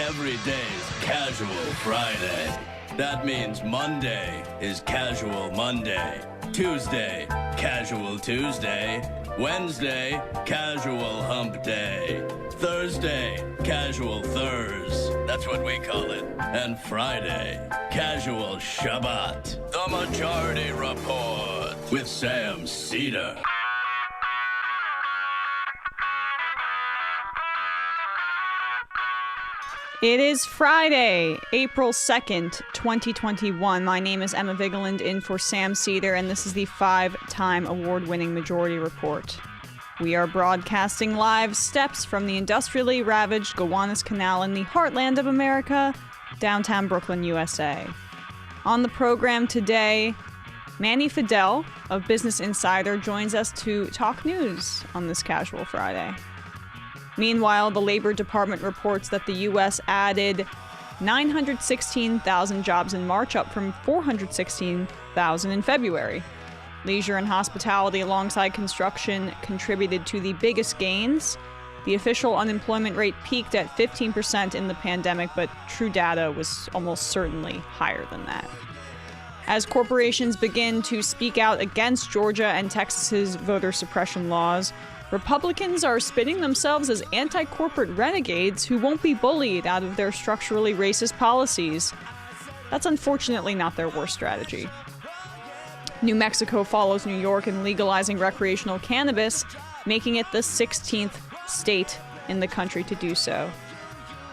Every day's Casual Friday. That means Monday is Casual Monday. Tuesday, Casual Tuesday. Wednesday, Casual Hump Day. Thursday, Casual Thurs. That's what we call it. And Friday, Casual Shabbat. The Majority Report with Sam Seder. It is Friday, April 2nd, 2021. My name is Emma Vigeland in for Sam Seder, and this is the 5-time award-winning Majority Report. We are broadcasting live steps from the industrially ravaged Gowanus Canal in the heartland of America, downtown Brooklyn, USA. On the program today, Manny Fidel of Business Insider joins us to talk news on this Casual Friday. Meanwhile, the Labor Department reports that the U.S. added 916,000 jobs in March, up from 416,000 in February. Leisure and hospitality alongside construction contributed to the biggest gains. The official unemployment rate peaked at 15% in the pandemic, but true data was almost certainly higher than that. As corporations begin to speak out against Georgia and Texas's voter suppression laws, Republicans are spinning themselves as anti-corporate renegades who won't be bullied out of their structurally racist policies. That's unfortunately not their worst strategy. New Mexico follows New York in legalizing recreational cannabis, making it the 16th state in the country to do so.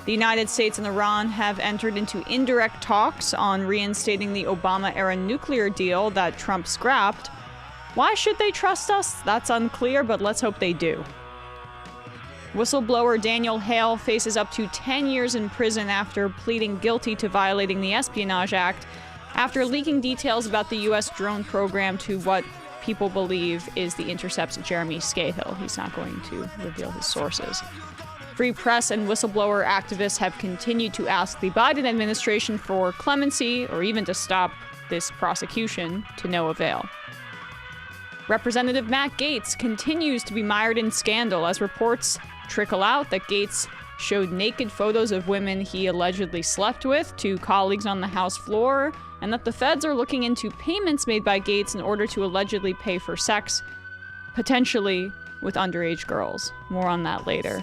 The United States and Iran have entered into indirect talks on reinstating the Obama-era nuclear deal that Trump scrapped. Why should they trust us? That's unclear, but let's hope they do. Whistleblower Daniel Hale faces up to 10 years in prison after pleading guilty to violating the Espionage Act after leaking details about the U.S. drone program to what people believe is the Intercept's Jeremy Scahill. He's not going to reveal his sources. Free press and whistleblower activists have continued to ask the Biden administration for clemency or even to stop this prosecution, to no avail. Representative Matt Gaetz continues to be mired in scandal as reports trickle out that Gaetz showed naked photos of women he allegedly slept with to colleagues on the House floor, and that the feds are looking into payments made by Gaetz in order to allegedly pay for sex, potentially with underage girls. More on that later.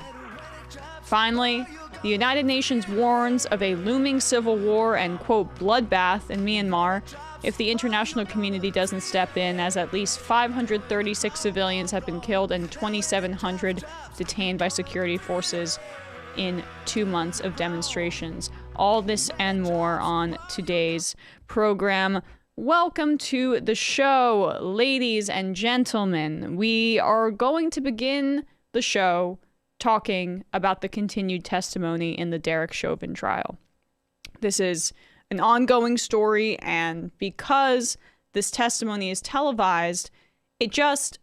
Finally, the United Nations warns of a looming civil war and, quote, bloodbath in Myanmar if the international community doesn't step in, as at least 536 civilians have been killed and 2,700 detained by security forces in 2 months of demonstrations. All this and more on today's program. Welcome to the show, ladies and gentlemen. We are going to begin the show talking about the continued testimony in the Derrick Chauvin trial. This is an ongoing story, and because this testimony is televised, it just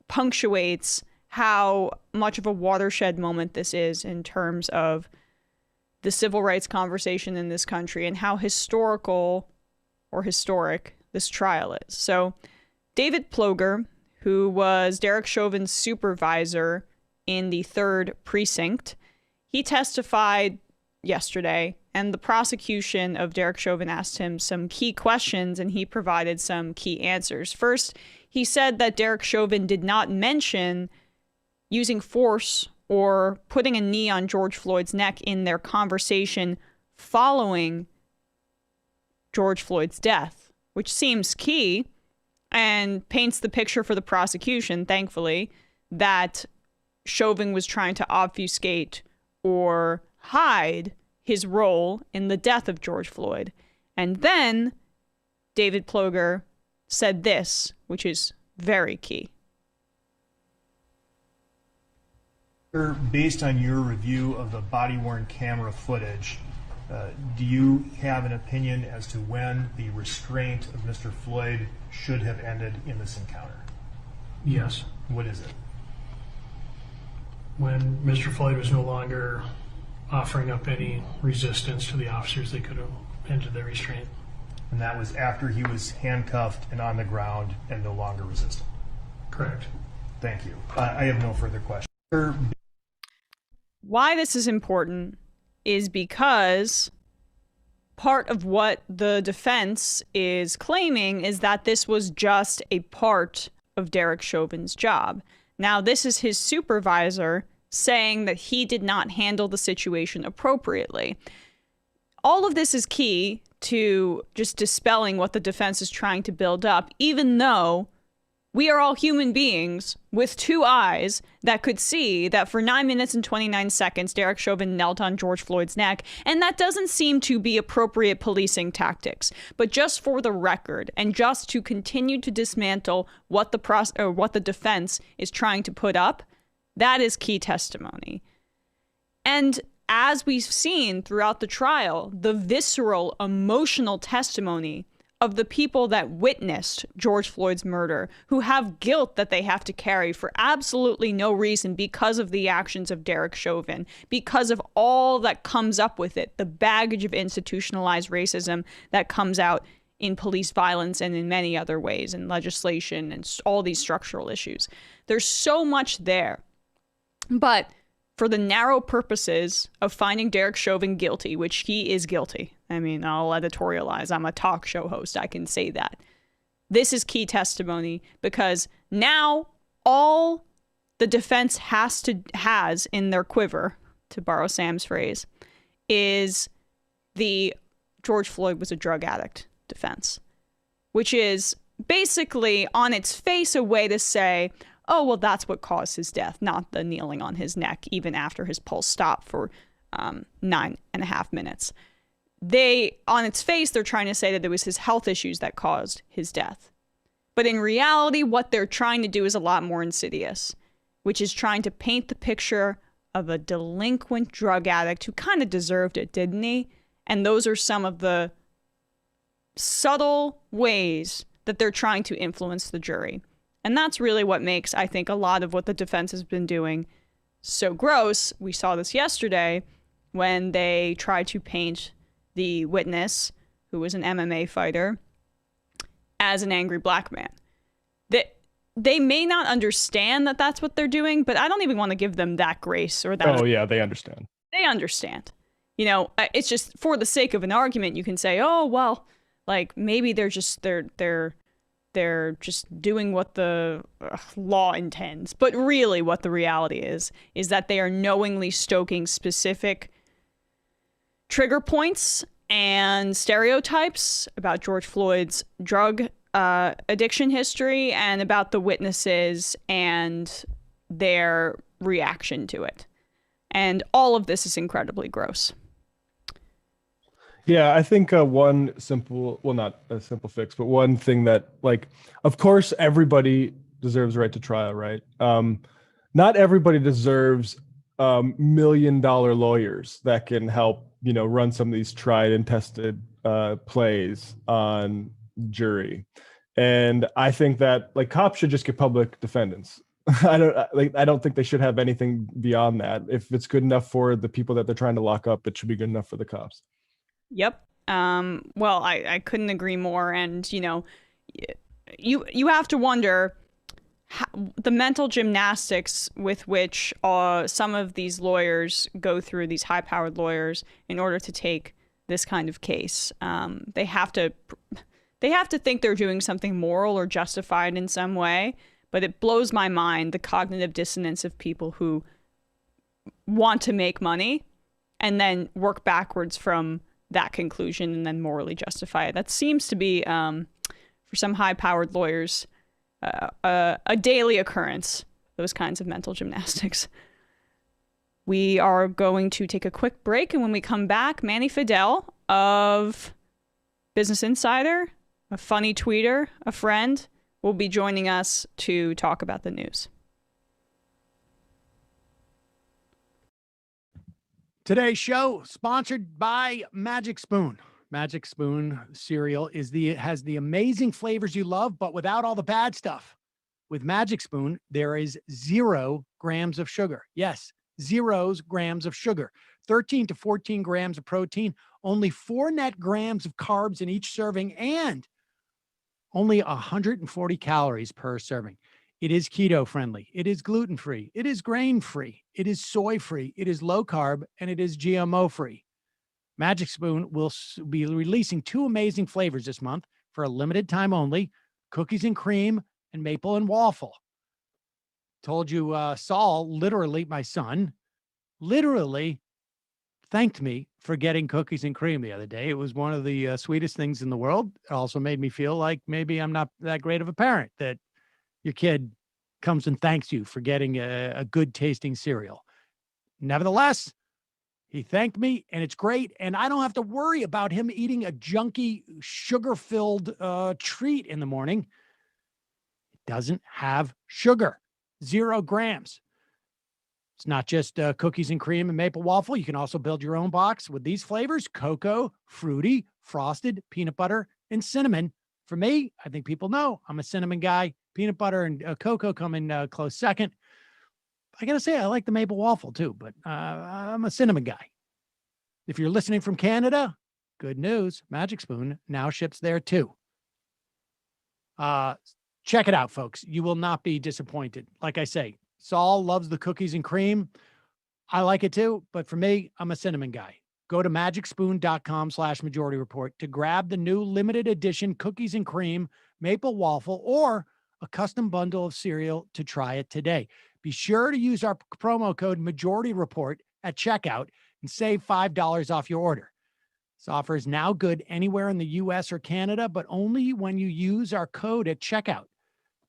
punctuates how much of a watershed moment this is in terms of the civil rights conversation in this country and how historical or historic this trial is. So David Ploger, who was Derrick Chauvin's supervisor in the 3rd precinct, he testified yesterday, and the prosecution of Derrick Chauvin asked him some key questions, and he provided some key answers. First, he said that Derrick Chauvin did not mention using force or putting a knee on George Floyd's neck in their conversation following George Floyd's death, which seems key and paints the picture for the prosecution, thankfully, that Chauvin was trying to obfuscate or hide his role in the death of George Floyd. And then David Ploger said this, which is very key. Based on your review of the body-worn camera footage, do you have an opinion as to when the restraint of Mr. Floyd should have ended in this encounter? Yes. What is it? When Mr. Floyd was no longer offering up any resistance to the officers, they could have ended the restraint. And that was after he was handcuffed and on the ground and no longer resisting? Correct. Thank you. I have no further questions. Why this is important is because part of what the defense is claiming is that this was just a part of Derrick Chauvin's job. Now, this is his supervisor saying that he did not handle the situation appropriately. All of this is key to just dispelling what the defense is trying to build up, even though we are all human beings with two eyes that could see that for 9 minutes and 29 seconds, Derrick Chauvin knelt on George Floyd's neck, and that doesn't seem to be appropriate policing tactics. But just for the record, and just to continue to dismantle what the defense is trying to put up, that is key testimony. And as we've seen throughout the trial, the visceral, emotional testimony of the people that witnessed George Floyd's murder, who have guilt that they have to carry for absolutely no reason because of the actions of Derrick Chauvin, because of all that comes up with it, the baggage of institutionalized racism that comes out in police violence and in many other ways, in legislation and all these structural issues. There's so much there. But for the narrow purposes of finding Derrick Chauvin guilty, which he is guilty. I mean, I'll editorialize. I'm a talk show host. I can say that. This is key testimony because now all the defense has in their quiver, to borrow Sam's phrase, is the George Floyd was a drug addict defense, which is basically on its face a way to say, oh, well, that's what caused his death, not the kneeling on his neck, even after his pulse stopped for 9.5 minutes. On its face, they're trying to say that it was his health issues that caused his death. But in reality, what they're trying to do is a lot more insidious, which is trying to paint the picture of a delinquent drug addict who kind of deserved it, didn't he? And those are some of the subtle ways that they're trying to influence the jury. And that's really what makes, I think, a lot of what the defense has been doing so gross. We saw this yesterday when they tried to paint the witness, who was an MMA fighter, as an angry black man. They may not understand that that's what they're doing, but I don't even want to give them that grace or that. Oh, yeah, they understand. They understand. You know, it's just for the sake of an argument, you can say, oh, well, like maybe they're just doing what the law intends. But really what the reality is that they are knowingly stoking specific trigger points and stereotypes about George Floyd's drug addiction history and about the witnesses and their reaction to it. And all of this is incredibly gross. Yeah, I think one simple, well, not a simple fix, but one thing that, like, of course, everybody deserves a right to trial, right? Not everybody deserves $1 million lawyers that can help, run some of these tried and tested plays on jury. And I think that, like, cops should just get public defendants. I don't think they should have anything beyond that. If it's good enough for the people that they're trying to lock up, it should be good enough for the cops. Yep. Well, I couldn't agree more. And, you have to wonder the mental gymnastics with which some of these lawyers go through, these high-powered lawyers, in order to take this kind of case. They have to think they're doing something moral or justified in some way. But it blows my mind, the cognitive dissonance of people who want to make money and then work backwards from that conclusion and then morally justify it. That seems to be, for some high-powered lawyers, a daily occurrence, those kinds of mental gymnastics. We are going to take a quick break, and when we come back, Manny Fidel of Business Insider, a funny tweeter, a friend, will be joining us to talk about the news. Today's show sponsored by Magic Spoon. Magic Spoon cereal has the amazing flavors you love, but without all the bad stuff. With Magic Spoon, there is 0 grams of sugar. Yes, 0 grams of sugar. 13 to 14 grams of protein, only 4 net grams of carbs in each serving, and only 140 calories per serving. It is keto friendly. It is gluten free. It is grain free. It is soy free. It is low carb, and it is GMO free. Magic Spoon will be releasing 2 amazing flavors this month for a limited time only: cookies and cream and maple and waffle. Told you, Saul, literally, my son, literally thanked me for getting cookies and cream the other day. It was one of the sweetest things in the world. It also made me feel like maybe I'm not that great of a parent, that your kid comes and thanks you for getting a good tasting cereal. Nevertheless, he thanked me, and it's great. And I don't have to worry about him eating a junky, sugar-filled treat in the morning. It doesn't have sugar, 0 grams. It's not just cookies and cream and maple waffle. You can also build your own box with these flavors: cocoa, fruity, frosted, peanut butter, and cinnamon. For me, I think people know I'm a cinnamon guy. Peanut butter and cocoa come in close second. I got to say, I like the maple waffle too, but I'm a cinnamon guy. If you're listening from Canada, good news. Magic Spoon now ships there too. Check it out, folks. You will not be disappointed. Like I say, Saul loves the cookies and cream. I like it too, but for me, I'm a cinnamon guy. Go to magicspoon.com/majority report to grab the new limited edition cookies and cream maple waffle or a custom bundle of cereal to try it today. Be sure to use our promo code majority report at checkout and save $5 off your order. This offer is now good anywhere in the US or Canada, but only when you use our code at checkout.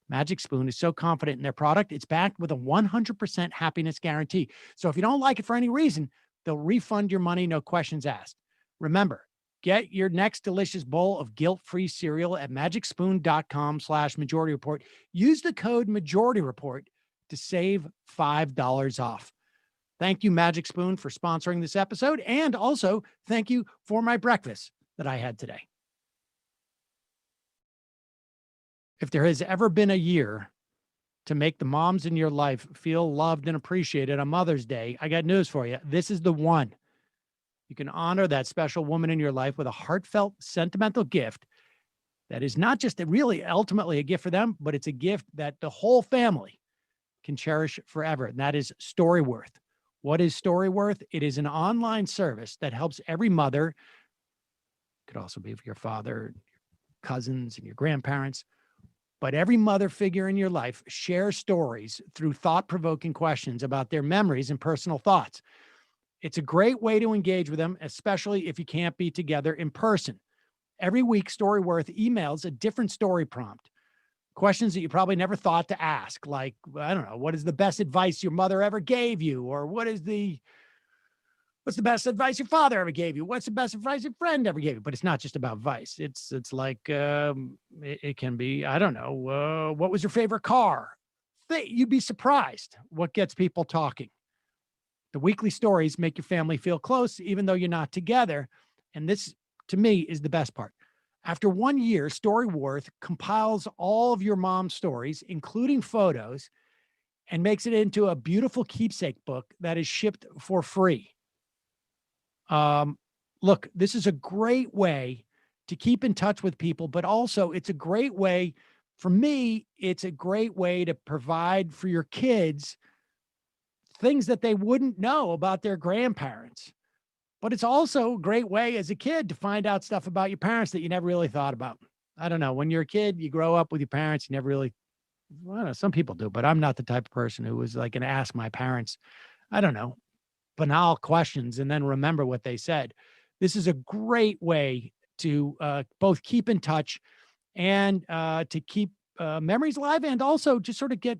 Magic Spoon is so confident in their product, it's backed with a 100% happiness guarantee. So if you don't like it for any reason, they'll refund your money, no questions asked. Remember, get your next delicious bowl of guilt-free cereal at magicspoon.com/majority report. Use the code majority report to save $5 off. Thank you, Magic Spoon, for sponsoring this episode. And also thank you for my breakfast that I had today. If there has ever been a year to make the moms in your life feel loved and appreciated on Mother's Day, I got news for you. This is the one. You can honor that special woman in your life with a heartfelt, sentimental gift that is not just really ultimately a gift for them, but it's a gift that the whole family can cherish forever. And that is Storyworth. What is Storyworth? It is an online service that helps every mother, could also be for your father, your cousins, and your grandparents, but every mother figure in your life share stories through thought-provoking questions about their memories and personal thoughts. It's a great way to engage with them, especially if you can't be together in person. Every week, Storyworth emails a different story prompt. Questions that you probably never thought to ask, like, I don't know, what is the best advice your mother ever gave you? Or what's the best advice your father ever gave you? What's the best advice your friend ever gave you? But it's not just about advice. It's like, it can be, I don't know, what was your favorite car? You'd be surprised what gets people talking. The weekly stories make your family feel close, even though you're not together. And this, to me, is the best part. After 1 year, Storyworth compiles all of your mom's stories, including photos, and makes it into a beautiful keepsake book that is shipped for free. Look, this is a great way to keep in touch with people, but also it's a great way, for me, it's a great way to provide for your kids things that they wouldn't know about their grandparents. But it's also a great way as a kid to find out stuff about your parents that you never really thought about. I don't know. When you're a kid, you grow up with your parents, you never really, well, I don't know, some people do, but I'm not the type of person who was like going to ask my parents, I don't know, banal questions and then remember what they said. This is a great way to both keep in touch and to keep memories alive, and also just sort of get,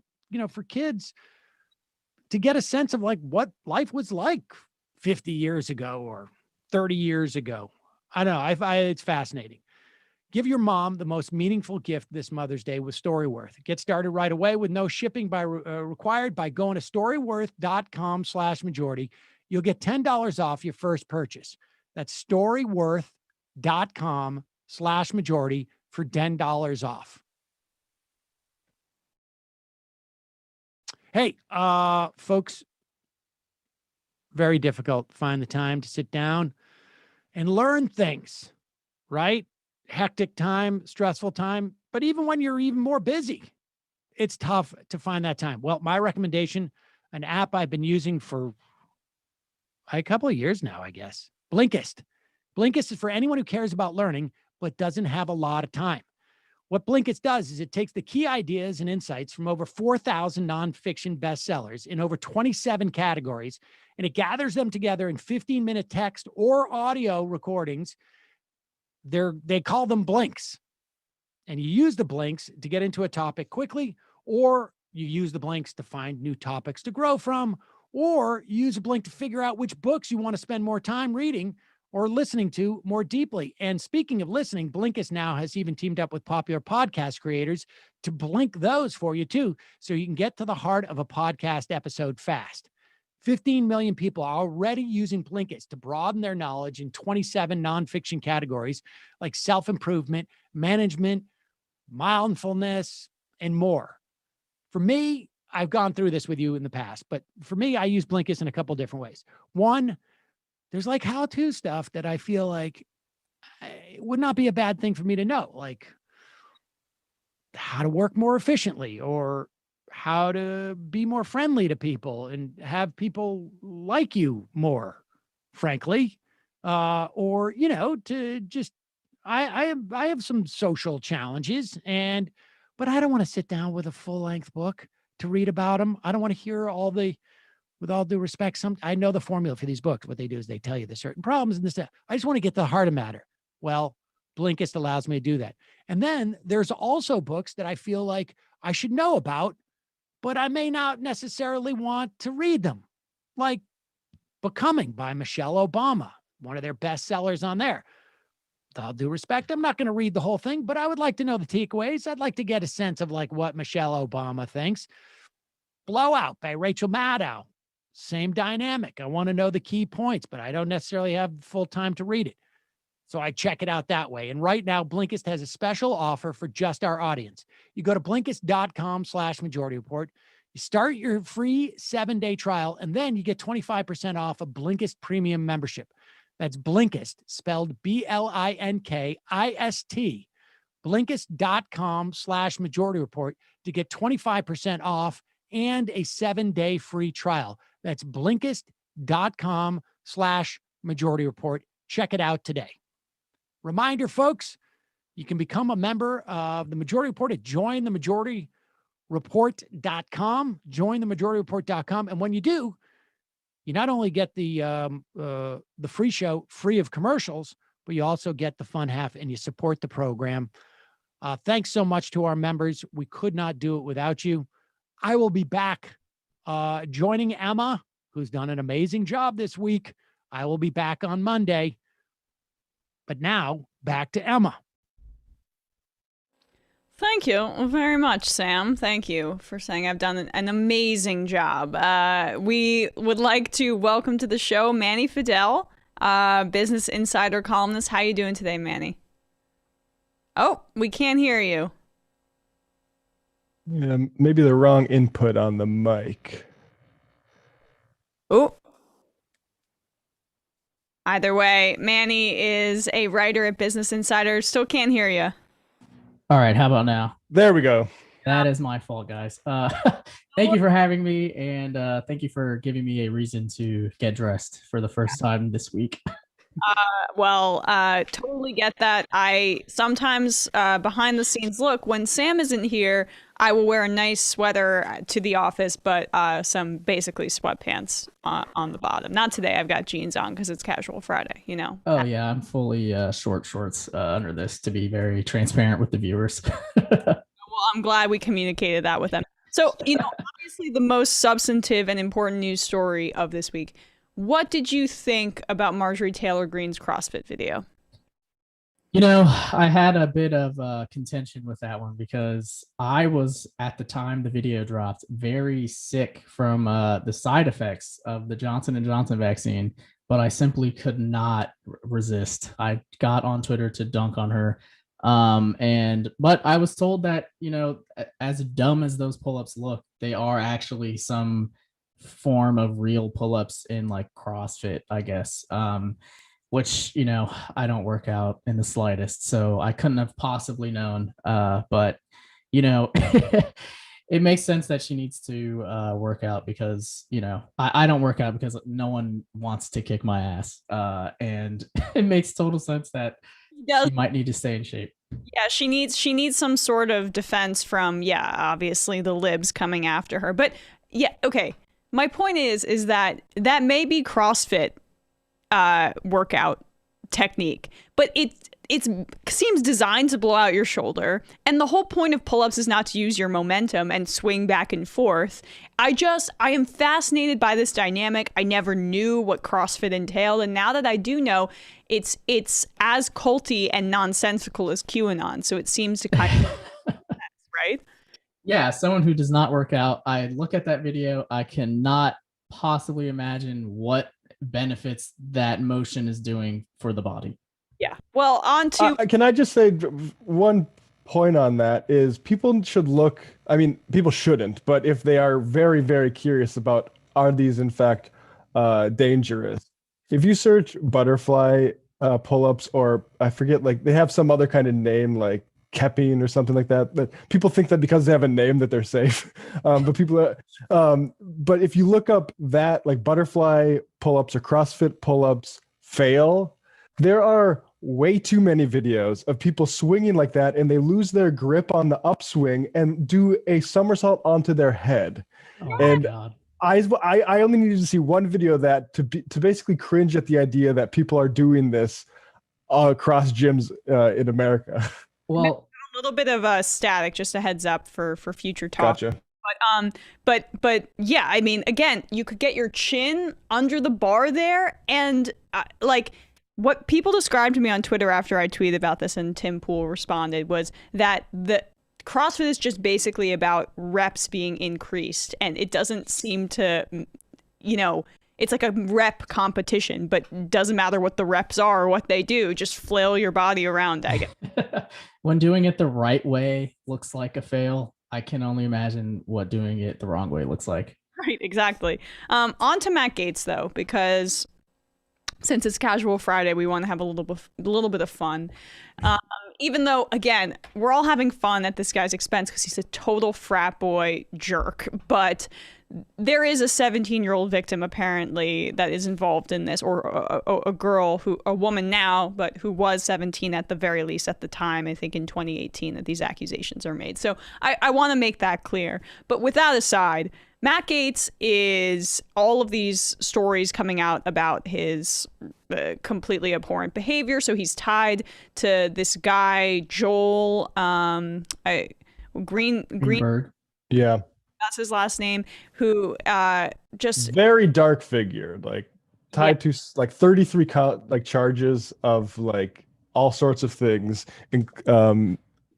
for kids to get a sense of like what life was like 50 years ago or 30 years ago. I don't know. It's fascinating. Give your mom the most meaningful gift this Mother's Day with Storyworth. Get started right away with no shipping required by going to storyworth.com/majority. You'll get $10 off your first purchase. That's storyworth.com/majority for $10 off. Hey, folks, very difficult to find the time to sit down and learn things, right? Hectic time, stressful time, but even when you're even more busy, it's tough to find that time. Well, my recommendation, an app I've been using for a couple of years now, I guess, Blinkist. Blinkist is for anyone who cares about learning, but doesn't have a lot of time. What Blinkist does is it takes the key ideas and insights from over 4,000 nonfiction bestsellers in over 27 categories, and it gathers them together in 15-minute text or audio recordings. They call them blinks. And you use the blinks to get into a topic quickly, or you use the blinks to find new topics to grow from, or you use a blink to figure out which books you want to spend more time reading or listening to more deeply. And speaking of listening, Blinkist now has even teamed up with popular podcast creators to blink those for you too, so you can get to the heart of a podcast episode fast. 15 million people are already using Blinkist to broaden their knowledge in 27 nonfiction categories like self-improvement, management, mindfulness, and more. For me, I've gone through this with you in the past, but for me, I use Blinkist in a couple different ways. One, there's like how-to stuff that I feel like it would not be a bad thing for me to know, like how to work more efficiently or how to be more friendly to people and have people like you more, frankly, or, you know, to just, I have some social challenges but I don't want to sit down with a full length book to read about them. I don't want to hear with all due respect, I know the formula for these books. What they do is they tell you the certain problems and this, that. I just want to get to the heart of matter. Well, Blinkist allows me to do that. And then there's also books that I feel like I should know about, but I may not necessarily want to read them, like Becoming by Michelle Obama, one of their best sellers on there. With all due respect, I'm not going to read the whole thing, but I would like to know the takeaways. I'd like to get a sense of like what Michelle Obama thinks. Blowout by Rachel Maddow. Same dynamic. I want to know the key points, but I don't necessarily have full time to read it. So I check it out that way. And right now, Blinkist has a special offer for just our audience. You go to Blinkist.com/Majority Report. You start your free 7-day trial, and then you get 25% off a Blinkist premium membership. That's Blinkist, spelled Blinkist. Blinkist.com/Majority Report to get 25% off and a 7-day free trial. That's Blinkist.com/Majority Report. Check it out today. Reminder, folks, you can become a member of the Majority Report at jointhemajorityreport.com, jointhemajorityreport.com. And when you do, you not only get the free show free of commercials, but you also get the fun half and you support the program. Thanks so much to our members. We could not do it without you. I will be back joining Emma, who's done an amazing job this week. I will be back on Monday. But now, back to Emma. Thank you very much, Sam. Thank you for saying I've done an amazing job. We would like to welcome to the show Manny Fidel, Business Insider columnist. How you doing today, Manny? Oh, we can't hear you. Yeah, maybe the wrong input on the mic. Oh. Either way, Manny is a writer at Business Insider. Still can't hear you. All right, how about now? There we go. That is my fault, guys. Thank you for having me, and thank you for giving me a reason to get dressed for the first time this week. Totally get that. I sometimes behind the scenes look when Sam isn't here, I will wear a nice sweater to the office, but some basically sweatpants on the bottom. Not today. I've got jeans on because it's Casual Friday, you know. Oh yeah, I'm fully short shorts under this to be very transparent with the viewers. Well, I'm glad we communicated that with them. So, you know, obviously the most substantive and important news story of this week. What did you think about Marjorie Taylor Greene's CrossFit video? You know, I had a bit of contention with that one because I was, at the time the video dropped, very sick from the side effects of the Johnson & Johnson vaccine, but I simply could not resist. I got on Twitter to dunk on her. But I was told that, you know, as dumb as those pull-ups look, they are actually some form of real pull-ups in like CrossFit, I guess. Which, you know, I don't work out in the slightest, so I couldn't have possibly known. But, you know, it makes sense that she needs to work out because, you know, I don't work out because no one wants to kick my ass. And it makes total sense that she might need to stay in shape. Yeah, she needs some sort of defense from, obviously the libs coming after her. But yeah, okay. My point is that may be CrossFit workout technique, but it seems designed to blow out your shoulder, and the whole point of pull-ups is not to use your momentum and swing back and forth. I am fascinated by this dynamic. I never knew what CrossFit entailed, and now that I do know, it's as culty and nonsensical as QAnon, so it seems to kind of right? Yeah, someone who does not work out, I look at that video, I cannot possibly imagine what benefits that motion is doing for the body. Yeah. Well, on to... Can I just say one point on that is people should look, I mean, people shouldn't, but if they are very, very curious about, are these in fact dangerous? If you search butterfly pull-ups, or I forget, like they have some other kind of name like kepping or something like that, that people think that because they have a name that they're safe. But people are, but if you look up that, like butterfly pull-ups or CrossFit pull-ups fail, there are way too many videos of people swinging like that and they lose their grip on the upswing and do a somersault onto their head. Oh and my God. I only needed to see one video of that to basically cringe at the idea that people are doing this across gyms in America. Well, a little bit of static, just a heads up for future talk. Gotcha. But yeah, I mean, again, you could get your chin under the bar there, and like what people described to me on Twitter after I tweeted about this, and Tim Pool responded, was that the CrossFit is just basically about reps being increased, and it doesn't seem to, you know, it's like a rep competition, but it doesn't matter what the reps are or what they do, just flail your body around, I guess. When doing it the right way looks like a fail, I can only imagine what doing it the wrong way looks like. Right, exactly. On to Matt Gaetz, though, because since it's Casual Friday, we want to have a little bit of fun. Even though, again, we're all having fun at this guy's expense because he's a total frat boy jerk. But there is a 17-year-old victim, apparently, that is involved in this, or a woman now, but who was 17 at the very least at the time, I think in 2018, that these accusations are made. So I want to make that clear. But with that aside, Matt Gaetz is all of these stories coming out about his completely abhorrent behavior. So he's tied to this guy, Joel Greenberg. Yeah. That's his last name, who just very dark figure, like tied to like 33 charges of like all sorts of things. And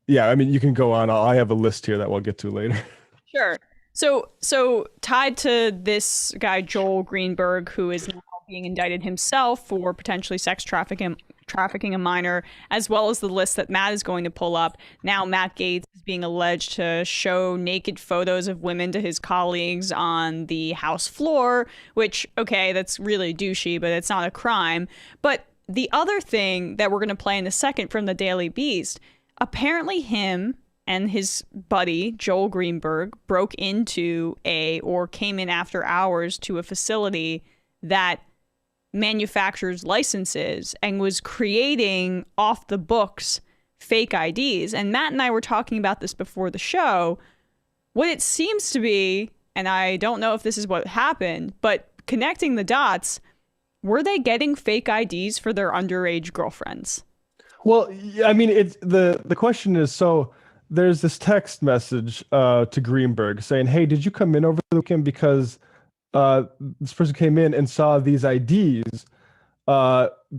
yeah, I mean, you can go on. I have a list here that we'll get to later. Sure. So tied to this guy, Joel Greenberg, who is now being indicted himself for potentially sex trafficking a minor, as well as the list that Matt is going to pull up. Now Matt Gaetz is being alleged to show naked photos of women to his colleagues on the House floor, which, okay, that's really douchey, but it's not a crime. But the other thing that we're going to play in a second from the Daily Beast, apparently him and his buddy, Joel Greenberg, broke into or came in after hours to a facility that manufactures licenses and was creating off the books fake IDs. And Matt and I were talking about this before the show. What it seems to be, and I don't know if this is what happened, but connecting the dots, were they getting fake IDs for their underage girlfriends? Well, I mean, it's the question is, so there's this text message to Greenberg saying, hey, did you come in over the weekend? Because this person came in and saw these IDs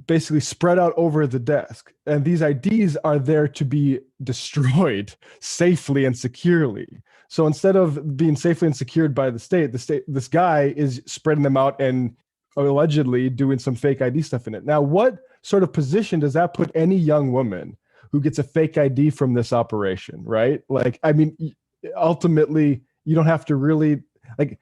basically spread out over the desk. And these IDs are there to be destroyed safely and securely. So instead of being safely and secured by the state, this guy is spreading them out and allegedly doing some fake ID stuff in it. Now, what sort of position does that put any young woman who gets a fake ID from this operation, right? Like, I mean, ultimately, you don't have to really, like,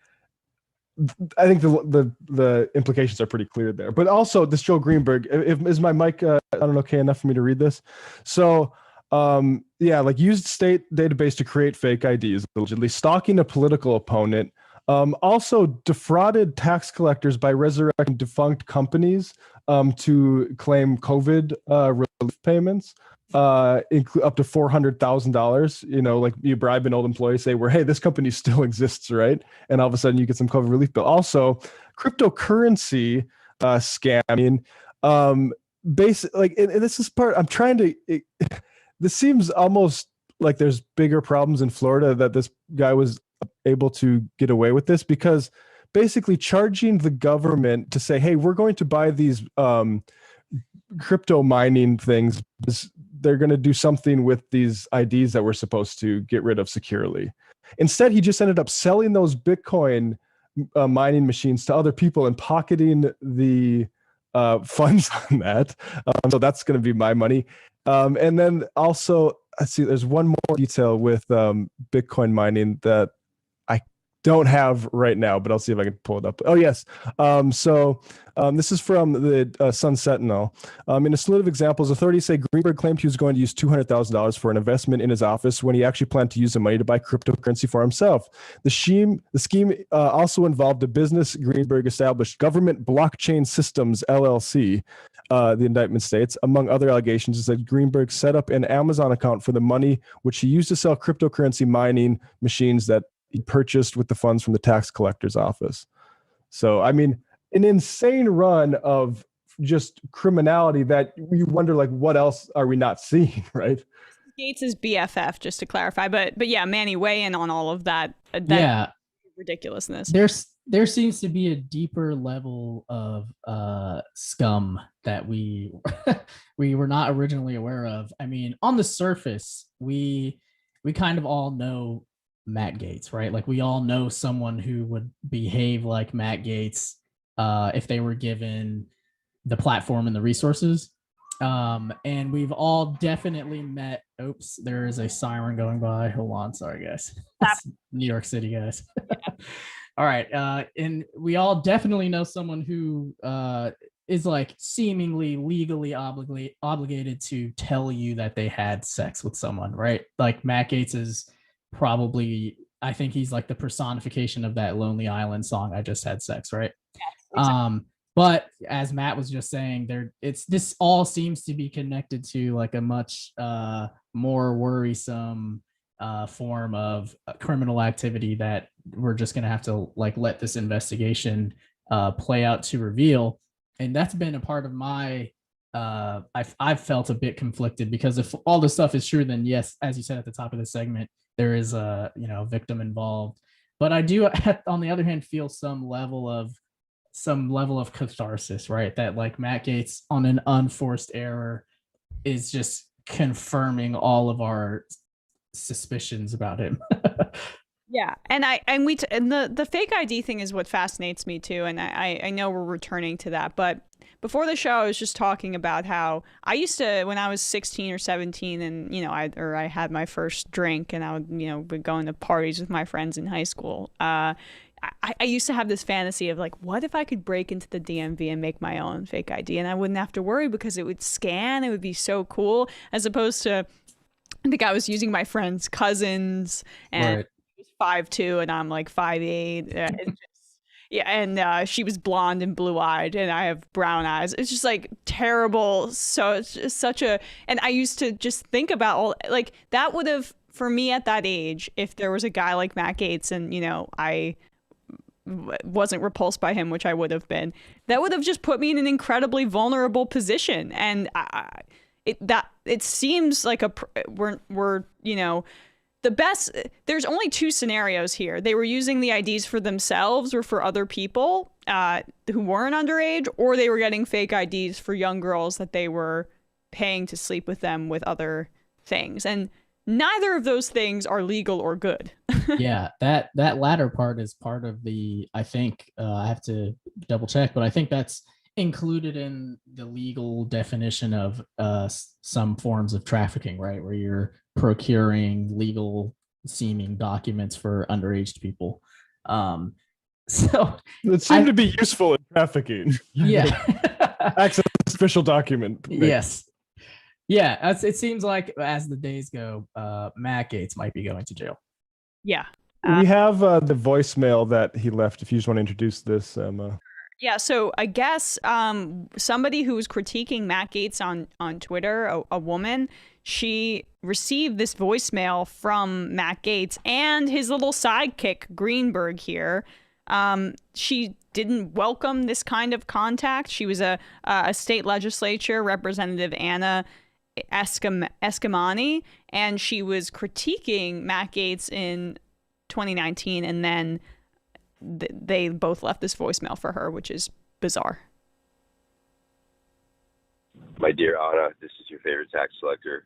I think the implications are pretty clear there. But also, this Joel Greenberg, is my mic, I don't know, okay enough for me to read this? So like used state database to create fake IDs, allegedly stalking a political opponent. Also defrauded tax collectors by resurrecting defunct companies to claim COVID relief payments, up to $400,000. You know, like you bribe an old employee, say, hey, this company still exists, right? And all of a sudden you get some COVID relief bill. Also, cryptocurrency scamming. Basic, like, and this is part. I'm trying to. This seems almost like there's bigger problems in Florida that this guy was able to get away with this, because basically charging the government to say, hey, we're going to buy these crypto mining things. They're going to do something with these IDs that we're supposed to get rid of securely. Instead, he just ended up selling those Bitcoin mining machines to other people and pocketing the funds on that. So that's going to be my money. And then also, let's see, there's one more detail with Bitcoin mining that I don't have right now, but I'll see if I can pull it up. Oh, yes. This is from the Sun Sentinel. In a slew of examples, authorities say Greenberg claimed he was going to use $200,000 for an investment in his office when he actually planned to use the money to buy cryptocurrency for himself. The scheme also involved a business Greenberg established, Government Blockchain Systems, LLC. The indictment states, among other allegations, is that Greenberg set up an Amazon account for the money which he used to sell cryptocurrency mining machines that he purchased with the funds from the tax collector's office. So, I mean, an insane run of just criminality that you wonder, like, what else are we not seeing, right? Gates' BFF, just to clarify. But yeah, Manny, weigh in on all of that. Ridiculousness. There seems to be a deeper level of scum that we we were not originally aware of. I mean, on the surface, we kind of all know Matt Gaetz, right? Like, we all know someone who would behave like Matt Gaetz if they were given the platform and the resources. And we've all definitely met. Oops, there is a siren going by. Hold on, sorry guys. New York City, guys. All right, and we all definitely know someone who is like seemingly legally obligated to tell you that they had sex with someone, right? Like Matt Gaetz is probably, I think he's like the personification of that Lonely Island song, I Just Had Sex, right? Yes, exactly. But as Matt was just saying, this all seems to be connected to like a much more worrisome form of criminal activity that we're just going to have to like let this investigation play out to reveal. And that's been a part of my I've felt a bit conflicted, because if all this stuff is true, then yes, as you said at the top of the segment, there is a victim involved. But I do, on the other hand, feel some level of catharsis, right? That like Matt Gaetz, on an unforced error, is just confirming all of our suspicions about him. Yeah, and the fake ID thing is what fascinates me too, and I know we're returning to that, but before the show I was just talking about how I used to, when I was 16 or 17, and I had my first drink, and I would be going to parties with my friends in high school. I used to have this fantasy of like, what if I could break into the DMV and make my own fake ID, and I wouldn't have to worry because it would scan. It would be so cool, as opposed to, I think I was using my friend's cousins, and Right. he was 5'2" and I'm like 5'8". It's just, yeah, and she was blonde and blue-eyed, and I have brown eyes. It's just like terrible. So it's just such a, and I used to just think about all, like, that would have, for me at that age, if there was a guy like Matt Gaetz and I wasn't repulsed by him, which I would have been, that would have just put me in an incredibly vulnerable position. And it seems like we're the best. There's only two scenarios here. They were using the IDs for themselves or for other people who weren't underage, or they were getting fake IDs for young girls that they were paying to sleep with them with other things. And neither of those things are legal or good. Yeah, that latter part is part of the, I think, I have to double check, but I think that's included in the legal definition of some forms of trafficking, right? Where you're procuring legal seeming documents for underage people. So it seemed to be useful in trafficking. Yeah. Access to official document. Yes. Yeah, it seems like as the days go, Matt Gaetz might be going to jail. Yeah. We have the voicemail that he left. If you just want to introduce this, Emma. Yeah, so I guess somebody who was critiquing Matt Gaetz on Twitter, a woman, she received this voicemail from Matt Gaetz and his little sidekick, Greenberg here. She didn't welcome this kind of contact. She was a state legislature, Representative Anna Escamani, and she was critiquing Matt Gaetz in 2019, and then they both left this voicemail for her, which is bizarre. My dear Anna, this is your favorite tax collector.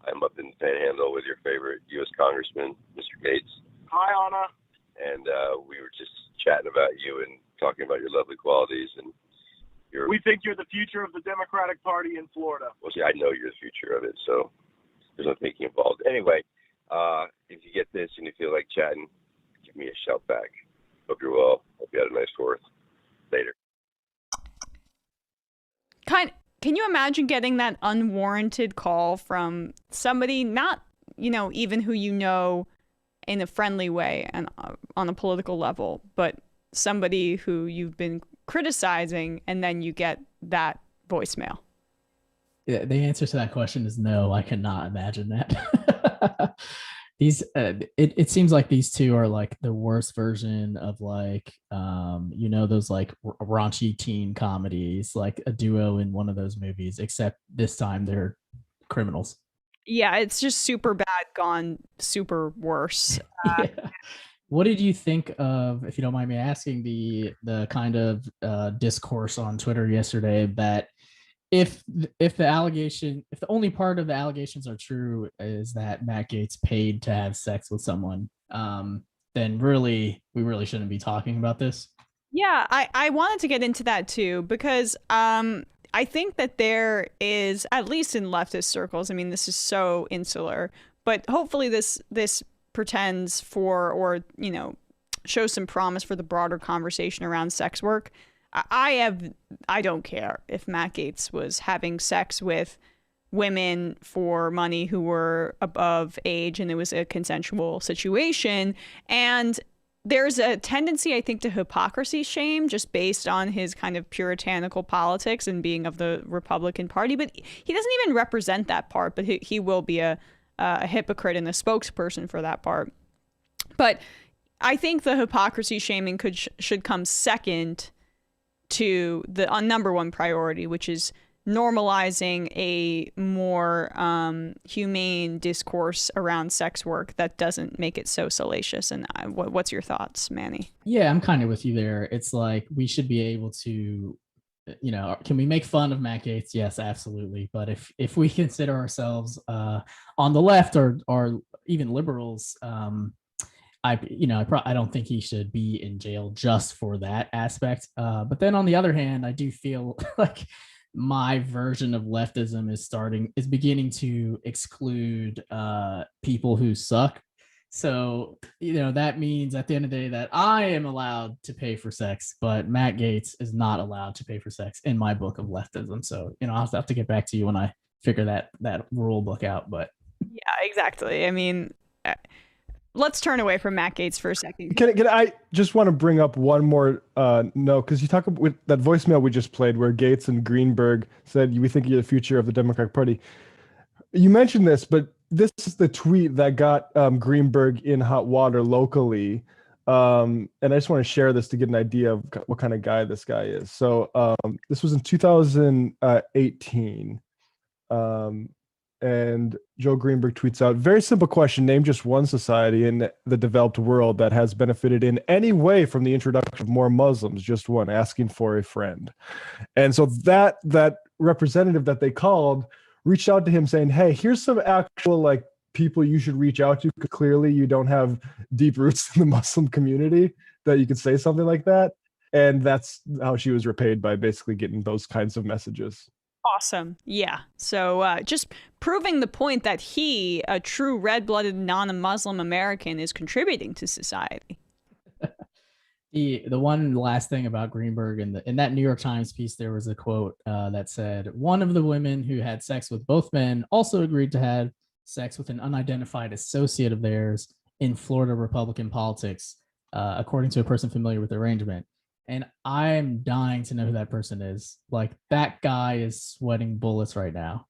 I'm up in the Panhandle with your favorite U.S. Congressman, Mr. Gaetz. Hi, Anna. And we were just chatting about you and talking about your lovely qualities. And we think you're the future of the Democratic Party in Florida. Well, see, I know you're the future of it, so there's no thinking involved. Anyway, if you get this and you feel like chatting, give me a shout back. Hope you're well. Hope you had a nice 4th. Later. Can you imagine getting that unwarranted call from somebody not, even who you know in a friendly way and on a political level, but somebody who you've been criticizing, and then you get that voicemail? Yeah, the answer to that question is no. I cannot imagine that. It seems like these two are like the worst version of like those like raunchy teen comedies, like a duo in one of those movies, except this time they're criminals. Yeah, it's just super bad gone super worse. Yeah. What did you think of, if you don't mind me asking, the kind of discourse on Twitter yesterday that if the only part of the allegations are true is that Matt Gaetz paid to have sex with someone, then we really shouldn't be talking about this? Yeah, I wanted to get into that too, because I think that there is, at least in leftist circles, I mean, this is so insular, but hopefully this pretends for, or, shows some promise for the broader conversation around sex work. I don't care if Matt Gaetz was having sex with women for money who were above age and it was a consensual situation. And there's a tendency, I think, to hypocrisy shame just based on his kind of puritanical politics and being of the Republican Party. But he doesn't even represent that part, but he will be a hypocrite and a spokesperson for that part. But I think the hypocrisy shaming should come second to the number one priority, which is normalizing a more humane discourse around sex work that doesn't make it so salacious. And what's your thoughts, Manny? Yeah, I'm kind of with you there. It's like we should be able to, can we make fun of Matt Gaetz? Yes, absolutely. But if we consider ourselves on the left or even liberals, I don't think he should be in jail just for that aspect. But then on the other hand, I do feel like my version of leftism is beginning to exclude people who suck. So, that means at the end of the day that I am allowed to pay for sex, but Matt Gaetz is not allowed to pay for sex in my book of leftism. So, I'll have to get back to you when I figure that rule book out. But yeah, exactly. I mean, let's turn away from Matt Gaetz for a second. Can I just want to bring up one more note, because you talk about with that voicemail we just played where Gaetz and Greenberg said, we think you're the future of the Democratic Party. You mentioned this, but this is the tweet that got Greenberg in hot water locally. And I just want to share this to get an idea of what kind of guy this guy is. So this was in 2018. And Joe Greenberg tweets out, very simple question, name just one society in the developed world that has benefited in any way from the introduction of more Muslims, just one, asking for a friend. And so that representative that they called reached out to him saying, hey, here's some actual like people you should reach out to, because clearly you don't have deep roots in the Muslim community that you could say something like that. And that's how she was repaid, by basically getting those kinds of messages. Awesome. Yeah. So just proving the point that he, a true red-blooded non-Muslim American, is contributing to society. The one last thing about Greenberg, in that New York Times piece, there was a quote that said, one of the women who had sex with both men also agreed to have sex with an unidentified associate of theirs in Florida Republican politics, according to a person familiar with the arrangement. And I'm dying to know who that person is. Like, that guy is sweating bullets right now.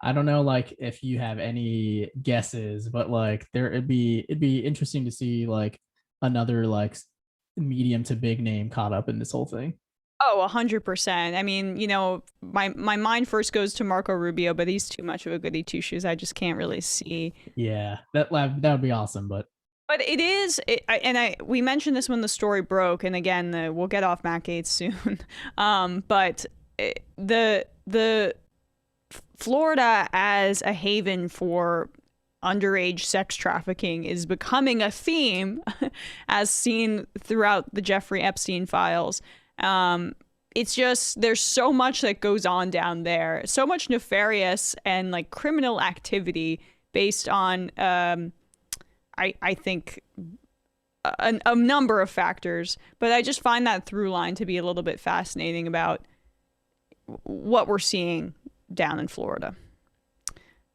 I don't know, like, if you have any guesses, but like it'd be interesting to see like another like medium to big name caught up in this whole thing. Oh, 100%. I mean, you know, my mind first goes to Marco Rubio, but he's too much of a goody two shoes. I just can't really see. Yeah, that would be awesome, but it is, we mentioned this when the story broke, and again, we'll get off Matt Gaetz soon. But the Florida as a haven for underage sex trafficking is becoming a theme, as seen throughout the Jeffrey Epstein files. It's just, there's so much that goes on down there, so much nefarious and like criminal activity based on, I think, a number of factors. But I just find that through line to be a little bit fascinating about what we're seeing down in Florida.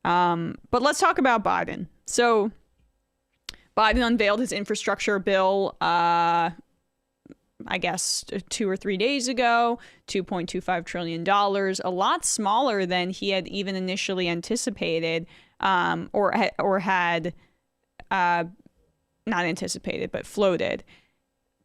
But let's talk about Biden. So Biden unveiled his infrastructure bill, I guess 2 or 3 days ago, $2.25 trillion, a lot smaller than he had even initially anticipated, or had not anticipated, but floated.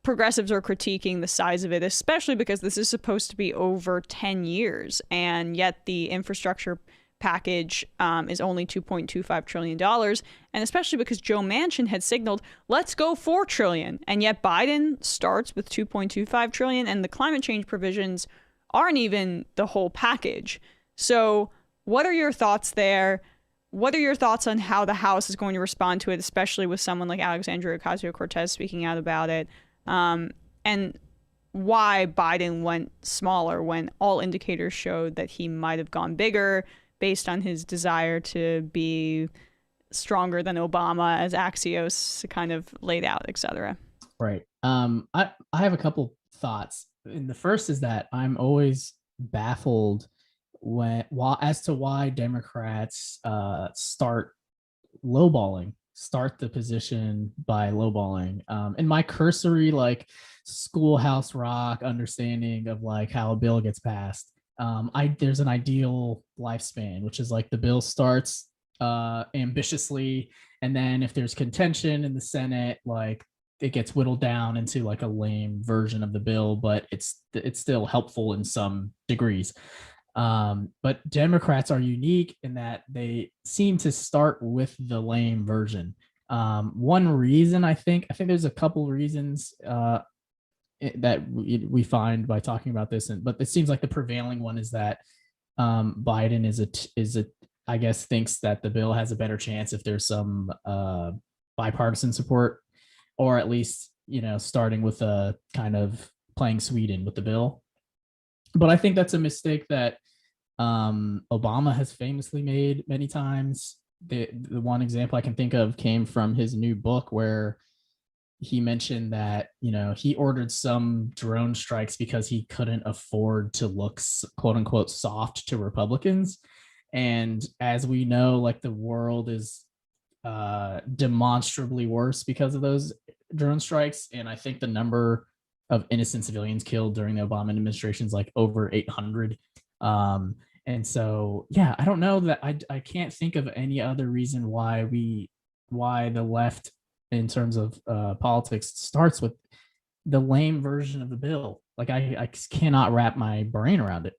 Progressives are critiquing the size of it, especially because this is supposed to be over 10 years, and yet the infrastructure package is only $2.25 trillion, and especially because Joe Manchin had signaled, let's go $4 trillion, and yet Biden starts with $2.25 trillion, and the climate change provisions aren't even the whole package. So what are your thoughts there? What are your thoughts on how the House is going to respond to it, especially with someone like Alexandria Ocasio-Cortez speaking out about it, and why Biden went smaller when all indicators showed that he might have gone bigger, based on his desire to be stronger than Obama, as Axios kind of laid out, etc. Right. I have a couple thoughts. And the first is that I'm always baffled as to why Democrats start the position by lowballing. In my cursory like Schoolhouse Rock understanding of like how a bill gets passed, there's an ideal lifespan, which is like the bill starts ambitiously, and then if there's contention in the Senate, like it gets whittled down into like a lame version of the bill, but it's still helpful in some degrees. But Democrats are unique in that they seem to start with the lame version. One reason I think there's a couple reasons that we find by talking about this, but it seems like the prevailing one is that Biden is I guess thinks that the bill has a better chance if there's some bipartisan support, or at least, you know, starting with a kind of playing Sweden with the bill. But I think that's a mistake that Obama has famously made many times. The one example I can think of came from his new book, where he mentioned that, you know, he ordered some drone strikes because he couldn't afford to look quote unquote soft to Republicans. And as we know, like the world is demonstrably worse because of those drone strikes. And I think the number of innocent civilians killed during the Obama administration is like over 800. And so, yeah, I don't know that I can't think of any other reason why the left in terms of politics starts with the lame version of the bill. Like I cannot wrap my brain around it.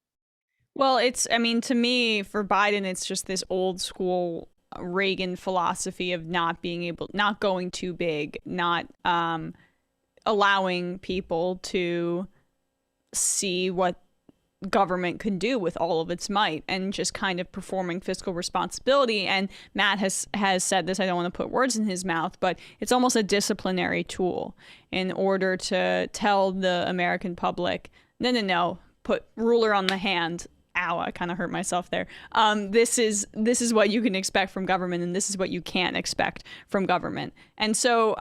Well, to me, for Biden, it's just this old school Reagan philosophy of not going too big, not allowing people to see what government can do with all of its might, and just kind of performing fiscal responsibility. And Matt has said this, I don't want to put words in his mouth, but it's almost a disciplinary tool in order to tell the American public, no, put ruler on the hand. Ow, I kind of hurt myself there. This is what you can expect from government, and this is what you can't expect from government. And so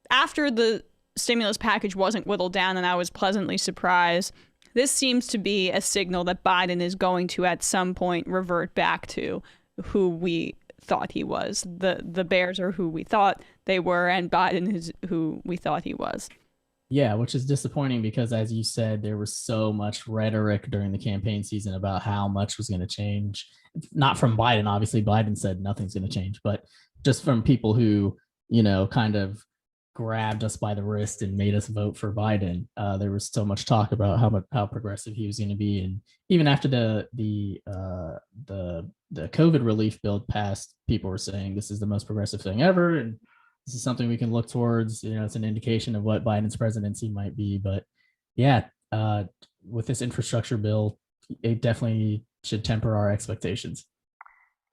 after the stimulus package wasn't whittled down, and I was pleasantly surprised, this seems to be a signal that Biden is going to at some point revert back to who we thought he was. The Bears are who we thought they were, and Biden is who we thought he was. Yeah, which is disappointing because, as you said, there was so much rhetoric during the campaign season about how much was going to change. Not from Biden, obviously. Biden said nothing's going to change, but just from people who, kind of grabbed us by the wrist and made us vote for Biden. There was so much talk about how progressive he was going to be, and even after the COVID relief bill passed, people were saying this is the most progressive thing ever, and this is something we can look towards. It's an indication of what Biden's presidency might be. But yeah, with this infrastructure bill, it definitely should temper our expectations.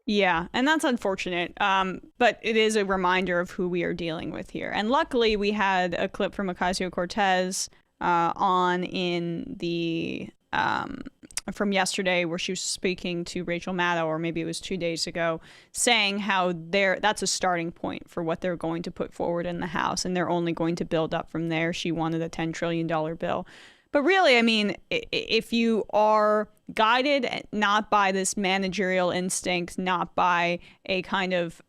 Yeah, and that's unfortunate. But it is a reminder of who we are dealing with here. And luckily, we had a clip from Ocasio-Cortez on in the from yesterday, where she was speaking to Rachel Maddow, or maybe it was 2 days ago, saying how that's a starting point for what they're going to put forward in the House, and they're only going to build up from there. She wanted a $10 trillion bill. But really, I mean, if you are guided not by this managerial instinct, not by a kind of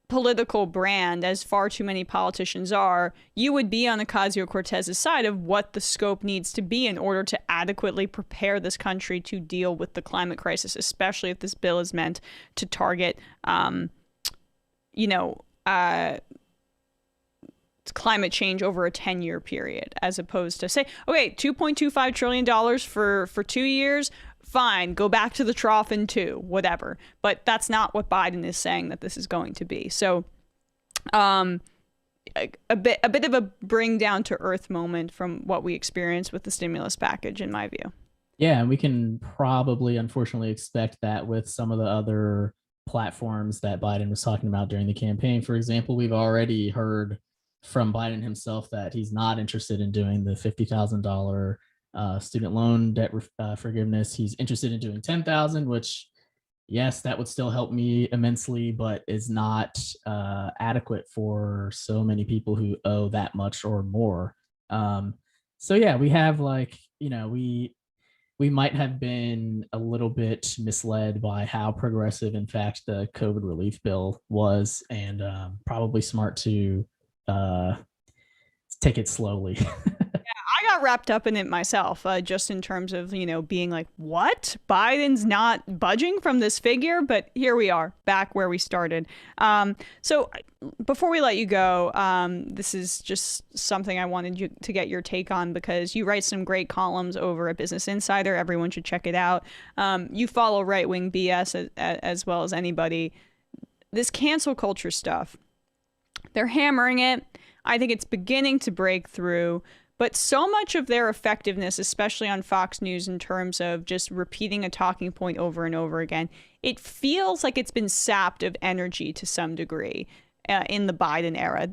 political brand, as far too many politicians are, you would be on Ocasio-Cortez's side of what the scope needs to be in order to adequately prepare this country to deal with the climate crisis, especially if this bill is meant to target, climate change over a 10-year period, as opposed to say, okay, $2.25 trillion for 2 years, fine, go back to the trough in 2, whatever. But that's not what Biden is saying that this is going to be. So a bit of a bring down to earth moment from what we experienced with the stimulus package, in my view. Yeah, and we can probably, unfortunately, expect that with some of the other platforms that Biden was talking about during the campaign. For example, we've already heard from Biden himself that he's not interested in doing the $50,000 student loan debt forgiveness. He's interested in doing $10,000, which, yes, that would still help me immensely, but is not adequate for so many people who owe that much or more. So yeah, we have we might have been a little bit misled by how progressive, in fact, the COVID relief bill was, and probably smart to take it slowly. I got wrapped up in it myself, just in terms of, being like, what? Biden's not budging from this figure? But here we are, back where we started. So before we let you go, this is just something I wanted you to get your take on, because you write some great columns over at Business Insider. Everyone should check it out. You follow right-wing BS as well as anybody. This cancel culture stuff, they're hammering it. I think it's beginning to break through. But so much of their effectiveness, especially on Fox News, in terms of just repeating a talking point over and over again, it feels like it's been sapped of energy to some degree in the Biden era.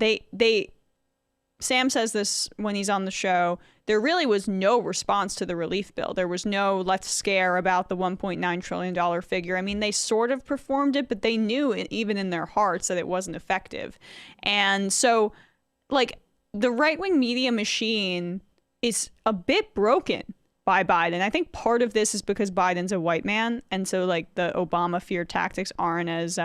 Sam says this when he's on the show, there really was no response to the relief bill. There was no let's scare about the $1.9 trillion figure. I mean, they sort of performed it, but they knew even in their hearts that it wasn't effective. And so, the right-wing media machine is a bit broken by Biden. I think part of this is because Biden's a white man, and so the Obama fear tactics aren't as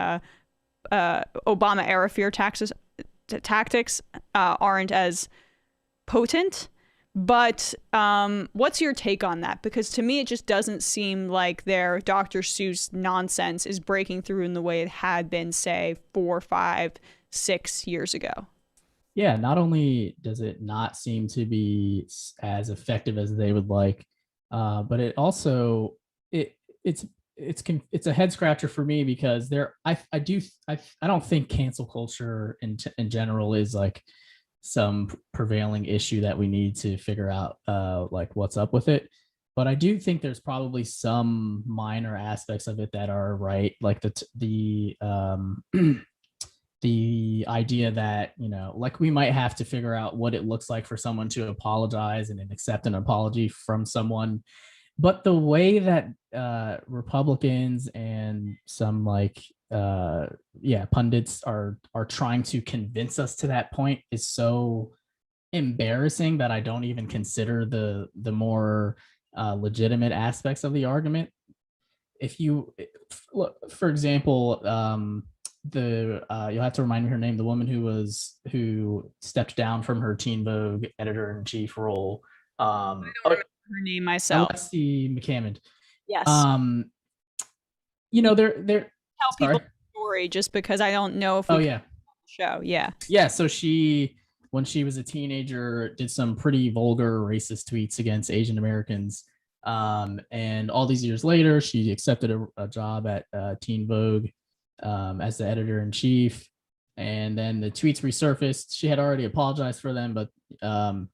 Obama era fear tactics aren't as potent. But what's your take on that? Because to me, it just doesn't seem like their Dr. Seuss nonsense is breaking through in the way it had been, say, 4, 5, 6 years ago. Yeah, not only does it not seem to be as effective as they would like, but it also it's a head scratcher for me, because I don't think cancel culture in general is some prevailing issue that we need to figure out what's up with it. But I do think there's probably some minor aspects of it that are right, like the idea that, we might have to figure out what it looks like for someone to apologize and then accept an apology from someone. But the way that Republicans and some pundits are trying to convince us to that point is so embarrassing that I don't even consider the more legitimate aspects of the argument. If you look, for example, you'll have to remind me her name, the woman who stepped down from her Teen Vogue editor-in-chief role. I don't remember her name myself. Alexi McCammond. Yes. They're tell people the story just because I don't know if we can show. Yeah. So she, when she was a teenager, did some pretty vulgar racist tweets against Asian Americans. And all these years later, she accepted a job at Teen Vogue as the editor-in-chief. And then the tweets resurfaced. She had already apologized for them, but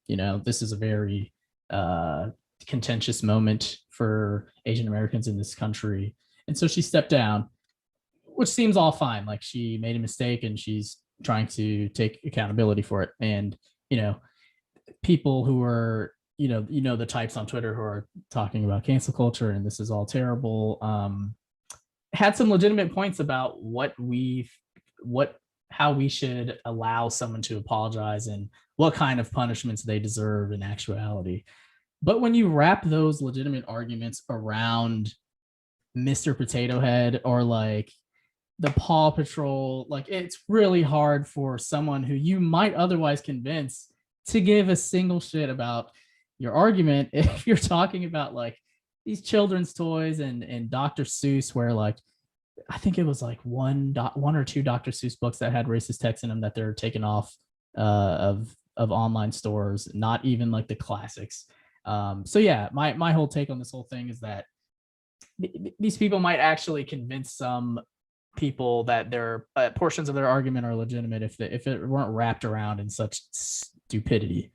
this is a very contentious moment for Asian Americans in this country. And so she stepped down, which seems all fine. Like, she made a mistake and she's trying to take accountability for it. And, people who are, the types on Twitter who are talking about cancel culture and this is all terrible, had some legitimate points about how we should allow someone to apologize and what kind of punishments they deserve in actuality. But when you wrap those legitimate arguments around Mr. Potato Head or like the Paw Patrol, like, it's really hard for someone who you might otherwise convince to give a single shit about your argument if you're talking about like these children's toys and Dr. Seuss, where like I think it was like one or two Dr. Seuss books that had racist text in them that they're taken off of online stores, not even like the classics. So yeah, my whole take on this whole thing is that these people might actually convince some people that their portions of their argument are legitimate if it weren't wrapped around in such stupidity.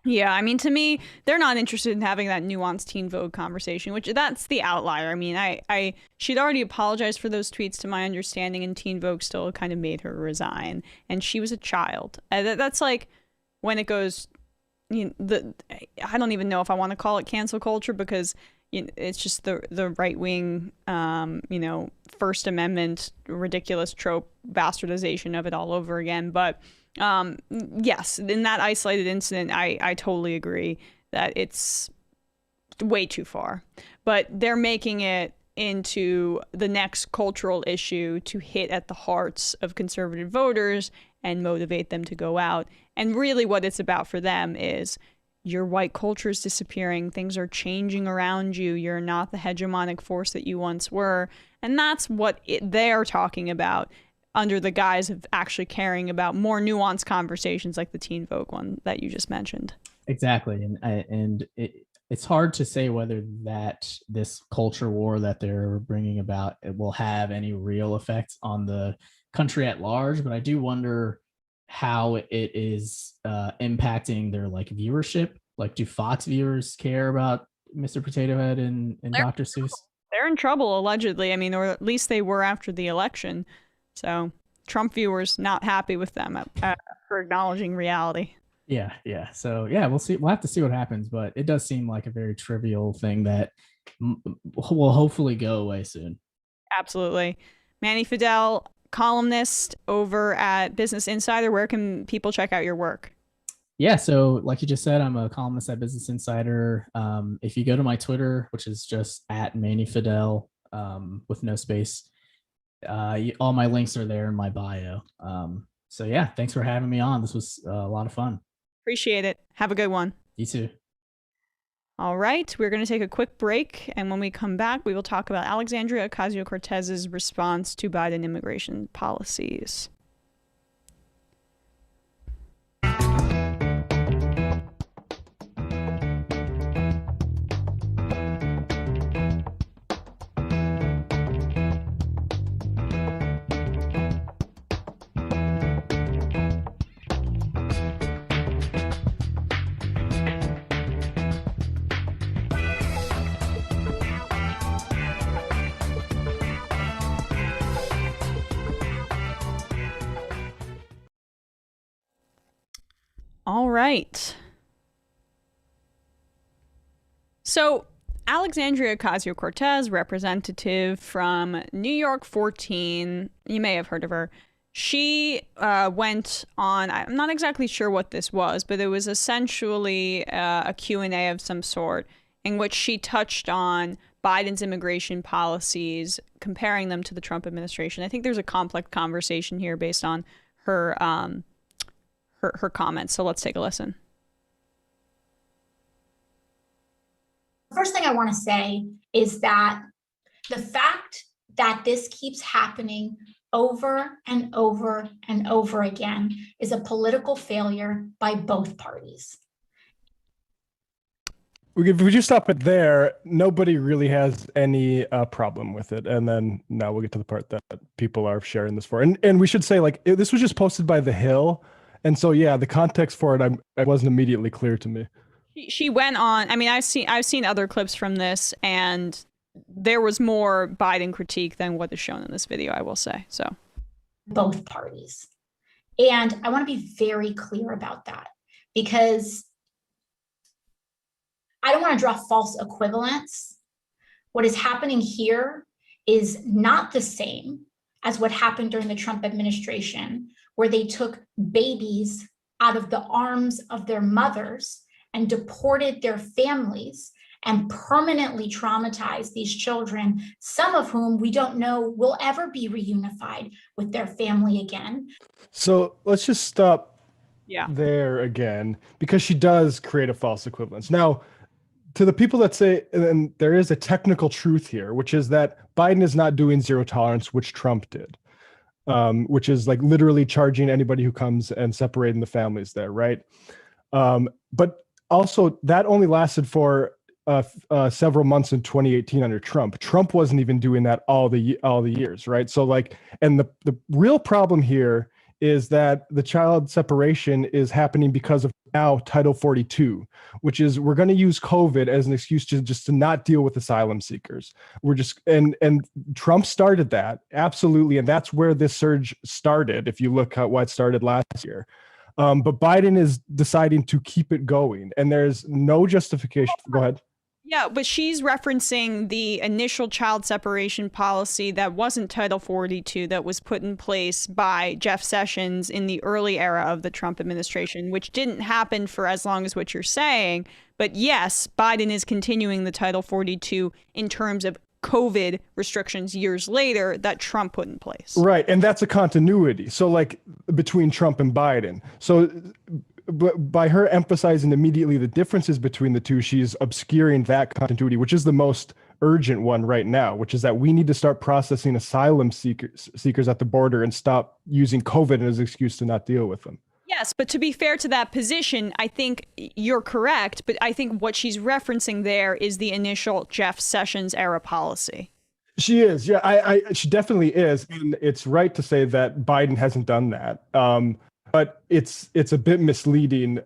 Yeah, I mean, to me, they're not interested in having that nuanced Teen Vogue conversation, which that's the outlier. I mean, she'd already apologized for those tweets, to my understanding, and Teen Vogue still kind of made her resign. And she was a child. That's like when it goes, I don't even know if I want to call it cancel culture, because it's just the right wing, First Amendment ridiculous trope bastardization of it all over again. But yes, in that isolated incident, I totally agree that it's way too far. But they're making it into the next cultural issue to hit at the hearts of conservative voters and motivate them to go out. And really what it's about for them is your white culture is disappearing. Things are changing around you. You're not the hegemonic force that you once were. And that's what they're talking about, under the guise of actually caring about more nuanced conversations like the Teen Vogue one that you just mentioned. Exactly. And it's hard to say whether this culture war that they're bringing about, it will have any real effect on the country at large. But I do wonder how it is impacting their like viewership. Like, do Fox viewers care about Mr. Potato Head and Dr. Seuss? They're in trouble, allegedly. I mean, or at least they were after the election. So Trump viewers not happy with them for acknowledging reality. Yeah. So yeah, we'll see. We'll have to see what happens, but it does seem like a very trivial thing that will hopefully go away soon. Absolutely. Manny Fidel, columnist over at Business Insider. Where can people check out your work? Yeah, so like you just said, I'm a columnist at Business Insider. If you go to my Twitter, which is just at Manny Fidel with no space, all my links are there in my bio. So yeah, thanks for having me on. This was a lot of fun. Appreciate it. Have a good one. You too. All right, we're going to take a quick break, and when we come back, we will talk about Alexandria Ocasio-Cortez's response to Biden immigration policies. All right. So Alexandria Ocasio-Cortez, representative from New York 14, you may have heard of her. She went on, I'm not exactly sure what this was, but it was essentially a Q&A of some sort in which she touched on Biden's immigration policies, comparing them to the Trump administration. I think there's a complex conversation here based on her her comments. So let's take a listen. First thing I want to say is that the fact that this keeps happening over and over and over again is a political failure by both parties. If we just stop it there, nobody really has any problem with it. And then now we'll get to the part that people are sharing this for. And we should say, like, this was just posted by The Hill. And so, yeah, the context for it, it wasn't immediately clear to me. She went on. I mean, I've seen other clips from this, and there was more Biden critique than what is shown in this video, I will say. So both parties. And I want to be very clear about that, because I don't want to draw false equivalence. What is happening here is not the same as what happened during the Trump administration, where they took babies out of the arms of their mothers and deported their families and permanently traumatized these children, some of whom we don't know will ever be reunified with their family again. So let's just stop there again, because she does create a false equivalence. Now, to the people that say, and there is a technical truth here, which is that Biden is not doing zero tolerance, which Trump did, which is like literally charging anybody who comes and separating the families there, right? But also, that only lasted for several months in 2018 under Trump. Trump wasn't even doing that all the years, right? So like, and the real problem here is that the child separation is happening because of now Title 42, which is we're going to use COVID as an excuse to just to not deal with asylum seekers. We're just and Trump started that, absolutely, and that's where this surge started. If you look at what started last year. But Biden is deciding to keep it going, and there's no justification. Go ahead. Yeah, but she's referencing the initial child separation policy that wasn't Title 42, that was put in place by Jeff Sessions in the early era of the Trump administration, which didn't happen for as long as what you're saying. But yes, Biden is continuing the Title 42 in terms of COVID restrictions years later that Trump put in place. Right. And that's a continuity. So like between Trump and Biden. So by her emphasizing immediately the differences between the two, she's obscuring that continuity, which is the most urgent one right now, which is that we need to start processing asylum seekers at the border and stop using COVID as an excuse to not deal with them. Yes, but to be fair to that position, I think you're correct. But I think what she's referencing there is the initial Jeff Sessions era policy. She is. Yeah, she definitely is. And it's right to say that Biden hasn't done that. But it's a bit misleading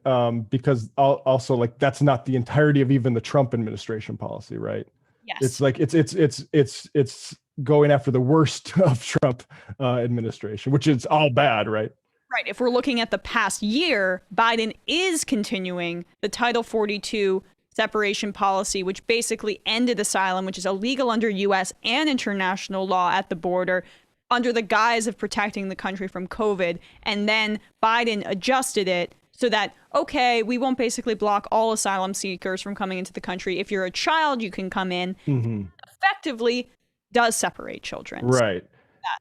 because also like that's not the entirety of even the Trump administration policy, right? Yes. It's like it's going after the worst of Trump administration, which is all bad, right? Right. If we're looking at the past year, Biden is continuing the Title 42 separation policy, which basically ended asylum, which is illegal under U.S. and international law at the border, under the guise of protecting the country from COVID. And then Biden adjusted it so that, okay, we won't basically block all asylum seekers from coming into the country. If you're a child, you can come in. Mm-hmm. Effectively does separate children. Right.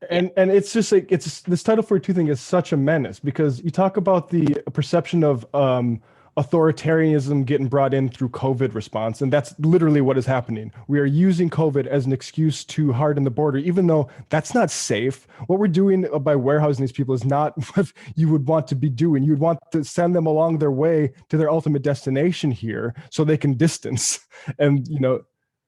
And it's just like, it's this Title 42 thing is such a menace because you talk about the perception of authoritarianism getting brought in through COVID response. And that's literally what is happening. We are using COVID as an excuse to harden the border, even though that's not safe. What we're doing by warehousing these people is not what you would want to be doing. You would want to send them along their way to their ultimate destination here so they can distance and, you know,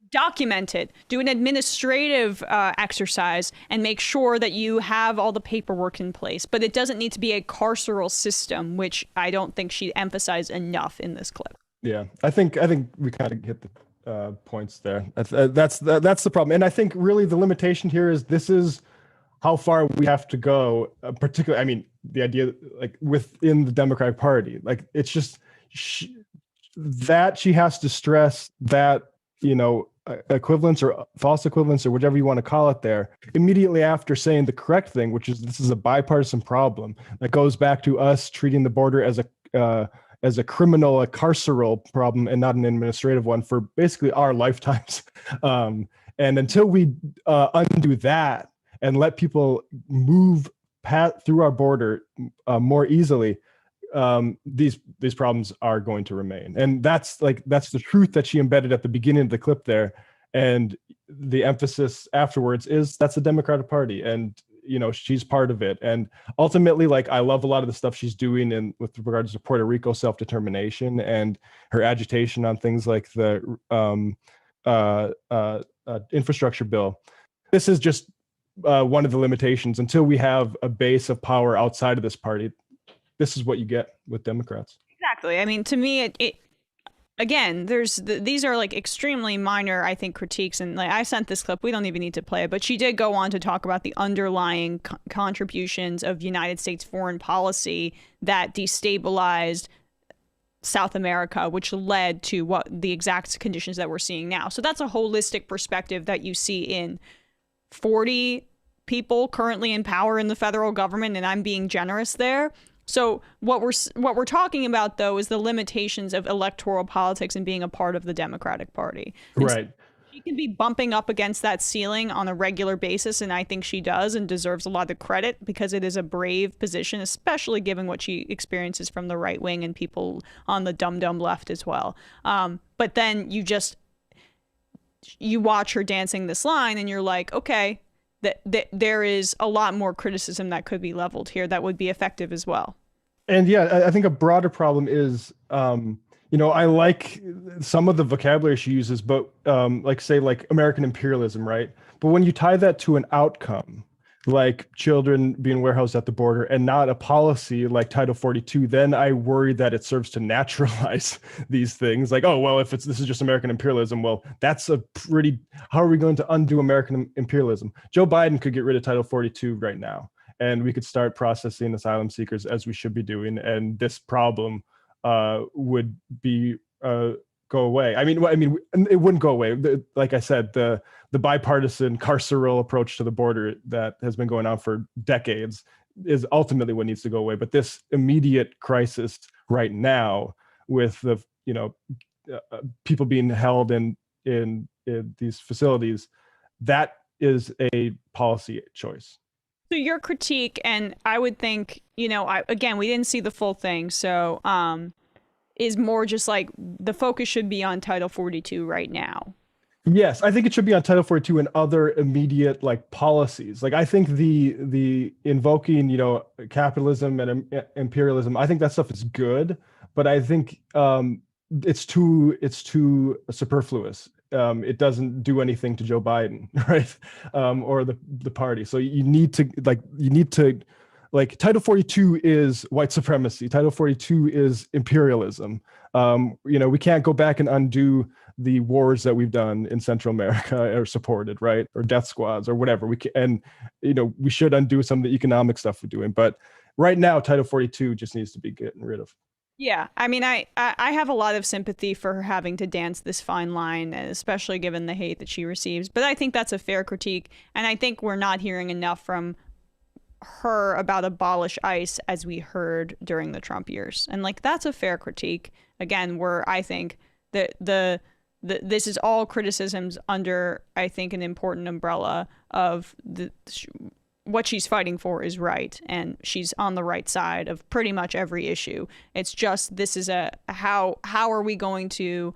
document it, do an administrative exercise and make sure that you have all the paperwork in place. But it doesn't need to be a carceral system, which I don't think she emphasized enough in this clip. Yeah, I think we kind of hit the points there. That's the problem. And I think really the limitation here is this is how far we have to go, particularly, I mean, the idea like within the Democratic Party, like it's just that she has to stress that equivalence or false equivalence or whatever you want to call it there, immediately after saying the correct thing, which is this is a bipartisan problem that goes back to us treating the border as a criminal, a carceral problem and not an administrative one for basically our lifetimes. And until we undo that and let people move through our border more easily, these problems are going to remain. And that's the truth that she embedded at the beginning of the clip there. And the emphasis afterwards is that's the Democratic Party. And, she's part of it. And ultimately, I love a lot of the stuff she's doing in with regards to Puerto Rico self-determination and her agitation on things like the infrastructure bill. This is just one of the limitations. Until we have a base of power outside of this party, this is what you get with Democrats. Exactly. I mean, to me, it again, these are extremely minor, I think, critiques. And I sent this clip. We don't even need to play it. But she did go on to talk about the underlying contributions of United States foreign policy that destabilized South America, which led to what the exact conditions that we're seeing now. So that's a holistic perspective that you see in 40 people currently in power in the federal government. And I'm being generous there. So what we're talking about, though, is the limitations of electoral politics and being a part of the Democratic Party. And right. So she can be bumping up against that ceiling on a regular basis, and I think she does and deserves a lot of credit because it is a brave position, especially given what she experiences from the right wing and people on the dumb left as well. But then you watch her dancing this line and you're like, okay, that there is a lot more criticism that could be leveled here that would be effective as well. And yeah, I think a broader problem is, I like some of the vocabulary she uses, but say American imperialism, right? But when you tie that to an outcome, like children being warehoused at the border and not a policy like Title 42, then I worry that it serves to naturalize these things. If this is just American imperialism, well, that's how are we going to undo American imperialism? Joe Biden could get rid of Title 42 right now, and we could start processing asylum seekers as we should be doing. And this problem would be go away. I mean, it wouldn't go away. Like I said, the bipartisan carceral approach to the border that has been going on for decades is ultimately what needs to go away. But this immediate crisis right now, with the people being held in these facilities, that is a policy choice. So your critique, and I would think, we didn't see the full thing, so is more just the focus should be on Title 42 right now. Yes, I think it should be on Title 42 and other immediate policies. I think the invoking, capitalism and imperialism, I think that stuff is good, but I think it's too superfluous. It doesn't do anything to Joe Biden, right? Or the party. So you need to Title 42 is white supremacy. Title 42 is imperialism. We can't go back and undo the wars that we've done in Central America or supported, right? Or death squads or whatever. We should undo some of the economic stuff we're doing. But right now, Title 42 just needs to be getting rid of. Yeah, I mean, I have a lot of sympathy for her having to dance this fine line, especially given the hate that she receives. But I think that's a fair critique. And I think we're not hearing enough from her about abolish ICE as we heard during the Trump years. And that's a fair critique. Again, where I think that this is all criticisms under, I think, an important umbrella of what she's fighting for is right, and she's on the right side of pretty much every issue. It's just this is how are we going to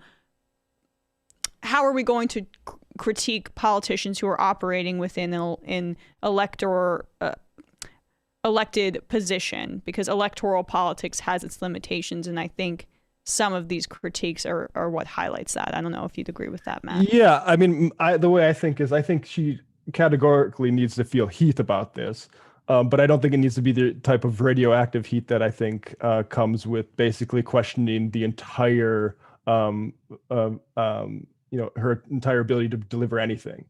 critique politicians who are operating within an elected position, because electoral politics has its limitations, and I think some of these critiques are what highlights that. I don't know if you'd agree with that, Matt. Yeah, I mean, the way I think she categorically needs to feel heat about this, but I don't think it needs to be the type of radioactive heat that I think comes with basically questioning the entire, her entire ability to deliver anything.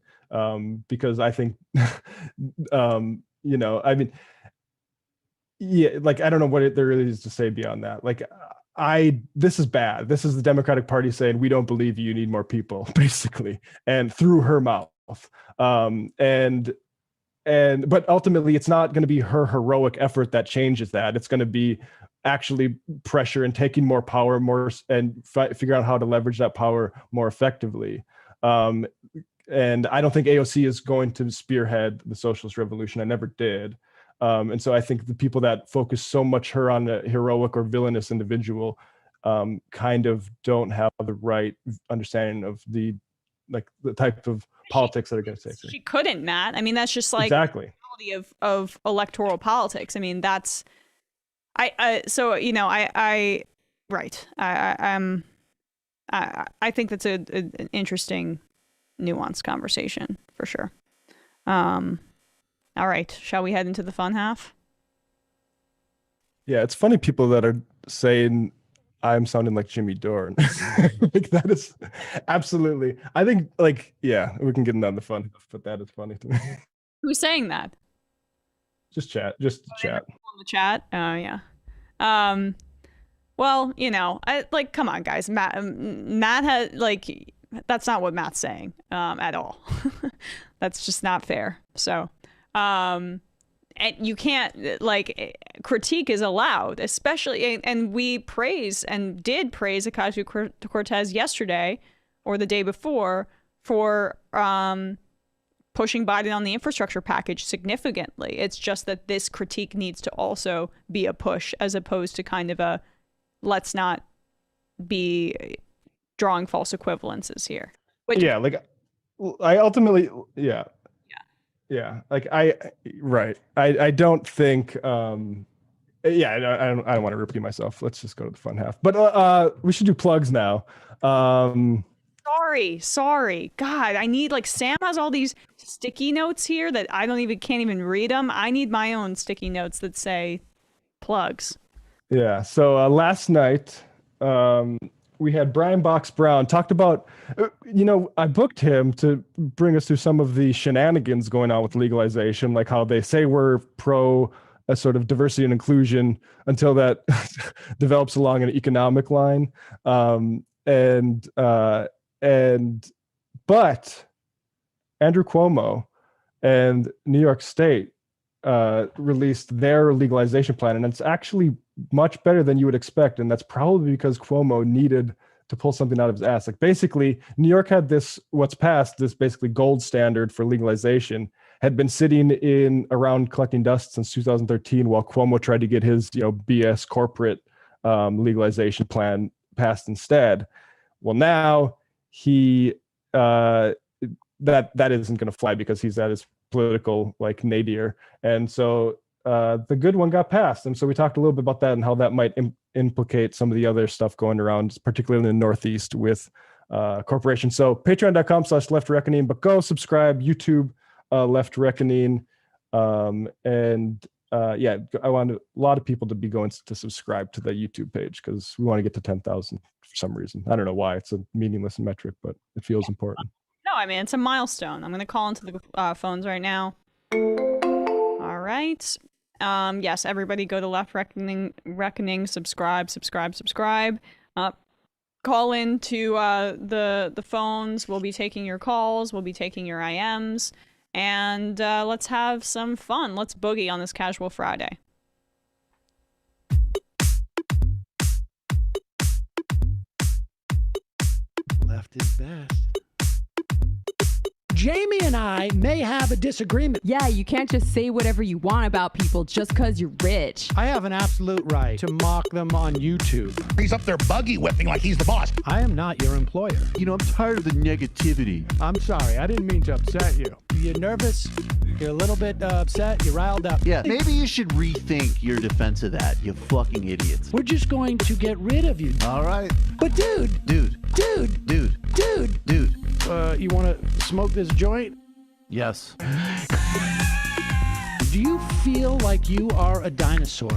Because I think, I mean, yeah, I don't know what there really is to say beyond that. this is bad. This is the Democratic Party saying, we don't believe you need more people, basically, and through her mouth. But ultimately, it's not going to be her heroic effort that changes that. It's going to be actually pressure and taking more power, and figure out how to leverage that power more effectively. And I don't think AOC is going to spearhead the socialist revolution. I never did. And so I think the people that focus so much her on a heroic or villainous individual kind of don't have the right understanding of the type of politics that are going to take her. She couldn't, Matt. I mean, that's just like exactly the reality of electoral politics. I mean, that's so you know, I think that's an interesting, nuanced conversation for sure. All right, shall we head into the fun half? Yeah, it's funny people that are saying I'm sounding like Jimmy Dore. Like that is absolutely. I think yeah, we can get into the fun, but that is funny to me. Who's saying that? Just chat. On the chat. Oh yeah. Well, you know, come on, guys. Matt has that's not what Matt's saying at all. That's just not fair. So, and you can't critique is allowed, especially, and we praise and did praise Ocasio-Cortez yesterday or the day before for pushing Biden on the infrastructure package significantly. It's just that this critique needs to also be a push as opposed to kind of a let's not be drawing false equivalences here. But yeah, I ultimately, yeah. I don't think, I don't want to repeat myself. Let's just go to the fun half. But we should do plugs now. Sorry. God, I need Sam has all these sticky notes here that I can't even read them. I need my own sticky notes that say plugs. Yeah. So last night, we had Brian Box Brown talked about, I booked him to bring us through some of the shenanigans going on with legalization, like how they say we're pro a sort of diversity and inclusion until that develops along an economic line. But Andrew Cuomo and New York State released their legalization plan, and it's actually much better than you would expect. And that's probably because Cuomo needed to pull something out of his ass. Basically, New York had this basically gold standard for legalization, had been sitting around collecting dust since 2013 while Cuomo tried to get his BS corporate legalization plan passed instead. Well, now that isn't going to fly because he's at his political nadir, and so the good one got passed. And so we talked a little bit about that and how that might implicate some of the other stuff going around, particularly in the Northeast with corporations. So patreon.com/Left Reckoning, but go subscribe, YouTube, Left Reckoning. I want a lot of people to be going to subscribe to the YouTube page because we want to get to 10,000 for some reason. I don't know why. It's a meaningless metric, but it feels important. No, I mean, it's a milestone. I'm going to call into the phones right now. All right. Yes, everybody go to Left Reckoning, subscribe. Call in to the phones. We'll be taking your calls. We'll be taking your IMs. And let's have some fun. Let's boogie on this Casual Friday. Left is best. Jamie and I may have a disagreement. Yeah, you can't just say whatever you want about people just because you're rich. I have an absolute right to mock them on YouTube. He's up there buggy whipping like he's the boss. I am not your employer. I'm tired of the negativity. I'm sorry, I didn't mean to upset you. You're nervous? You're a little bit upset? You're riled up? Yeah, maybe you should rethink your defense of that, you fucking idiots. We're just going to get rid of you. All right. But dude, you want to smoke this joint? Yes. Do you feel like you are a dinosaur?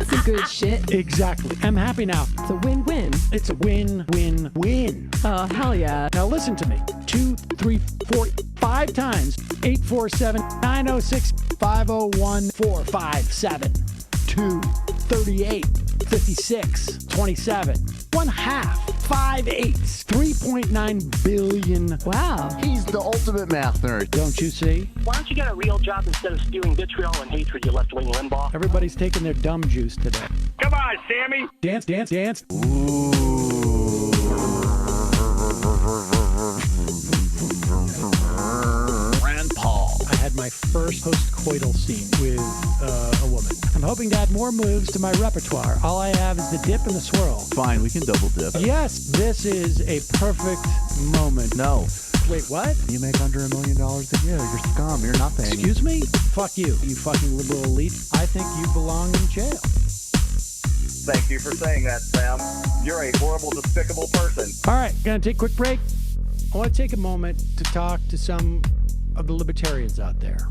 Some good shit. Exactly. I'm happy now. It's a win-win. It's a win-win-win. Oh, hell yeah. Now listen to me. 2, 3, 4, 5 times. 847-906-501457. 2, 38, 56, 27, 1/2, 5/8, 3.9 billion. Wow. He's the ultimate math nerd. Don't you see? Why don't you get a real job instead of spewing vitriol and hatred, you left-wing Limbaugh? Everybody's taking their dumb juice today. Come on, Sammy. Dance, dance, dance. Rand Paul. I had my first post-coital scene with a woman. I'm hoping to add more moves to my repertoire. All I have is the dip and the swirl. Fine, we can double dip. Yes, this is a perfect moment. No. Wait, what? You make under $1 million a year. You're scum. You're nothing. Excuse me? Fuck you, you fucking liberal elite. I think you belong in jail. Thank you for saying that, Sam. You're a horrible, despicable person. All right, gonna take a quick break. I want to take a moment to talk to some of the libertarians out there.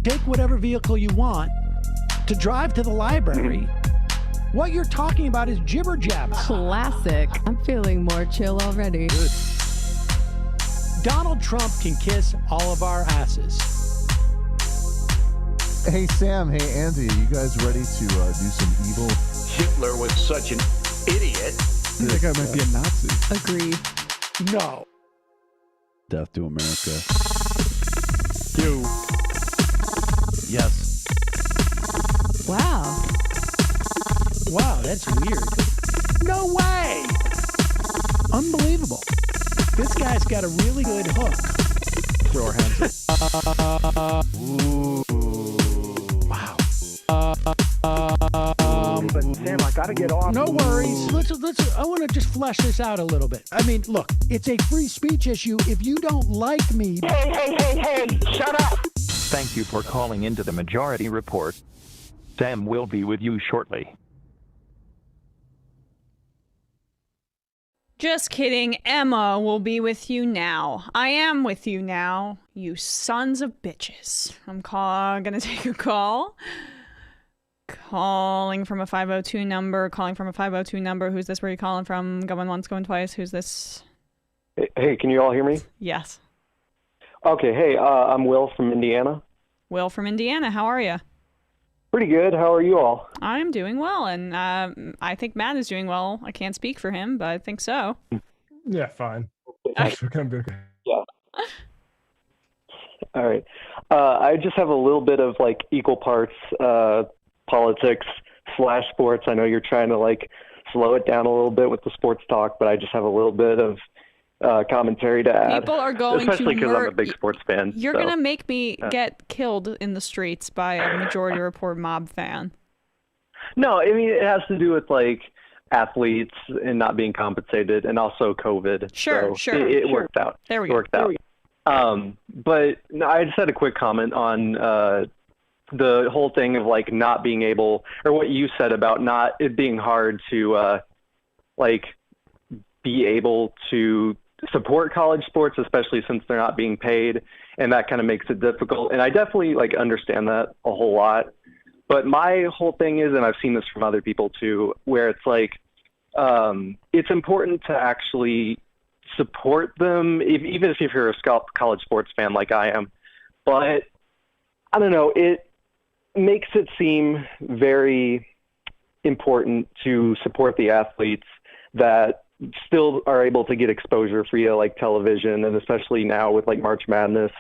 Take whatever vehicle you want to drive to the library. What you're talking about is jibber jabber. Classic. I'm feeling more chill already. Good. Donald Trump can kiss all of our asses. Hey, Sam. Hey, Andy. You guys ready to do some evil? Hitler was such an idiot. That guy might be a Nazi. Agree. No. Death to America. You. Yes. Wow. Wow, that's weird. No way! Unbelievable. This guy's got a really good hook. Throw our hands up. Wow. But Sam, I gotta get off. No worries. Let's. I want to just flesh this out a little bit. I mean, look, it's a free speech issue. If you don't like me, Hey, shut up. Thank you for calling into the Majority Report. Sam will be with you shortly. Just kidding. Emma will be with you now. I am with you now, you sons of bitches. I'm gonna take a call. Calling from a 502 number. Who's this? Where are you calling from? Going once, going twice. Who's this? Hey, can you all hear me? Yes. Okay, hey, I'm Will from Indiana. Will from Indiana. How are you? Pretty good. How are you all? I'm doing well, and I think Matt is doing well. I can't speak for him, but I think so. Yeah, fine. We're gonna be okay. Yeah. All right. I just have a little bit of like equal parts politics / sports. I know you're trying to like slow it down a little bit with the sports talk, but I just have a little bit of commentary to add. People are going especially to because I'm a big sports fan. You're so. gonna make me get killed in the streets by a Majority Report mob fan. No, I mean it has to do with like athletes and not being compensated, and also COVID. Sure. It worked out. There we go. It worked out. But no, I just had a quick comment on the whole thing of like not being able, or what you said about not it being hard to like be able to support college sports, especially since they're not being paid, and that kind of makes it difficult. And I definitely like understand that a whole lot. But my whole thing is, and I've seen this from other people too, where it's like it's important to actually support them, even if you're a college sports fan like I am. But I don't know, it makes it seem very important to support the athletes that still are able to get exposure via like television, and especially now with like March Madness.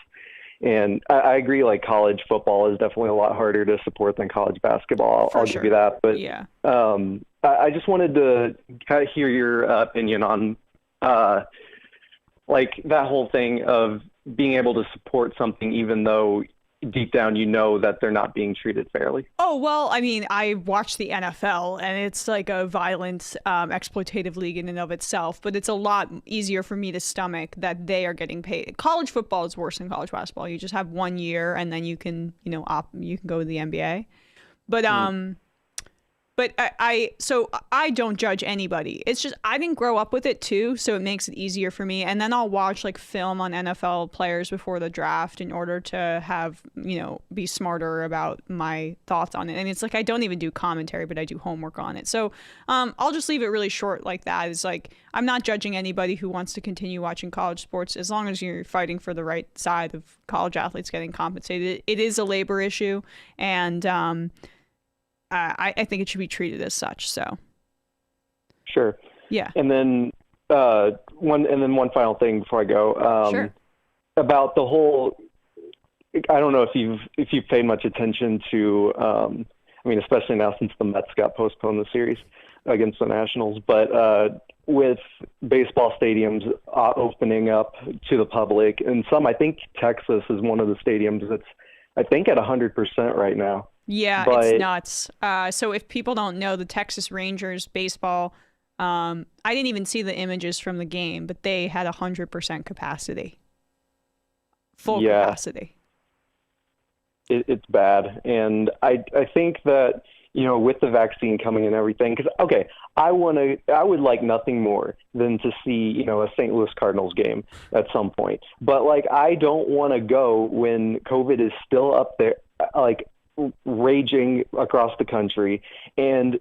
And I agree, like college football is definitely a lot harder to support than college basketball. I'll give you that. But yeah, I just wanted to kind of hear your opinion on like that whole thing of being able to support something even though deep down you know that they're not being treated fairly. Oh, well, I mean, I watch the NFL, and it's like a violent, exploitative league in and of itself, but it's a lot easier for me to stomach that they are getting paid. College football is worse than college basketball. You just have 1 year, and then you can, you can go to the NBA. But But I don't judge anybody. It's just I didn't grow up with it too, so it makes it easier for me. And then I'll watch like film on NFL players before the draft in order to have, be smarter about my thoughts on it. And it's like I don't even do commentary, but I do homework on it. So I'll just leave it really short like that. It's like I'm not judging anybody who wants to continue watching college sports as long as you're fighting for the right side of college athletes getting compensated. It is a labor issue, and I think it should be treated as such. So. Sure. Yeah. And then one final thing before I go. Sure. About the whole. I don't know if you've paid much attention to. I mean, especially now since the Mets got postponed the series against the Nationals, but with baseball stadiums opening up to the public, and some, I think Texas is one of the stadiums that's, I think, at 100% right now. Yeah, but, it's nuts. So if people don't know, the Texas Rangers baseball, I didn't even see the images from the game, but they had 100% capacity. Full capacity. It's bad. And I think that, with the vaccine coming and everything, because, okay, I would like nothing more than to see, a St. Louis Cardinals game at some point. But, I don't want to go when COVID is still up there, raging across the country. And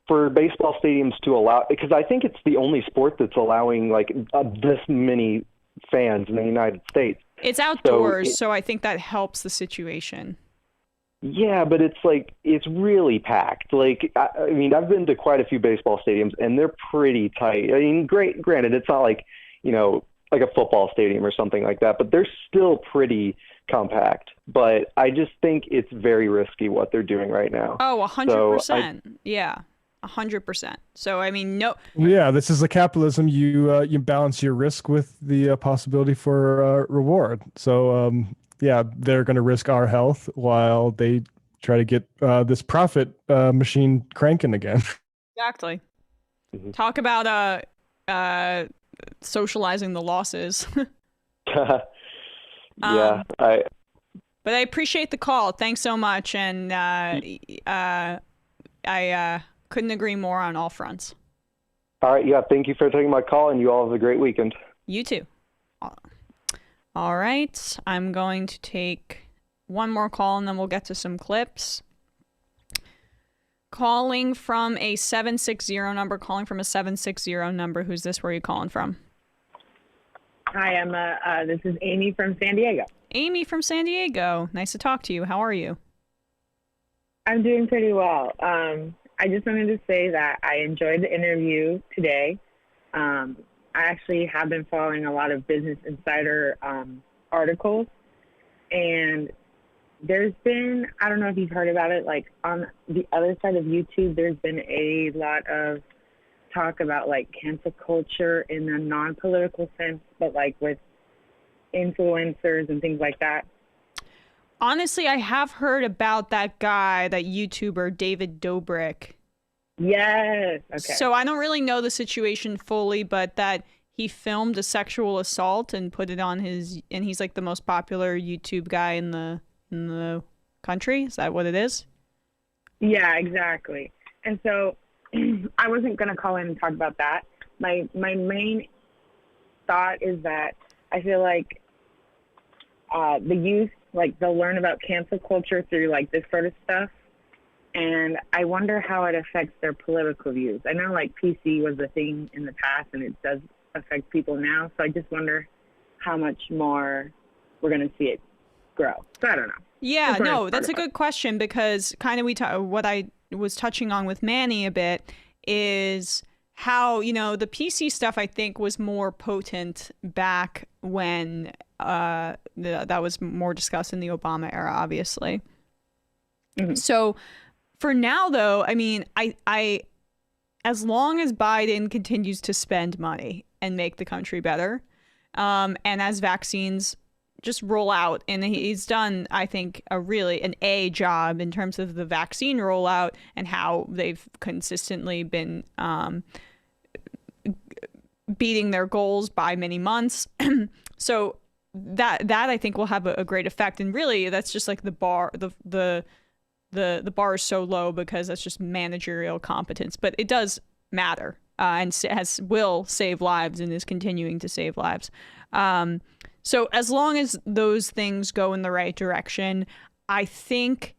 for baseball stadiums to allow, because I think it's the only sport that's allowing, this many fans in the United States. It's outdoors, so I think that helps the situation. Yeah, but it's really packed. I mean, I've been to quite a few baseball stadiums, and they're pretty tight. I mean, granted, it's not like a football stadium or something like that, but they're still pretty compact. But I just think it's very risky what they're doing right now. Oh, 100%. Yeah. 100%. So I mean, no. Yeah, this is a capitalism. You balance your risk with the possibility for reward. So yeah, they're going to risk our health while they try to get this profit machine cranking again. Exactly. Mm-hmm. Talk about socializing the losses. Yeah, But I appreciate the call. Thanks so much, and I couldn't agree more on all fronts. All right. Yeah. Thank you for taking my call, and you all have a great weekend. You too. All right. I'm going to take one more call, and then we'll get to some clips. Calling from a 760 number. Who's this? Where are you calling from? Hi, this is Amy from San Diego. Amy from San Diego. Nice to talk to you. How are you? I'm doing pretty well. I just wanted to say that I enjoyed the interview today. I actually have been following a lot of Business Insider articles, and there's been, I don't know if you've heard about it, on the other side of YouTube, there's been a lot of talk about cancel culture in a non-political sense, but with influencers and things like that. Honestly, I have heard about that guy, that YouTuber, David Dobrik. Yes. Okay. So I don't really know the situation fully, but that he filmed a sexual assault and put it on and he's the most popular YouTube guy in the country. Is that what it is? Yeah, exactly. And so I wasn't going to call in and talk about that. My main thought is that I feel like the youth, they'll learn about cancel culture through this sort of stuff, and I wonder how it affects their political views. I know PC was a thing in the past, and it does affect people now, so I just wonder how much more we're going to see it grow. So I don't know. Yeah, no, that's a good question, because kind of what I was touching on with Manny a bit is how, the PC stuff I think was more potent back when that was more discussed in the Obama era, obviously. Mm-hmm. So for now, though, I mean, I as long as Biden continues to spend money and make the country better, and as vaccines just roll out, and he's done, I think, an A job in terms of the vaccine rollout and how they've consistently been beating their goals by many months. So that I think will have a great effect. And really, that's just the bar. The bar is so low because that's just managerial competence, but it does matter, and will save lives and is continuing to save lives. So as long as those things go in the right direction, I think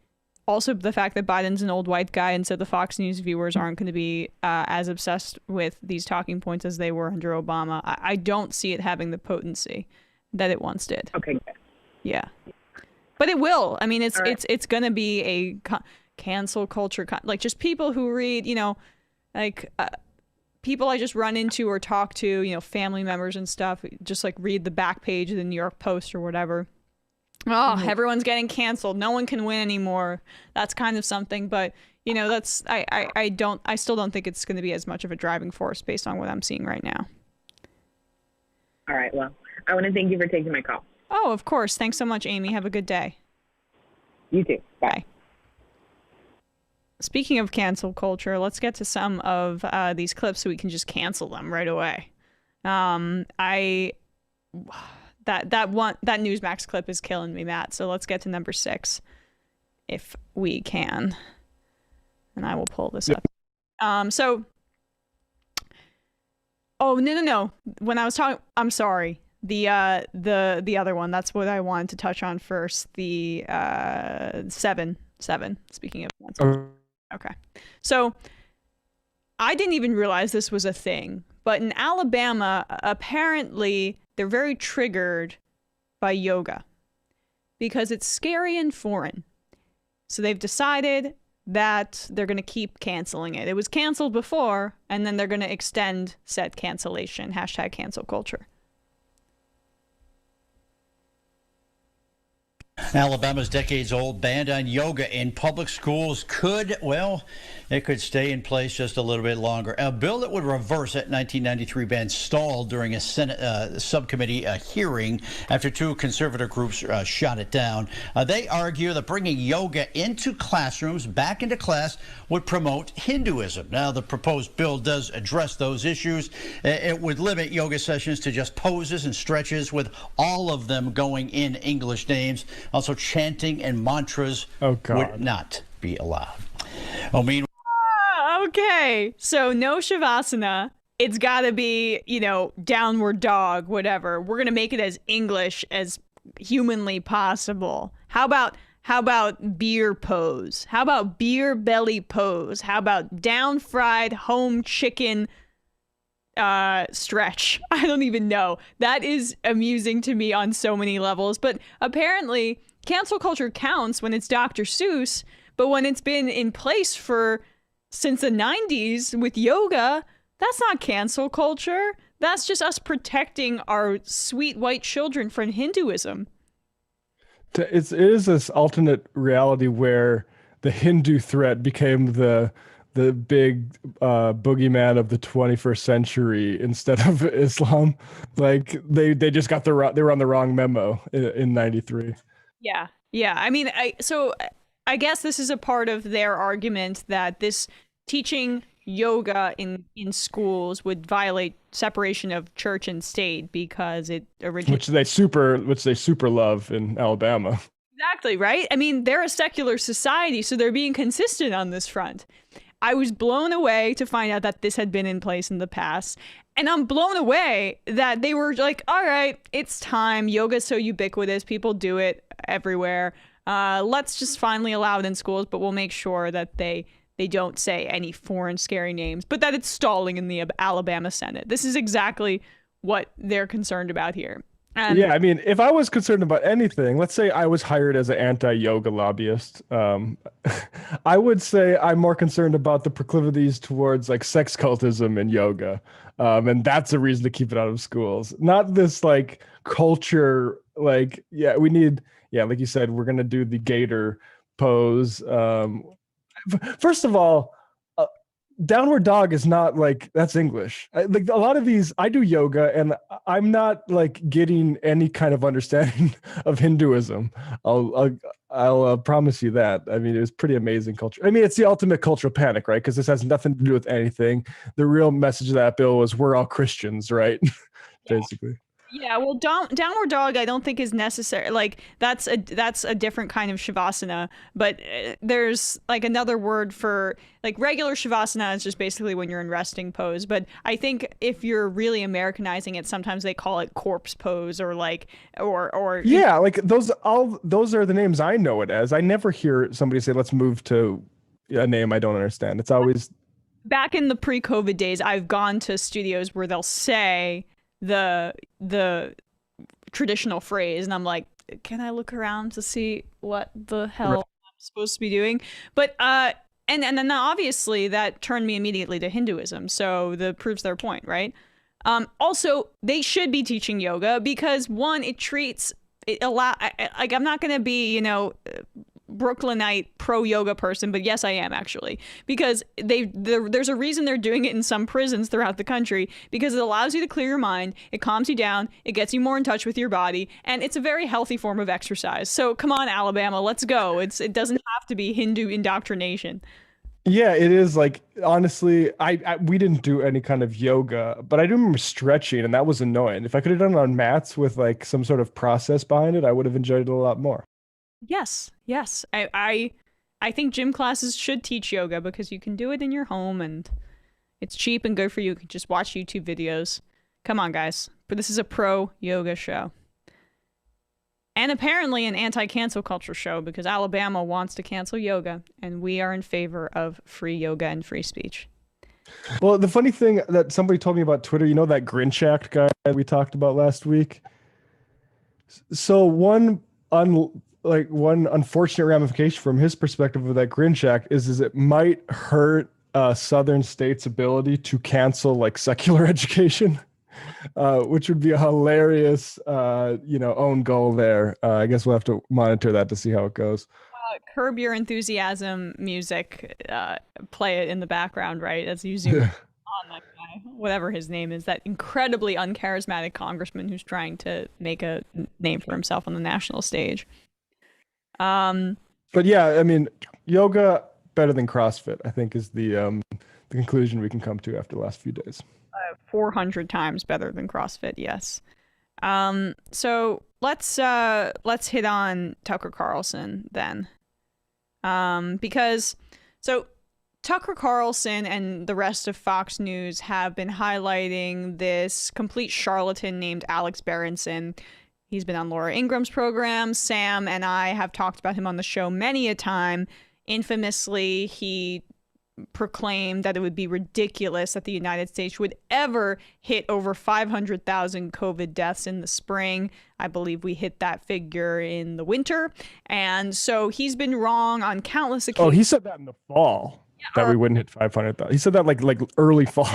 also the fact that Biden's an old white guy, and so the Fox News viewers aren't going to be as obsessed with these talking points as they were under Obama. I don't see it having the potency that it once did. Okay. Yeah. But it will. I mean, it's going to be cancel culture, like just people who read, like people I just run into or talk to, family members and stuff, just like read the back page of the New York Post or whatever. Oh, everyone's getting canceled. No one can win anymore. That's kind of something, but that's I still don't think it's going to be as much of a driving force based on what I'm seeing right now. All right. Well, I want to thank you for taking my call. Oh, of course. Thanks so much, Amy. Have a good day. You too. Bye. Speaking of cancel culture, let's get to some of these clips so we can just cancel them right away. That Newsmax clip is killing me, Matt. So let's get to number 6, if we can, and I will pull this up. Oh no. When I was talking, I'm sorry. The other one. That's what I wanted to touch on first. The 7. Speaking of cancel. Okay. So I didn't even realize this was a thing, but in Alabama, apparently they're very triggered by yoga because it's scary and foreign. So they've decided that they're going to keep canceling it. It was canceled before, and then they're going to extend said cancellation. # cancel culture. Alabama's decades-old ban on yoga in public schools could stay in place just a little bit longer. A bill that would reverse that 1993 ban stalled during a Senate subcommittee hearing after 2 conservative groups shot it down. They argue that bringing yoga into classrooms, back into class, would promote Hinduism. Now, the proposed bill does address those issues. It would limit yoga sessions to just poses and stretches, with all of them going in English names. Also, chanting and mantras would not be allowed. Okay, so no Shavasana. It's got to be, downward dog, whatever. We're going to make it as English as humanly possible. How about beer pose? How about beer belly pose? How about down fried home chicken stretch? I don't even know. That is amusing to me on so many levels, but apparently cancel culture counts when it's Dr. Seuss, but when it's been in place since the 90s with yoga, that's not cancel culture. That's just us protecting our sweet white children from Hinduism. It is this alternate reality where the Hindu threat became the big boogeyman of the 21st century instead of Islam. Like they just got they were on the wrong memo in 93. Yeah. I mean, I guess this is a part of their argument that this teaching yoga in schools would violate separation of church and state because it originated, which they super love in Alabama. Exactly, right? I mean, they're a secular society, so they're being consistent on this front. I was blown away to find out that this had been in place in the past. And I'm blown away that they were like, all right, it's time. Yoga's so ubiquitous. People do it everywhere. Let's just finally allow it in schools, but we'll make sure that they don't say any foreign scary names, but that it's stalling in the Alabama Senate. This is exactly what they're concerned about here. Yeah, I mean, if I was concerned about anything, let's say I was hired as an anti-yoga lobbyist, I would say I'm more concerned about the proclivities towards like sex cultism in yoga. And that's a reason to keep it out of schools. Not this like culture, like, we need, like you said, we're going to do the gator pose. First of all, downward dog is not like, that's English. Like a lot of these, I do yoga and I'm not like getting any kind of understanding of Hinduism. I'll promise you that. I mean, it was pretty amazing culture. I mean, it's the ultimate cultural panic, right? Because this has nothing to do with anything. The real message of that bill was we're all Christians, right? Basically. Yeah, well, downward dog I don't think is necessary. Like that's a different kind of shavasana, but there's like another word for like regular shavasana is just basically when you're in resting pose. But I think if you're really Americanizing it, sometimes they call it corpse pose or like or yeah, like those are the names I know it as. I never hear somebody say let's move to a name I don't understand. It's always back in the pre-COVID days. I've gone to studios where they'll say the traditional phrase and I'm like, can I look around to see what the hell I'm supposed to be doing. But and then obviously that turned me immediately to Hinduism. So that proves their point, right? Also, they should be teaching yoga because one, I'm not going to be, Brooklynite pro yoga person, but yes, I am actually, because there's a reason they're doing it in some prisons throughout the country, because it allows you to clear your mind, it calms you down, it gets you more in touch with your body, and it's a very healthy form of exercise. So come on, Alabama, let's go. It doesn't have to be Hindu indoctrination. Yeah, it is. Like, honestly, we didn't do any kind of yoga, but I do remember stretching, and that was annoying. If I could have done it on mats with like some sort of process behind it, I would have enjoyed it a lot more. Yes. I think gym classes should teach yoga because you can do it in your home and it's cheap and good for you. You can just watch YouTube videos. Come on, guys. But this is a pro yoga show. And apparently an anti-cancel culture show because Alabama wants to cancel yoga and we are in favor of free yoga and free speech. Well, the funny thing that somebody told me about Twitter, that Grinch Act guy we talked about last week. So one unfortunate ramification from his perspective of that Grinch Act is it might hurt southern states' ability to cancel like secular education, which would be a hilarious, own goal there. I guess we'll have to monitor that to see how it goes. Curb Your Enthusiasm music, play it in the background, right? As you zoom on that guy, whatever his name is, that incredibly uncharismatic congressman who's trying to make a name for himself on the national stage. But yeah, I mean, yoga better than CrossFit, I think, is the conclusion we can come to after the last few days. 400 times better than CrossFit, yes. So let's hit on Tucker Carlson then, because Tucker Carlson and the rest of Fox News have been highlighting this complete charlatan named Alex Berenson. He's been on Laura Ingram's program. Sam and I have talked about him on the show many a time. Infamously, he proclaimed that it would be ridiculous that the United States would ever hit over 500,000 COVID deaths in the spring. I believe we hit that figure in the winter. And so he's been wrong on countless occasions. Oh, he said that in the fall, that we wouldn't hit 500,000. He said that like early fall.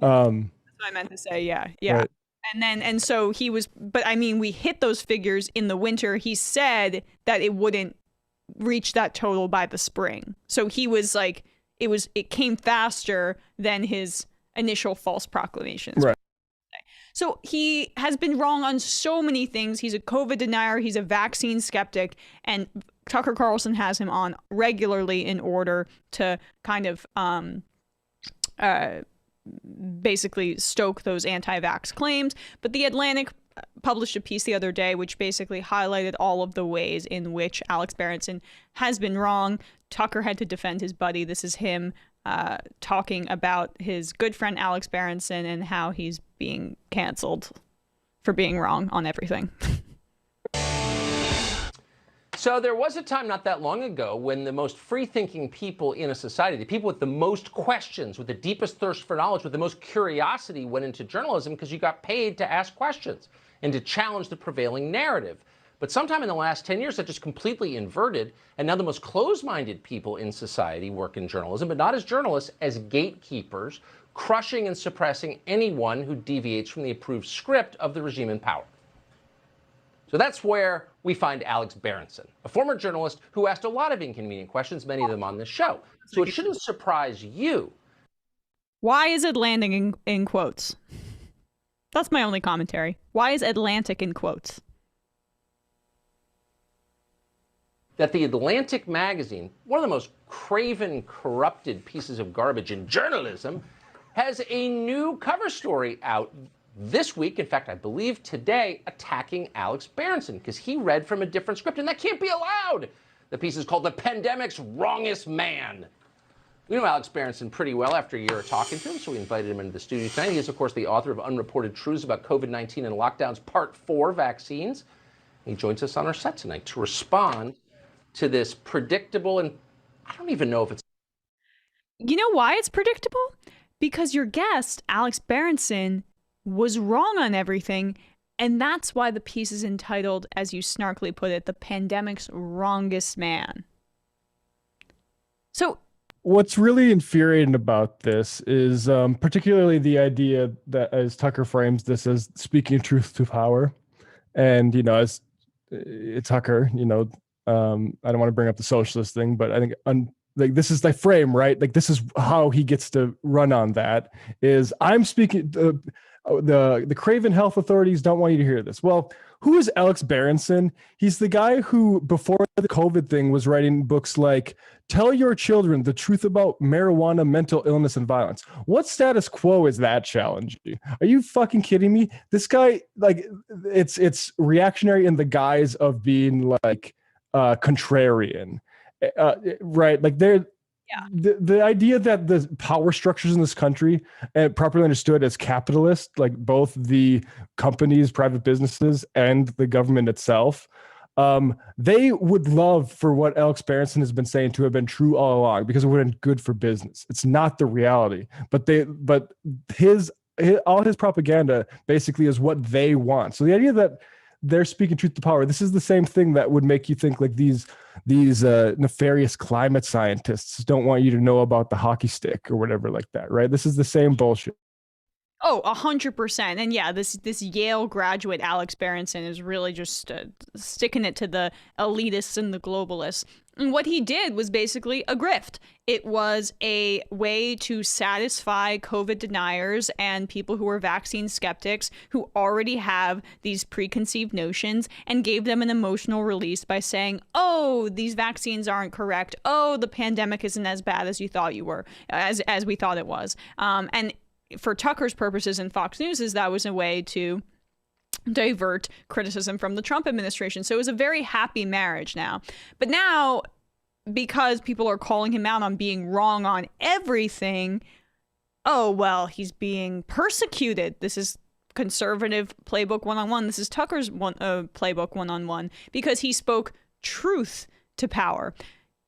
That's what I meant to say, yeah. Right. And so he was, but I mean, we hit those figures in the winter. He said that it wouldn't reach that total by the spring. So he was like, it came faster than his initial false proclamations. Right. So he has been wrong on so many things. He's a COVID denier. He's a vaccine skeptic. And Tucker Carlson has him on regularly in order to kind of basically stoke those anti-vax claims. But The Atlantic published a piece the other day which basically highlighted all of the ways in which Alex Berenson has been wrong. Tucker had to defend his buddy. This is him talking about his good friend Alex Berenson and how he's being canceled for being wrong on everything. So there was a time not that long ago when the most free-thinking people in a society, the people with the most questions, with the deepest thirst for knowledge, with the most curiosity went into journalism because you got paid to ask questions and to challenge the prevailing narrative. But sometime in the last 10 years, that just completely inverted, and now the most closed-minded people in society work in journalism, but not as journalists, as gatekeepers, crushing and suppressing anyone who deviates from the approved script of the regime in power. So that's where we find Alex Berenson, a former journalist who asked a lot of inconvenient questions, many of them on this show. So it shouldn't surprise you. Why is it landing in quotes? That's my only commentary. Why is Atlantic in quotes? That the Atlantic magazine, one of the most craven, corrupted pieces of garbage in journalism, has a new cover story out this week, in fact, I believe today, attacking Alex Berenson because he read from a different script, and that can't be allowed. The piece is called The Pandemic's Wrongest Man. We know Alex Berenson pretty well after a year of talking to him, so we invited him into the studio tonight. He is, of course, the author of Unreported Truths About COVID-19 and Lockdowns, Part 4, Vaccines. He joins us on our set tonight to respond to this predictable, and I don't even know if it's... You know why it's predictable? Because your guest, Alex Berenson, was wrong on everything, and that's why the piece is entitled, as you snarkily put it, The Pandemic's Wrongest Man. So what's really infuriating about this is particularly the idea that, as Tucker frames this, as speaking truth to power. And, you know, as Tucker, you know, I don't want to bring up the socialist thing, but I think like this is the frame, right? Like this is how he gets to run on that is I'm speaking, the Craven health authorities don't want you to hear this. Well, who is Alex Berenson? He's the guy who, before the COVID thing, was writing books like Tell Your Children the Truth About Marijuana, Mental Illness, and Violence. What status quo is that challenging? Are you fucking kidding me? This guy, like, it's reactionary in the guise of being like contrarian, right? Like the idea that the power structures in this country, properly understood as capitalist, like both the companies, private businesses, and the government itself, they would love for what Alex Berenson has been saying to have been true all along, because it would have been good for business. It's not the reality, but all his propaganda basically is what they want. So the idea that they're speaking truth to power, this is the same thing that would make you think like these nefarious climate scientists don't want you to know about the hockey stick or whatever like that, right? This is the same bullshit. Oh, 100%. And yeah, this Yale graduate, Alex Berenson, is really just sticking it to the elitists and the globalists. And what he did was basically a grift. It was a way to satisfy COVID deniers and people who are vaccine skeptics who already have these preconceived notions, and gave them an emotional release by saying, oh, these vaccines aren't correct. Oh, the pandemic isn't as bad as you thought you were, as we thought it was. And for Tucker's purposes and Fox News's, that was a way to divert criticism from the Trump administration. So it was a very happy marriage now. But now, because people are calling him out on being wrong on everything, oh, well, he's being persecuted. This is conservative playbook 101. This is Tucker's playbook 101, because he spoke truth to power.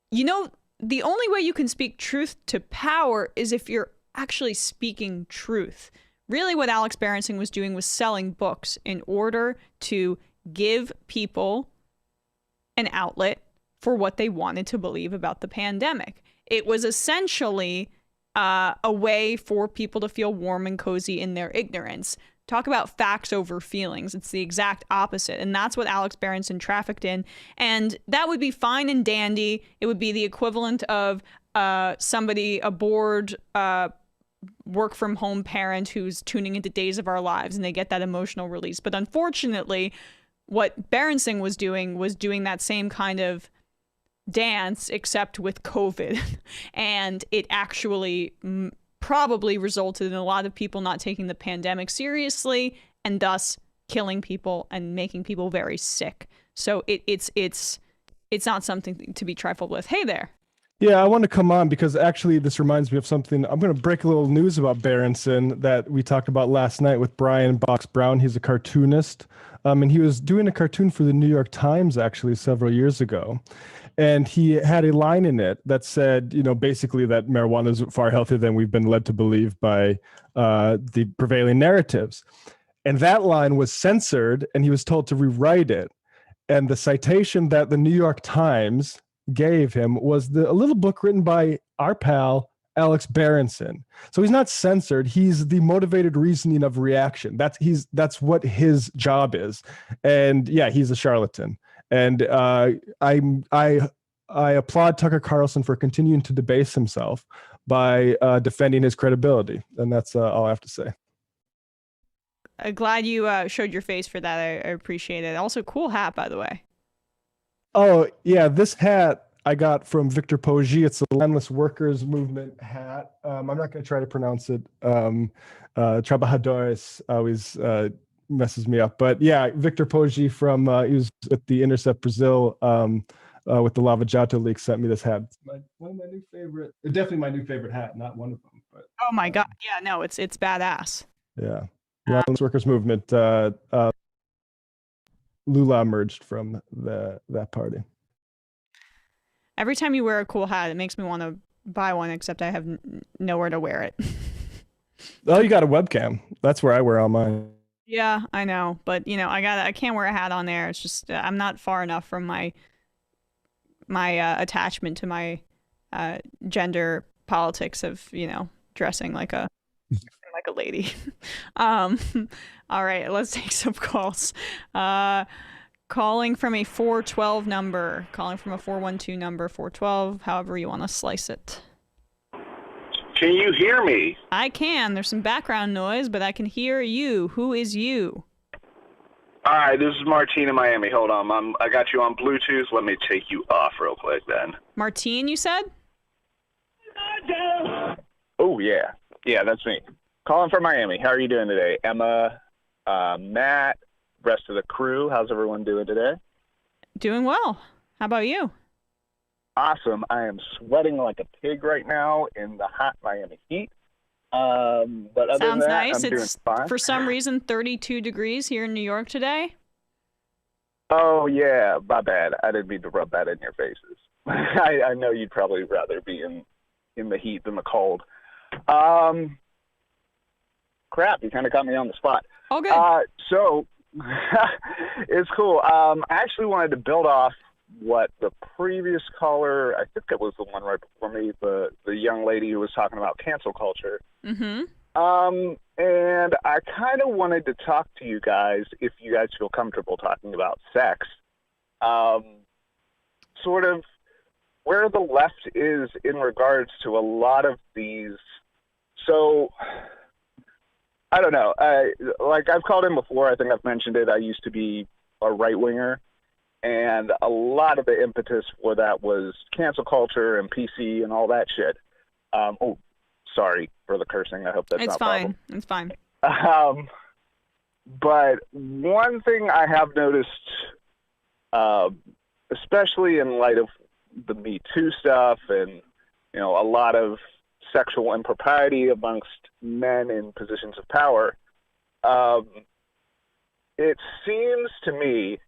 You know, the only way you can speak truth to power is if you're actually speaking truth. Really, what Alex Berenson was doing was selling books in order to give people an outlet for what they wanted to believe about the pandemic. It was essentially a way for people to feel warm and cozy in their ignorance. Talk about facts over feelings. It's the exact opposite. And that's what Alex Berenson trafficked in. And that would be fine and dandy. It would be the equivalent of somebody, a bored work from home parent who's tuning into Days of Our Lives, and they get that emotional release. But unfortunately, what Berenson was doing that same kind of dance, except with COVID. And it actually probably resulted in a lot of people not taking the pandemic seriously, and thus killing people and making people very sick. So it's not something to be trifled with. Hey there. Yeah, I want to come on because actually this reminds me of something. I'm going to break a little news about Berenson that we talked about last night with Brian Box Brown. He's a cartoonist, and he was doing a cartoon for the New York Times actually several years ago. And he had a line in it that said, you know, basically that marijuana is far healthier than we've been led to believe by the prevailing narratives. And that line was censored, and he was told to rewrite it. And the citation that the New York Times gave him was a little book written by our pal Alex Berenson. So he's not censored. He's the motivated reasoning of reaction. That's what his job is. And yeah, he's a charlatan. And I applaud Tucker Carlson for continuing to debase himself by defending his credibility. And that's all I have to say. Glad you showed your face for that. I appreciate it. Also, cool hat, by the way. Oh, yeah, this hat I got from Victor Poggi. It's a Landless Workers Movement hat. I'm not going to try to pronounce it. Trabajadores always messes me up. But yeah, Victor Poggi from, he was at the Intercept Brazil with the Lava Jato leak, sent me this hat. It's one of my new favorite, definitely my new favorite hat, not one of them. But oh my God. Yeah, no, it's badass. Yeah. Landless Workers Movement. Lula emerged from that party. Every time you wear a cool hat, it makes me want to buy one, except I have nowhere to wear it. Oh, you got a webcam. That's where I wear all mine. Yeah, I know. But, you know, I can't wear a hat on there. It's just, I'm not far enough from my attachment to my gender politics of, dressing like a lady. All right, let's take some calls. Calling from a 412 number, calling from a 412 number, 412, however you want to slice it. Can you hear me? I can. There's some background noise, but I can hear you. Who is you? All right, this is Martine in Miami. Hold on. I got you on Bluetooth. Let me take you off real quick then. Martine, you said? Oh, yeah. Yeah, that's me. Calling from Miami. How are you doing today? Emma, Matt, rest of the crew. How's everyone doing today? Doing well. How about you? Awesome. I am sweating like a pig right now in the hot Miami heat. But other Sounds than that, nice. I'm doing It's fine. for some reason 32 degrees here in New York today. Oh, yeah. My bad. I didn't mean to rub that in your faces. I know you'd probably rather be in the heat than the cold. Crap, you kind of got me on the spot. Oh, good. So, it's cool. I actually wanted to build off what the previous caller, I think it was the one right before me, the young lady who was talking about cancel culture. Mm-hmm. And I kind of wanted to talk to you guys, if you guys feel comfortable talking about sex, sort of where the left is in regards to a lot of these. So, I don't know. Like I've called in before, I think I've mentioned it. I used to be a right-winger, and a lot of the impetus for that was cancel culture and PC and all that shit. Oh, sorry for the cursing. I hope that's not a problem. It's fine. But one thing I have noticed, especially in light of the Me Too stuff and, a lot of sexual impropriety amongst men in positions of power, it seems to me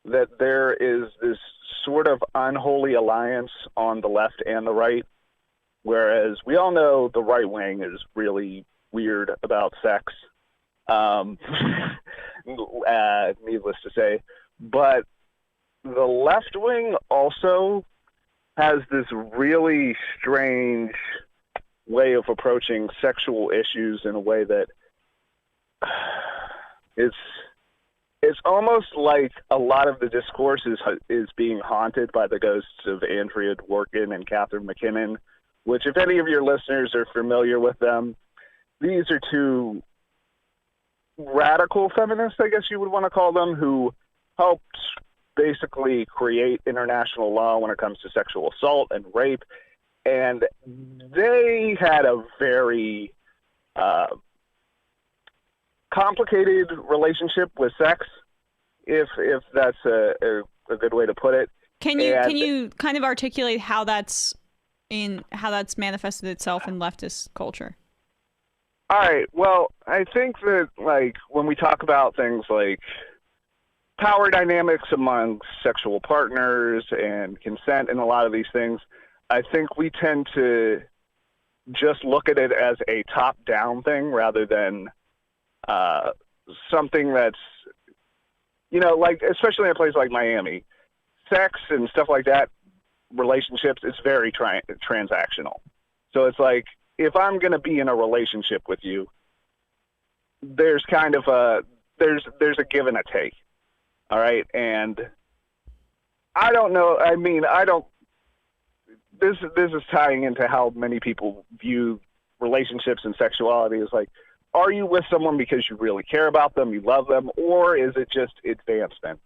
that there is this sort of unholy alliance on the left and the right, whereas we all know the right wing is really weird about sex, needless to say, but the left wing also has this really strange way of approaching sexual issues in a way that it's almost like a lot of the discourse is being haunted by the ghosts of Andrea Dworkin and Catherine McKinnon, which if any of your listeners are familiar with them, these are two radical feminists, I guess you would want to call them, who helped basically create international law when it comes to sexual assault and rape. And they had a very complicated relationship with sex, if that's a good way to put it. Can you kind of articulate how that's manifested itself in leftist culture? All right. Well, I think that when we talk about things like power dynamics among sexual partners and consent and a lot of these things, I think we tend to just look at it as a top-down thing rather than something that's, especially in a place like Miami, sex and stuff like that, relationships, it's very transactional. So it's like, if I'm going to be in a relationship with you, there's kind of there's a give and a take. All right. And I don't know. I mean, this is tying into how many people view relationships and sexuality. Is like, are you with someone because you really care about them, you love them, or is it just advancement?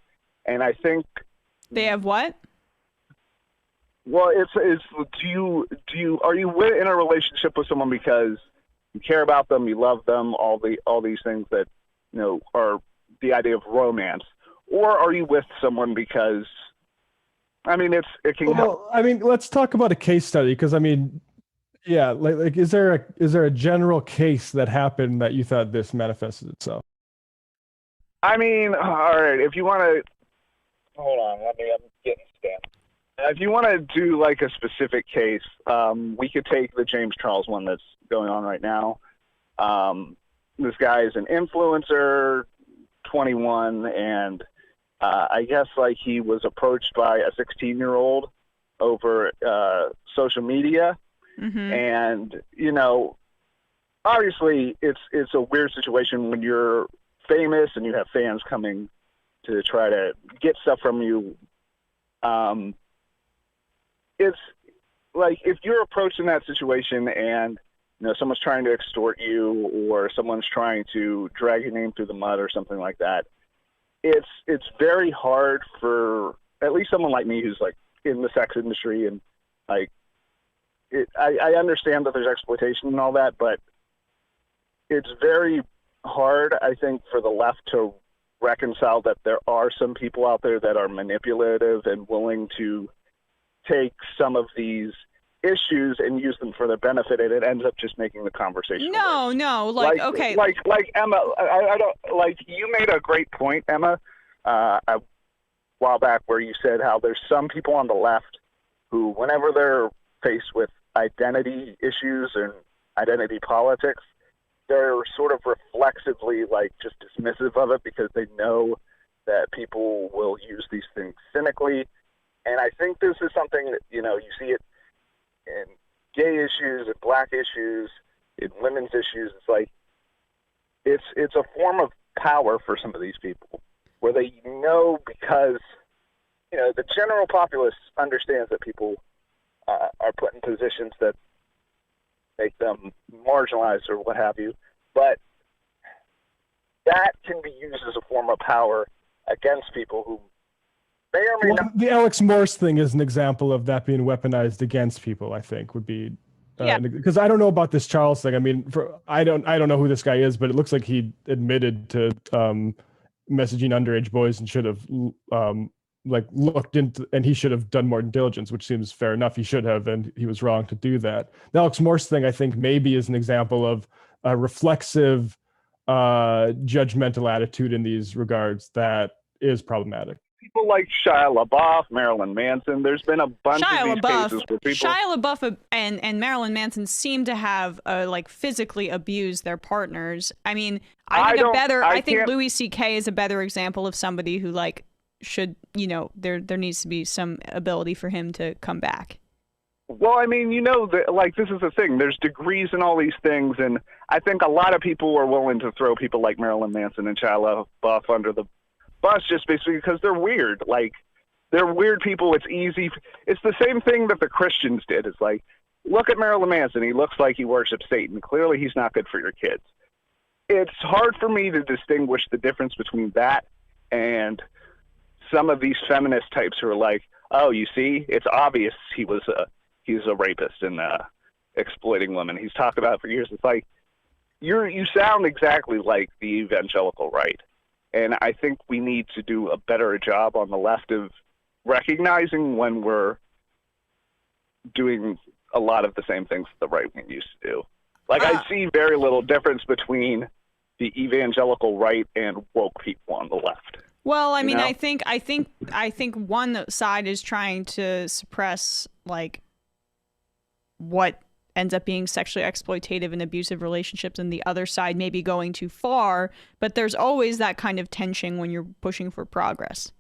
And I think they have what? Well, it's are you in a relationship with someone because you care about them, you love them, all these things that are the idea of romance, or are you with someone because it can help. Let's talk about a case study, because yeah, like is there a general case that happened that you thought this manifested itself? All right, if you want to hold on, I'm getting stamped. If you want to do like a specific case, we could take the James Charles one that's going on right now. This guy is an influencer, 21, and I guess he was approached by a 16-year-old over social media. And, you know, obviously it's a weird situation when you're famous and you have fans coming to try to get stuff from you. It's like if you're approaching that situation and, you know, someone's trying to extort you or someone's trying to drag your name through the mud or something like that, it's very hard for at least someone like me who's like in the sex industry and like I understand that there's exploitation and all that, but it's very hard, I think, for the left to reconcile that there are some people out there that are manipulative and willing to take some of these issues and use them for their benefit, and it ends up just making the conversation worse. Like okay, like Emma, I don't like you made a great point, Emma, a while back where you said how there's some people on the left who, whenever they're faced with identity issues and identity politics, they're sort of reflexively like just dismissive of it because they know that people will use these things cynically. And I think this is something that, you know, you see it in gay issues, in black issues, in women's issues. It's like it's a form of power for some of these people where they know, because, you know, the general populace understands that people are put in positions that make them marginalized or what have you, but that can be used as a form of power against people who may or may not. The Alex Morse thing is an example of that being weaponized against people, I think, would be because I don't know about this Charles thing. I mean, I don't know who this guy is, but it looks like he admitted to messaging underage boys and should have like looked into, and he should have done more diligence, which seems fair enough. He should have, and he was wrong to do that. The Alex Morse thing, I think, maybe is an example of a reflexive, judgmental attitude in these regards that is problematic. People like Shia LaBeouf, Marilyn Manson. There's been a bunch of these cases where people. Shia LaBeouf and Marilyn Manson seem to have like physically abused their partners. I mean, I think Louis C.K. is a better example of somebody who like should, you know, there needs to be some ability for him to come back. Well, I mean, you know, like this is the thing. There's degrees in all these things, and I think a lot of people are willing to throw people like Marilyn Manson and Shia LaBeouf under the bus just basically because they're weird. Like, they're weird people. It's easy. It's the same thing that the Christians did. It's like, look at Marilyn Manson. He looks like he worships Satan. Clearly, he's not good for your kids. It's hard for me to distinguish the difference between that and some of these feminist types who are like, oh, you see, it's obvious he's a rapist and exploiting women. He's talked about it for years. It's like, you sound exactly like the evangelical right. And I think we need to do a better job on the left of recognizing when we're doing a lot of the same things the right wing used to do. Like, I see very little difference between the evangelical right and woke people on the left. Well, I mean, know? I think one side is trying to suppress like what ends up being sexually exploitative and abusive relationships, and the other side may be going too far, but there's always that kind of tension when you're pushing for progress.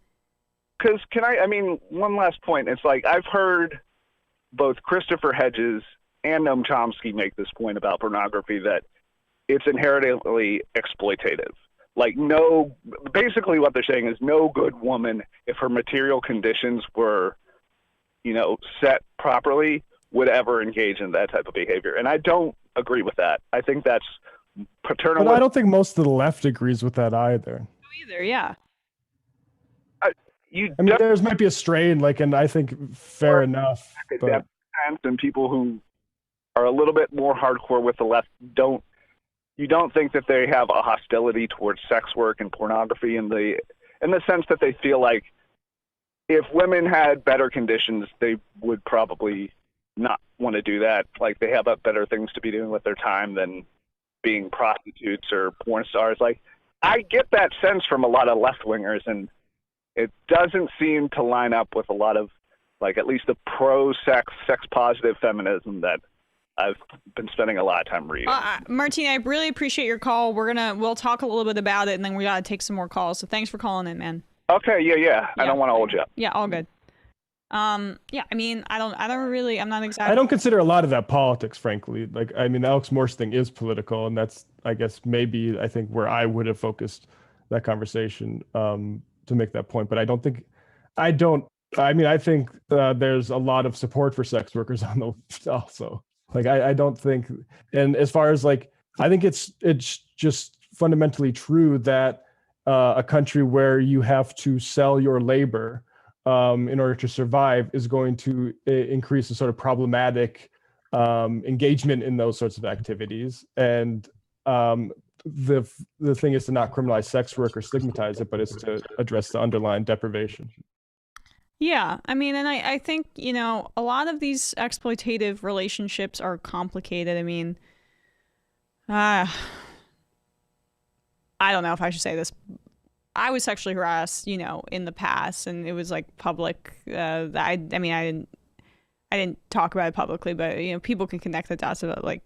Because I mean, one last point. It's like, I've heard both Christopher Hedges and Noam Chomsky make this point about pornography, that it's inherently exploitative. Like, basically what they're saying is no good woman, if her material conditions were, you know, set properly, would ever engage in that type of behavior. And I don't agree with that. I think that's paternal. But I don't think most of the left agrees with that either. Either, yeah. I mean, there's might be a strain, like, and I think fair enough. But... And people who are a little bit more hardcore with the left you don't think that they have a hostility towards sex work and pornography in the sense that they feel like if women had better conditions, they would probably not want to do that. Like, they have better things to be doing with their time than being prostitutes or porn stars. Like, I get that sense from a lot of left-wingers, and it doesn't seem to line up with a lot of, like, at least the pro-sex, sex-positive feminism that I've been spending a lot of time reading. Martine, I really appreciate your call. We'll talk a little bit about it, and then we got to take some more calls. So thanks for calling in, man. Okay, yeah. I don't want to hold you up. Yeah, all good. Yeah, I mean, I'm not exactly. I don't consider a lot of that politics, frankly. Like, I mean, the Alex Morse thing is political, and that's, I guess, maybe I think where I would have focused that conversation to make that point. But I think there's a lot of support for sex workers on the left also. Like, I don't think, and as far as like, I think it's just fundamentally true that a country where you have to sell your labor in order to survive is going to increase the sort of problematic engagement in those sorts of activities. And the thing is to not criminalize sex work or stigmatize it, but it's to address the underlying deprivation. Yeah, I mean, and I think, a lot of these exploitative relationships are complicated. I mean, I don't know if I should say this. I was sexually harassed, in the past, and it was like public. I didn't talk about it publicly, but people can connect the dots about like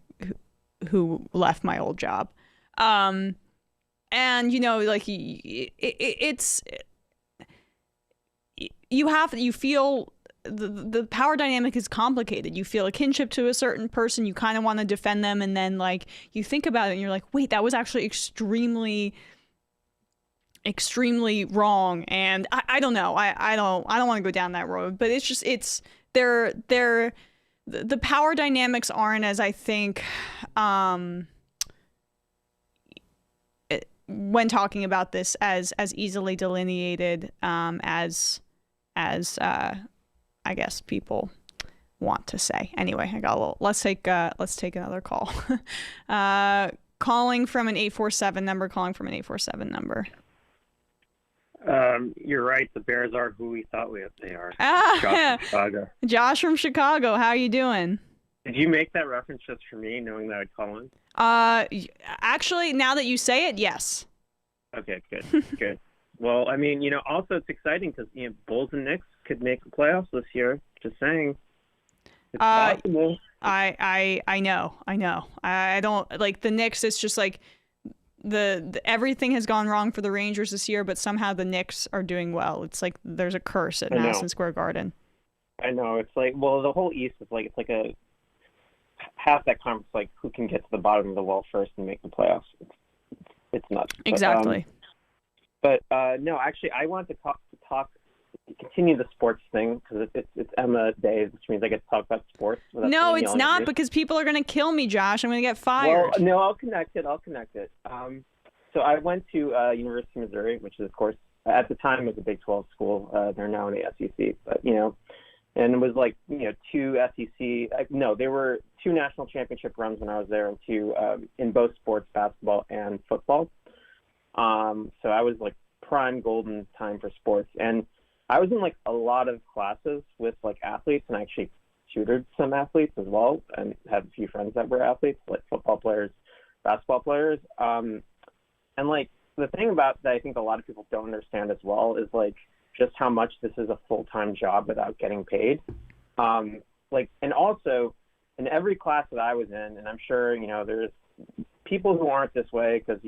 who left my old job, and like it's you feel the power dynamic is complicated. You feel a kinship to a certain person. You kind of want to defend them, and then like you think about it, and you're like, wait, that was actually extremely wrong. And I don't know. I don't want to go down that road. But it's just the power dynamics aren't as I think when talking about this as easily delineated as I guess people want to say. Anyway, I got a little. Let's take another call. Calling from an 847 number. You're right. The Bears are who we thought they are. Ah, Josh from Chicago. Josh from Chicago. How you doing? Did you make that reference just for me, knowing that I'd call in? Actually, now that you say it, yes. Okay, good, good. Well, I mean, also it's exciting because Bulls and Knicks could make the playoffs this year. Just saying, it's possible. I know. I don't like the Knicks. It's just like the everything has gone wrong for the Rangers this year, but somehow the Knicks are doing well. It's like there's a curse at Madison Square Garden. I know. It's like, well, the whole East is like, it's like a half that conference, like who can get to the bottom of the well first and make the playoffs. It's nuts. Exactly. But no, actually, I wanted to continue the sports thing because it's Emma Days, which means I get to talk about sports. No, it's not, because people are going to kill me, Josh. I'm going to get fired. Well, no, I'll connect it. So I went to University of Missouri, which is, of course, at the time was a Big 12 school. They're now in the SEC, but and it was like two SEC. No, there were two national championship runs when I was there, and two in both sports, basketball and football. So I was like prime golden time for sports, and I was in like a lot of classes with like athletes, and I actually tutored some athletes as well, and had a few friends that were athletes, like football players, basketball players. And like the thing about that I think a lot of people don't understand as well is like just how much this is a full-time job without getting paid. And also in every class that I was in, and I'm sure, there's people who aren't this way because,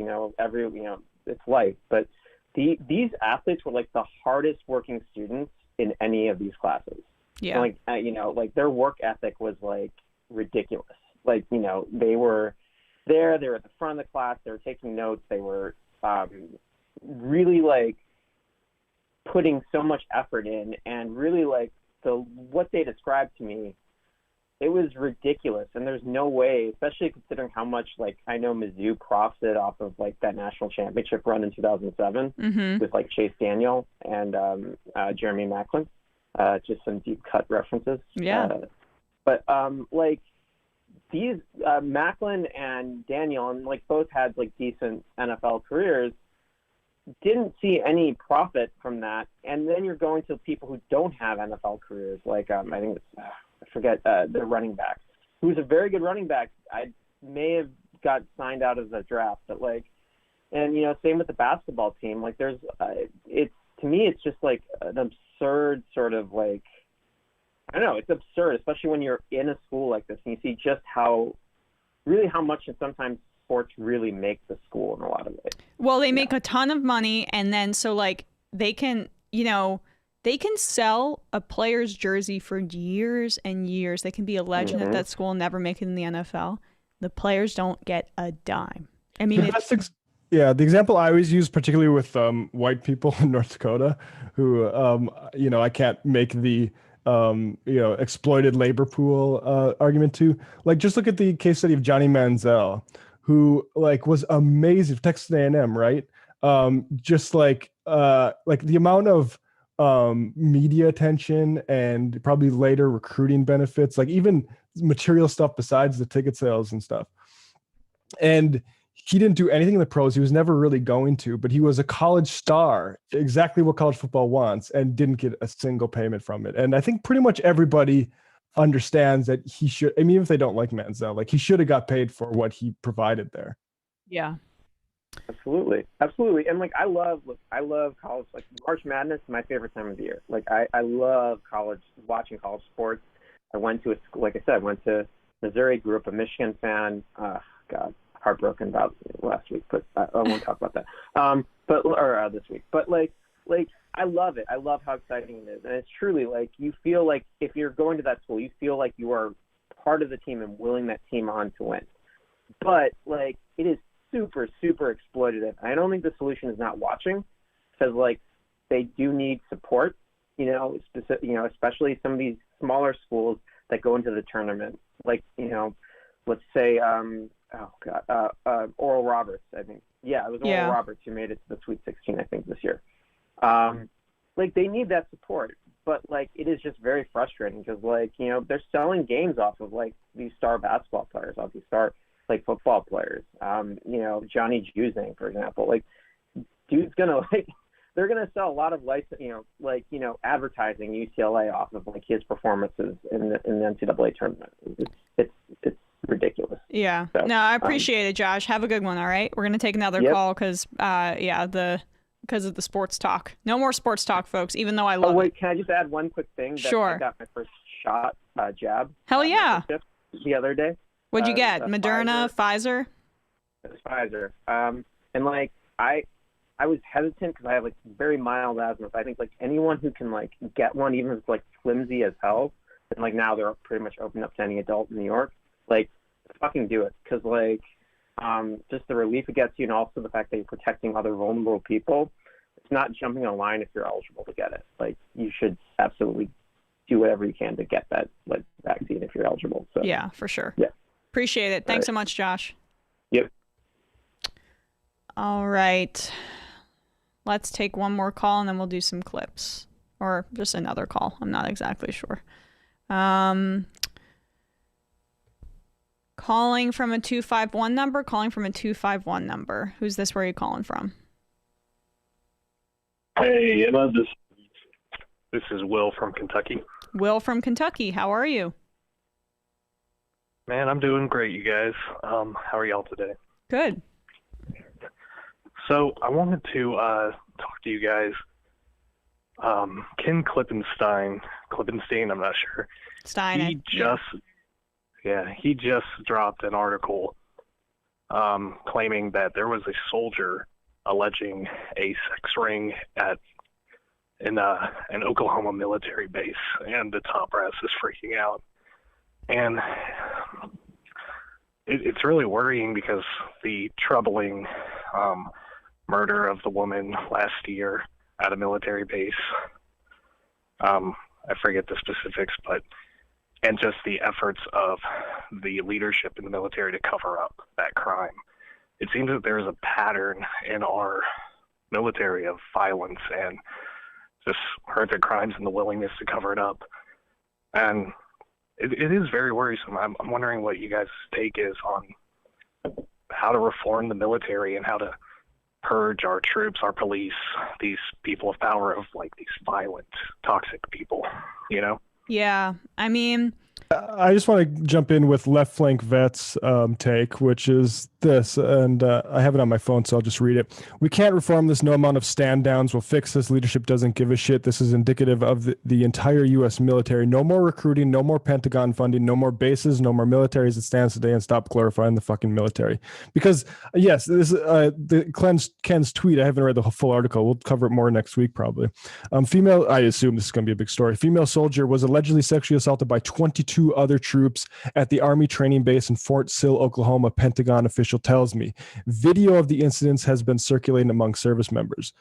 it's life, but these athletes were like the hardest working students in any of these classes. Yeah. And, like their work ethic was like ridiculous. Like, they were there, they were at the front of the class, they were taking notes, they were really like putting so much effort in, and really like what they described to me, it was ridiculous. And there's no way, especially considering how much like I know Mizzou profited off of like that national championship run in 2007 with like Chase Daniel and Jeremy Macklin, just some deep cut references. Yeah. But like these Macklin and Daniel, and like both had like decent NFL careers, didn't see any profit from that. And then you're going to people who don't have NFL careers, like I think it's I forget the running back, who's a very good running back. I may have got signed out of the draft, but like, and same with the basketball team. Like there's it's, to me, it's just like an absurd sort of like, I don't know, it's absurd, especially when you're in a school like this and you see just how much and sometimes sports really make the school in a lot of ways. Well, they make a ton of money, and then so like they can, they can sell a player's jersey for years and years. They can be a legend at that school and never make it in the NFL. The players don't get a dime. I mean, the example I always use, particularly with white people in North Dakota, who I can't make the exploited labor pool argument to. Like, just look at the case study of Johnny Manziel, who was amazing for Texas A&M, right? Just like the amount of media attention and probably later recruiting benefits, like even material stuff besides the ticket sales and stuff. And he didn't do anything in the pros. He was never really going to, but he was a college star, exactly what college football wants, and didn't get a single payment from it. And I think pretty much everybody understands that he should, I mean, even if they don't like Manziel, like he should have got paid for what he provided there. Yeah. Absolutely. And I love college. Like, March Madness is my favorite time of the year. Like, I love watching college sports. I went to I went to Missouri, grew up a Michigan fan. God, heartbroken about last week, but I won't talk about that. This week. But I love it. I love how exciting it is. And it's truly you feel like if you're going to that school, you feel like you are part of the team and willing that team on to win. But it is super, super exploitative. I don't think the solution is not watching, because they do need support, especially some of these smaller schools that go into the tournament. Let's say, Oral Roberts, I think. Yeah, it was Oral Roberts who made it to the Sweet 16, I think, this year. They need that support, but it is just very frustrating because they're selling games off of these star basketball players, off these star football players. Johnny Juzang, for example. Dude's gonna they're gonna sell a lot of advertising UCLA off of his performances in the NCAA tournament. It's ridiculous. Yeah. So, no, I appreciate it, Josh. Have a good one. All right, we're gonna take another call because because of the sports talk. No more sports talk, folks. Even though I love. Oh wait, it. Can I just add one quick thing? Sure. I got my first shot jab. Hell yeah. The other day. What'd you get? Moderna, Pfizer? It was Pfizer. And I was hesitant because I have very mild asthma. So I think anyone who can get one, even if it's flimsy as hell, and now they're pretty much open up to any adult in New York, fucking do it. Because just the relief it gets you, and also the fact that you're protecting other vulnerable people. It's not jumping a line if you're eligible to get it. You should absolutely do whatever you can to get that vaccine if you're eligible. So yeah, for sure. Yeah. Appreciate it. Thanks so much, Josh. Yep. All right. Let's take one more call and then we'll do some clips. Or just another call. I'm not exactly sure. Calling from a 251 number. Calling from a 251 number. Who's this? Where are you calling from? Hey, Emma. This is Will from Kentucky. Will from Kentucky. How are you? Man, I'm doing great, you guys. How are y'all today? Good. So I wanted to talk to you guys. Ken Klippenstein, I'm not sure. Stein. He just dropped an article claiming that there was a soldier alleging a sex ring in an Oklahoma military base, and the top brass is freaking out. And it's really worrying because the troubling murder of the woman last year at a military base, I forget the specifics, and just the efforts of the leadership in the military to cover up that crime. It seems that there's a pattern in our military of violence and just horrific crimes and the willingness to cover it up. And it is very worrisome. I'm wondering what you guys' take is on how to reform the military and how to purge our troops, our police, these people of power of these violent, toxic people, Yeah. I mean, I just want to jump in with Left Flank Vet's take, which is this, and I have it on my phone, so I'll just read it. We can't reform this. No amount of stand downs will fix this. Leadership doesn't give a shit. This is indicative of the entire U.S. military. No more recruiting, no more Pentagon funding, no more bases, no more military as it stands today, and stop glorifying the fucking military. Because, yes, this is Ken's tweet. I haven't read the full article. We'll cover it more next week, probably. Female, I assume this is going to be a big story. Female soldier was allegedly sexually assaulted by 22 other troops at the Army training base in Fort Sill, Oklahoma, Pentagon official tells me. Video of the incidents has been circulating among service members.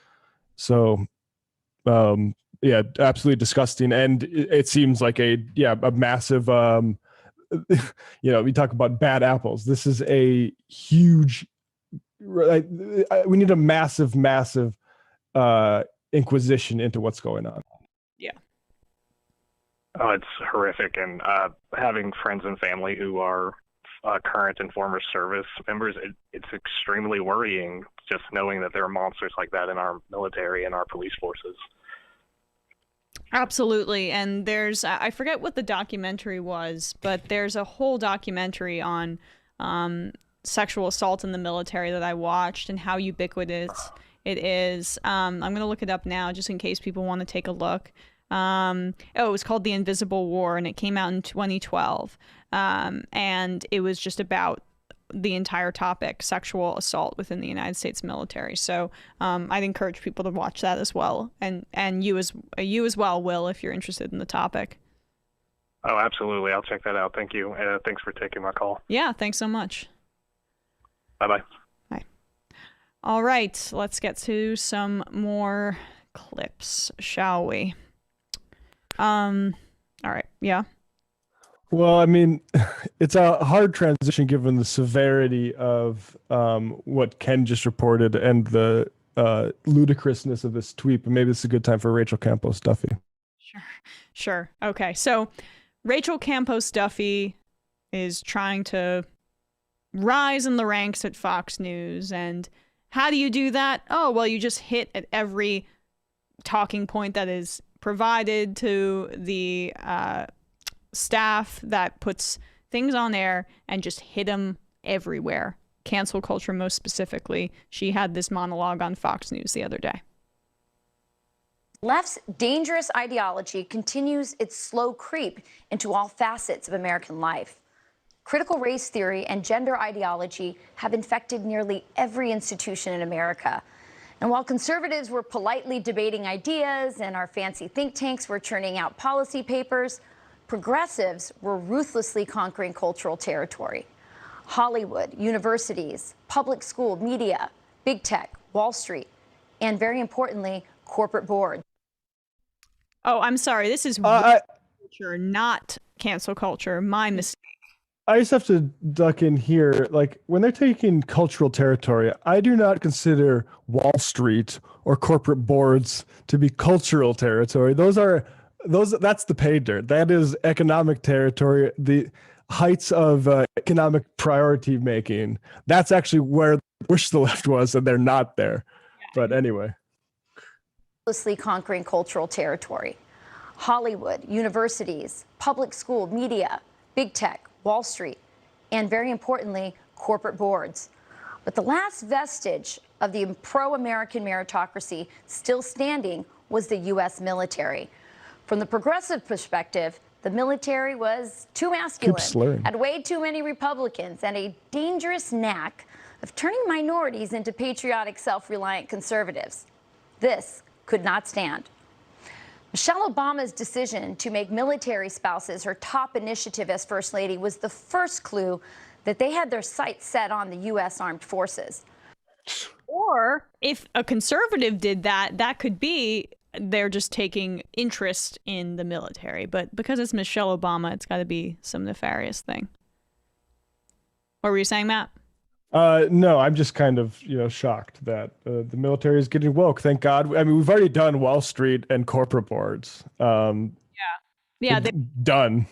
So, yeah, absolutely disgusting. And it seems like a massive, we talk about bad apples. This is a huge, we need a massive inquisition into what's going on. Yeah. Oh, it's horrific. And having friends and family who are current and former service members, it's extremely worrying just knowing that there are monsters like that in our military and our police forces. Absolutely. And there's, I forget what the documentary was, but there's a whole documentary on sexual assault in the military that I watched and how ubiquitous it is. I'm going to look it up now just in case people want to take a look. It was called The Invisible War, and it came out in 2012. And it was just about the entire topic, sexual assault within the United States military. So I'd encourage people to watch that as well, and you as well, Will, if you're interested in the topic. Oh, absolutely. I'll check that out. Thank you. Thanks for taking my call. Yeah, thanks so much. Bye-bye. Bye. All right, let's get to some more clips, shall we? All right, yeah. Well, I mean, it's a hard transition given the severity of what Ken just reported and the ludicrousness of this tweet, but maybe it's a good time for Rachel Campos Duffy. Sure. Okay, so Rachel Campos Duffy is trying to rise in the ranks at Fox News, and how do you do that? Oh, well, you just hit at every talking point that is provided to the staff that puts things on air and just hit them everywhere. Cancel culture, most specifically. She had this monologue on Fox News the other day. Left's dangerous ideology continues its slow creep into all facets of American life. Critical race theory and gender ideology have infected nearly every institution in America. And while conservatives were politely debating ideas and our fancy think tanks were churning out policy papers, progressives were ruthlessly conquering cultural territory. Hollywood, universities, public school, media, big tech, Wall Street, and very importantly, corporate boards. Oh, I'm sorry. This is culture, not cancel culture. My mistake. I just have to duck in here. Like, when they're taking cultural territory, I do not consider Wall Street or corporate boards to be cultural territory. That's the pay dirt. That is economic territory. The heights of economic priority making. That's actually where I wish the left was, and they're not there. Yeah. But anyway. Ruthlessly conquering cultural territory. Hollywood, universities, public school, media, big tech, Wall Street, and very importantly, corporate boards. But the last vestige of the pro-American meritocracy still standing was the U.S. military. From the progressive perspective, the military was too masculine, had way too many Republicans, and a dangerous knack of turning minorities into patriotic, self-reliant conservatives. This could not stand. Michelle Obama's decision to make military spouses her top initiative as First Lady was the first clue that they had their sights set on the U.S. Armed Forces. Or if a conservative did that, that could be they're just taking interest in the military. But because it's Michelle Obama, it's got to be some nefarious thing. What were you saying, Matt? No, I'm just kind of, shocked that the military is getting woke. Thank God. I mean, we've already done Wall Street and corporate boards. Yeah, done.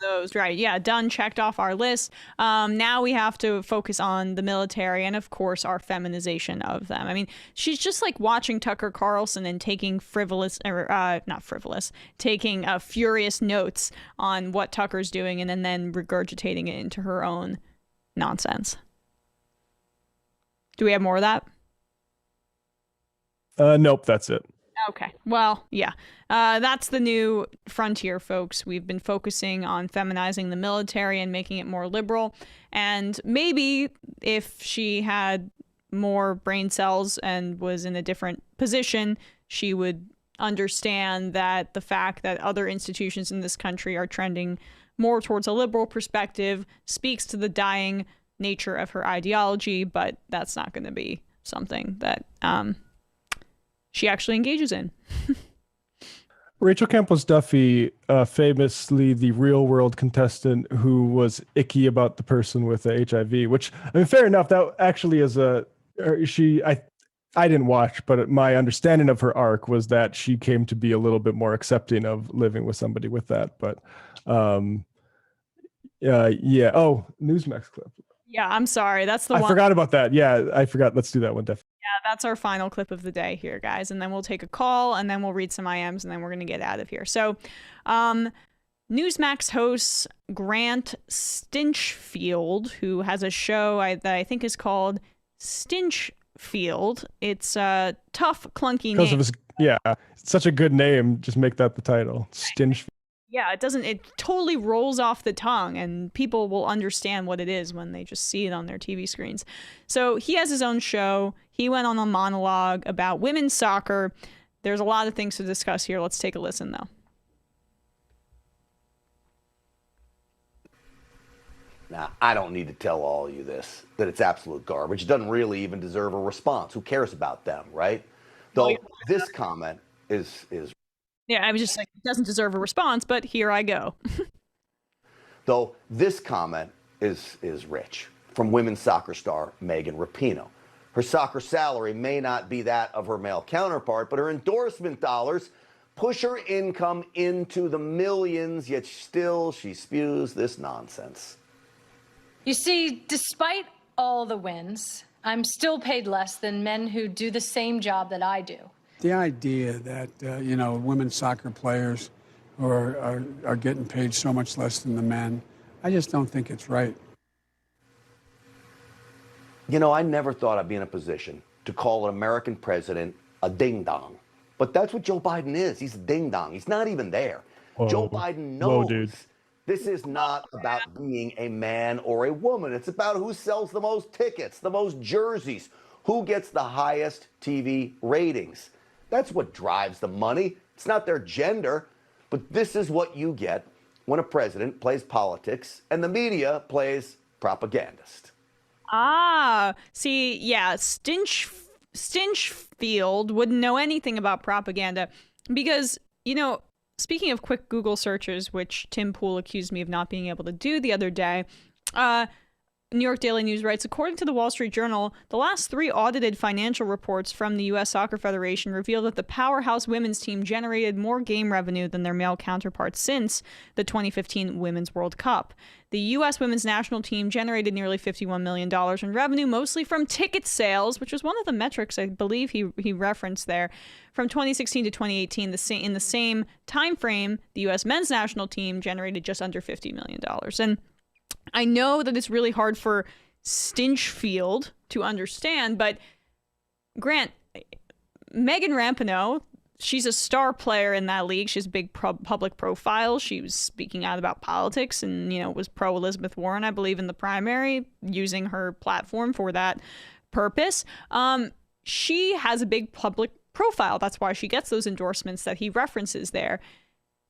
Those, right? Yeah, done, checked off our list. Now we have to focus on the military and, of course, our feminization of them. I mean, she's just like watching Tucker Carlson and taking taking furious notes on what Tucker's doing and then regurgitating it into her own nonsense. Do we have more of that? Nope, that's it. Okay. Well, yeah. That's the new frontier, folks. We've been focusing on feminizing the military and making it more liberal. And maybe if she had more brain cells and was in a different position, she would understand that the fact that other institutions in this country are trending more towards a liberal perspective speaks to the dying nature of her ideology, but that's not going to be something that she actually engages in. Rachel Campos Duffy, famously the real world contestant who was icky about the person with the HIV, which, I mean, fair enough. That actually is I didn't watch, but my understanding of her arc was that she came to be a little bit more accepting of living with somebody with that. But yeah. Oh, Newsmax clip. Yeah, I'm sorry. That's the one. I forgot about that. Yeah, I forgot. Let's do that one, definitely. Yeah, that's our final clip of the day here, guys. And then we'll take a call, and then we'll read some IMs, and then we're going to get out of here. So, Newsmax host Grant Stinchfield, who has a show that I think is called Stinchfield. It's a tough, clunky name. Because of his, yeah, it's such a good name. Just make that the title. Stinchfield. Yeah, it totally rolls off the tongue, and people will understand what it is when they just see it on their TV screens. So he has his own show. He went on a monologue about women's soccer. There's a lot of things to discuss here. Let's take a listen, though. Now, I don't need to tell all of you this, that it's absolute garbage. It doesn't really even deserve a response. Who cares about them, right? Though this comment is yeah, I was just like, it doesn't deserve a response, but here I go. Though this comment is rich, from women's soccer star Megan Rapinoe. Her soccer salary may not be that of her male counterpart, but her endorsement dollars push her income into the millions, yet still she spews this nonsense. You see, despite all the wins, I'm still paid less than men who do the same job that I do. The idea that, women's soccer players are getting paid so much less than the men, I just don't think it's right. I never thought I'd be in a position to call an American president a ding-dong. But that's what Joe Biden is. He's a ding-dong. He's not even there. Whoa. Joe Biden knows this is not about being a man or a woman. It's about who sells the most tickets, the most jerseys, who gets the highest TV ratings. That's what drives the money. It's not their gender. But this is what you get when a president plays politics and the media plays propagandist. See, yeah, Stinchfield wouldn't know anything about propaganda because, speaking of quick Google searches, which Tim Pool accused me of not being able to do the other day, New York Daily News writes, according to the Wall Street Journal, the last 3 audited financial reports from the U.S. Soccer Federation reveal that the powerhouse women's team generated more game revenue than their male counterparts since the 2015 Women's World Cup. The U.S. women's national team generated nearly $51 million in revenue, mostly from ticket sales, which was one of the metrics I believe he referenced there. From 2016 to 2018, in the same time frame, the U.S. men's national team generated just under $50 million. And I know that it's really hard for Stinchfield to understand, but Grant, Megan Rapinoe, she's a star player in that league. She has a big public profile. She was speaking out about politics and, was pro-Elizabeth Warren, I believe, in the primary, using her platform for that purpose. She has a big public profile. That's why she gets those endorsements that he references there.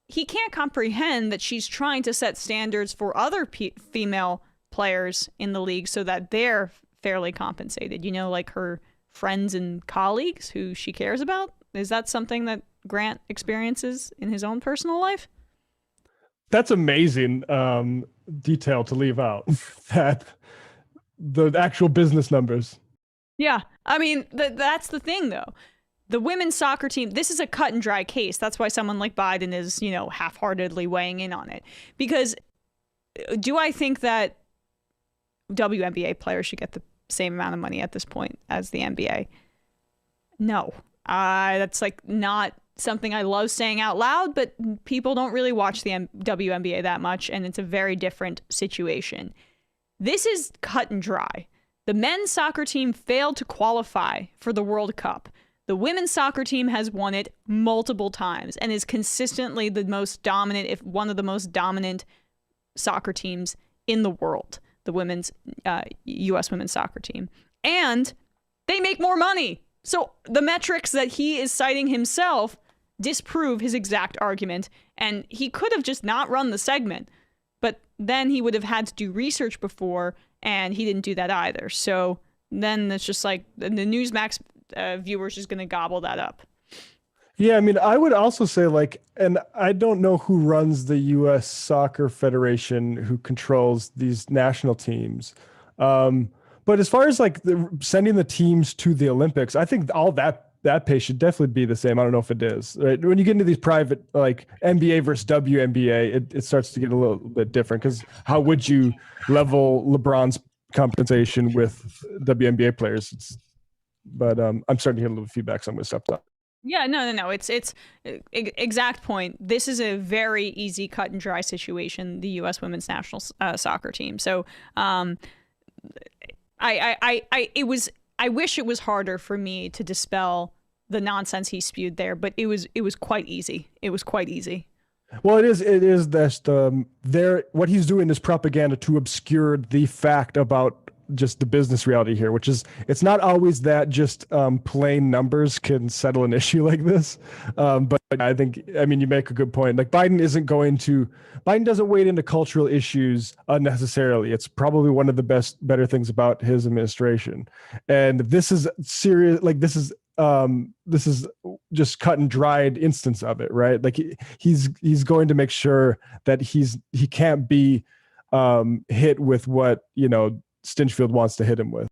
He can't comprehend that she's trying to set standards for other female players in the league so that they're fairly compensated, like her friends and colleagues who she cares about. Is that something that Grant experiences in his own personal life? That's amazing detail to leave out, that the actual business numbers. Yeah. I mean, that's the thing, though. the women's soccer team, this is a cut and dry case. That's why someone like Biden is, half-heartedly weighing in on it. Because do I think that WNBA players should get the same amount of money at this point as the NBA? No. That's not something I love saying out loud, but people don't really watch the WNBA that much, and it's a very different situation. This is cut and dry. The men's soccer team failed to qualify for the World Cup. The women's soccer team has won it multiple times and is consistently the most dominant, if one of the most dominant soccer teams in the world, the women's U.S. women's soccer team. And they make more money. So the metrics that he is citing himself disprove his exact argument. And he could have just not run the segment, but then he would have had to do research before, and he didn't do that either. So then it's just like the Newsmax viewers is going to gobble that up. Yeah, I mean, I would also say and I don't know who runs the U.S. Soccer Federation, who controls these national teams. But as far as sending the teams to the Olympics, I think all that pay should definitely be the same. I don't know if it is. Right? When you get into these private, NBA versus WNBA, it starts to get a little bit different, because how would you level LeBron's compensation with WNBA players? But I'm starting to hear a little feedback, so I'm going to stop talking. Yeah, no. It's exact point. This is a very easy cut and dry situation, the U.S. women's national soccer team. So I wish it was harder for me to dispel the nonsense he spewed there, but it was quite easy. It was quite easy. Well, it is that what he's doing is propaganda to obscure the fact about just the business reality here, which is it's not always that just plain numbers can settle an issue like this. But I mean, you make a good point. Biden doesn't wade into cultural issues unnecessarily. It's probably one of the better things about his administration. And this is serious. This is just cut and dried instance of it, right? He's going to make sure that he can't be hit with what, Stinchfield wants to hit him with.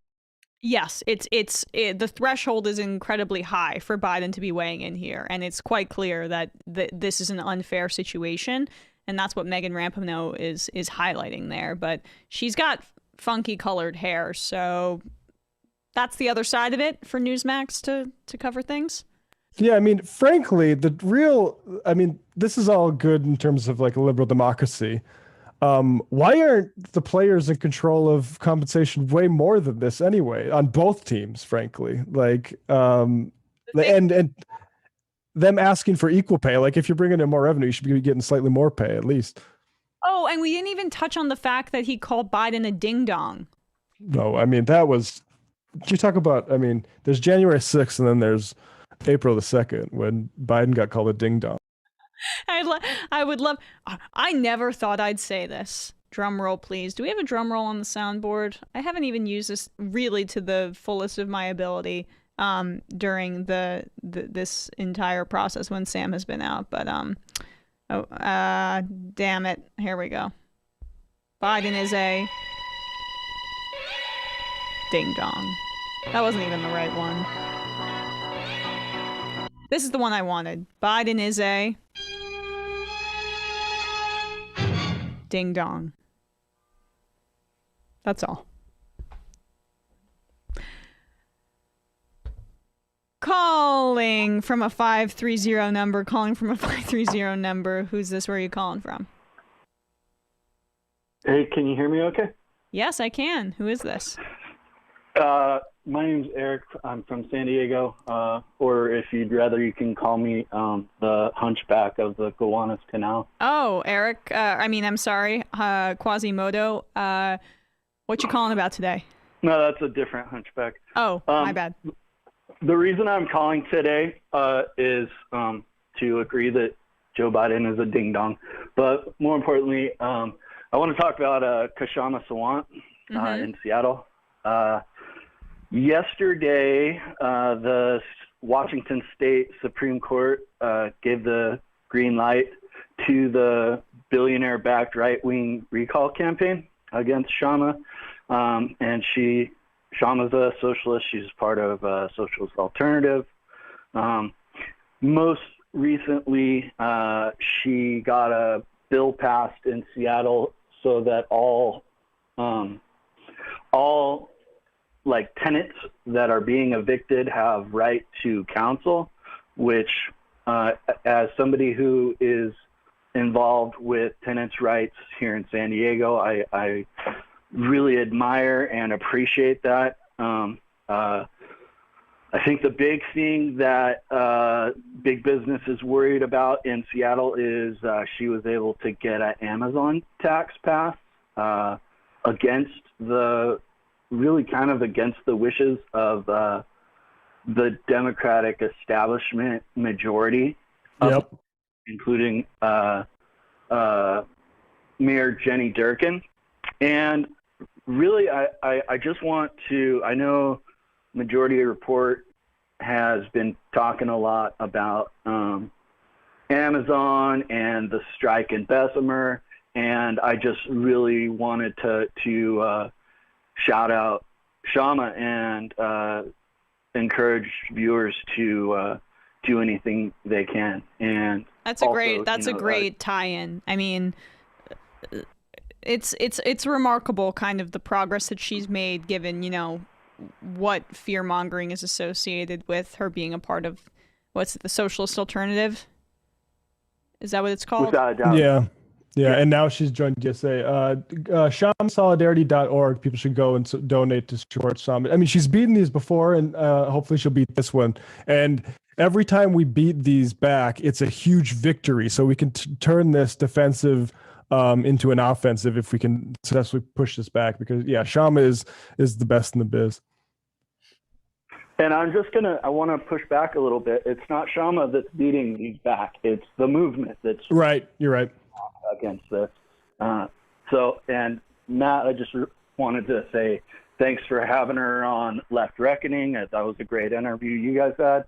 Yes, the threshold is incredibly high for Biden to be weighing in here, and it's quite clear that this is an unfair situation, and that's what Megan Rapinoe is highlighting there. But she's got funky colored hair, so that's the other side of it for Newsmax to cover things. Yeah, I mean, frankly, this is all good in terms of a liberal democracy. Why aren't the players in control of compensation way more than this anyway, on both teams, frankly? And them asking for equal pay. If you're bringing in more revenue, you should be getting slightly more pay at least. Oh, and we didn't even touch on the fact that he called Biden a ding-dong. No, I mean, you talk about, there's January 6th and then there's April the 2nd when Biden got called a ding-dong. I never thought I'd say this. Drum roll, please. Do we have a drum roll on the soundboard? I haven't even used this really to the fullest of my ability during this entire process when Sam has been out. But damn it. Here we go. Biden is a ding dong. That wasn't even the right one. This is the one I wanted. Biden is a ding dong. That's all. Calling from a 530 number. Who's this? Where are you calling from? Hey, can you hear me okay? Yes, I can. Who is this? My name's Eric. I'm from San Diego. Or if you'd rather, you can call me the hunchback of the Gowanus Canal. Oh, Eric. I'm sorry. Quasimodo. What you calling about today? No, that's a different hunchback. Oh, my bad. The reason I'm calling today is to agree that Joe Biden is a ding-dong. But more importantly, I want to talk about Kshama Sawant in Seattle. Yesterday, the Washington State Supreme Court gave the green light to the billionaire-backed right-wing recall campaign against Kshama. And Kshama's a socialist. She's part of Socialist Alternative. Most recently, she got a bill passed in Seattle so that all like tenants that are being evicted have right to counsel, which as somebody who is involved with tenants' rights here in San Diego, I really admire and appreciate that. I think the big thing that big business is worried about in Seattle is she was able to get an Amazon tax passed against the wishes of the Democratic establishment majority, including Mayor Jenny Durkin. And really, I just want to, I know Majority Report has been talking a lot about Amazon and the strike in Bessemer, and I just really wanted to shout out Shama and encourage viewers to do anything they can. And that's a great tie-in. I mean, it's remarkable, kind of the progress that she's made, given what fear-mongering is associated with her being a part of the socialist alternative. Is that what it's called? Without a doubt. Yeah, and now she's joined DSA. ShamSolidarity.org. People should go and donate to support Sham. I mean, she's beaten these before, and hopefully she'll beat this one. And every time we beat these back, it's a huge victory. So we can turn this defensive into an offensive if we can successfully push this back. Because Shama is the best in the biz. And I want to push back a little bit. It's not Shama that's beating these back. It's the movement that's right. You're right. Against this. And Matt, I just wanted to say thanks for having her on Left Reckoning. That was a great interview you guys had.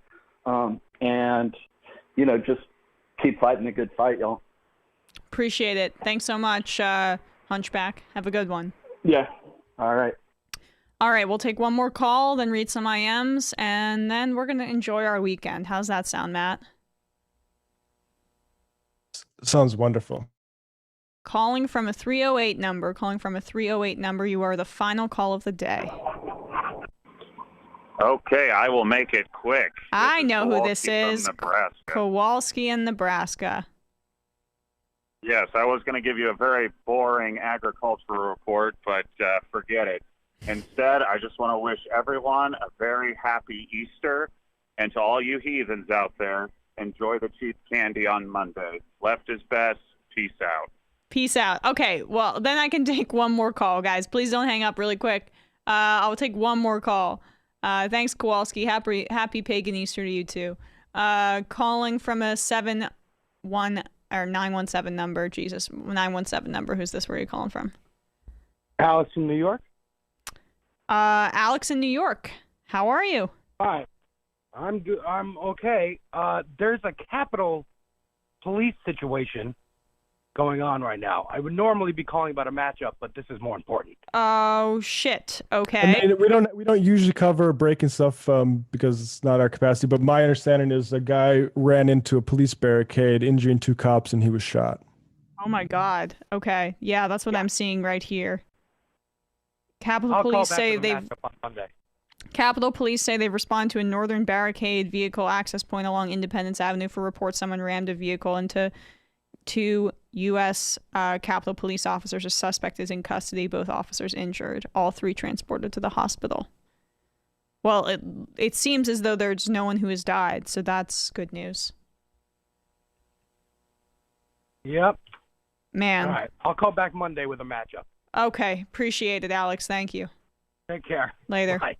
And just keep fighting the good fight, y'all. Appreciate it. Thanks so much, Hunchback. Have a good one. Yeah. All right. All right, we'll take one more call, then read some IMs, and then we're going to enjoy our weekend. How's that sound, Matt? Sounds wonderful. Calling from a 308 number. You are the final call of the day. Okay, I will make it quick. I know who this is. Nebraska. Kowalski in Nebraska. Yes, I was going to give you a very boring agricultural report, but forget it. Instead, I just want to wish everyone a very happy Easter, and to all you heathens out there, enjoy the cheap candy on Monday. Left is best. Peace out. Peace out. Okay, well, then I can take one more call, guys. Please don't hang up really quick. I'll take one more call. Thanks, Kowalski. Happy pagan Easter to you, too. Calling from a 917 number. Jesus, 917 number. Who's this? Where are you calling from? Alex in New York. Alex in New York. How are you? Hi. I'm good. I'm okay. There's a Capitol Police situation going on right now. I would normally be calling about a matchup, but this is more important. Oh shit. Okay. I mean, we don't usually cover breaking stuff because it's not our capacity. But my understanding is a guy ran into a police barricade, injuring 2 cops, and he was shot. Oh my God. Okay. Yeah, that's what I'm seeing right here. Capitol Police say they've responded to a northern barricade vehicle access point along Independence Avenue for reports someone rammed a vehicle into 2 U.S. Capitol Police officers. A suspect is in custody. Both officers injured. All 3 transported to the hospital. Well, it seems as though there's no one who has died, so that's good news. Yep. Man. All right. I'll call back Monday with a matchup. Okay. Appreciate it, Alex. Thank you. Take care. Later. Bye.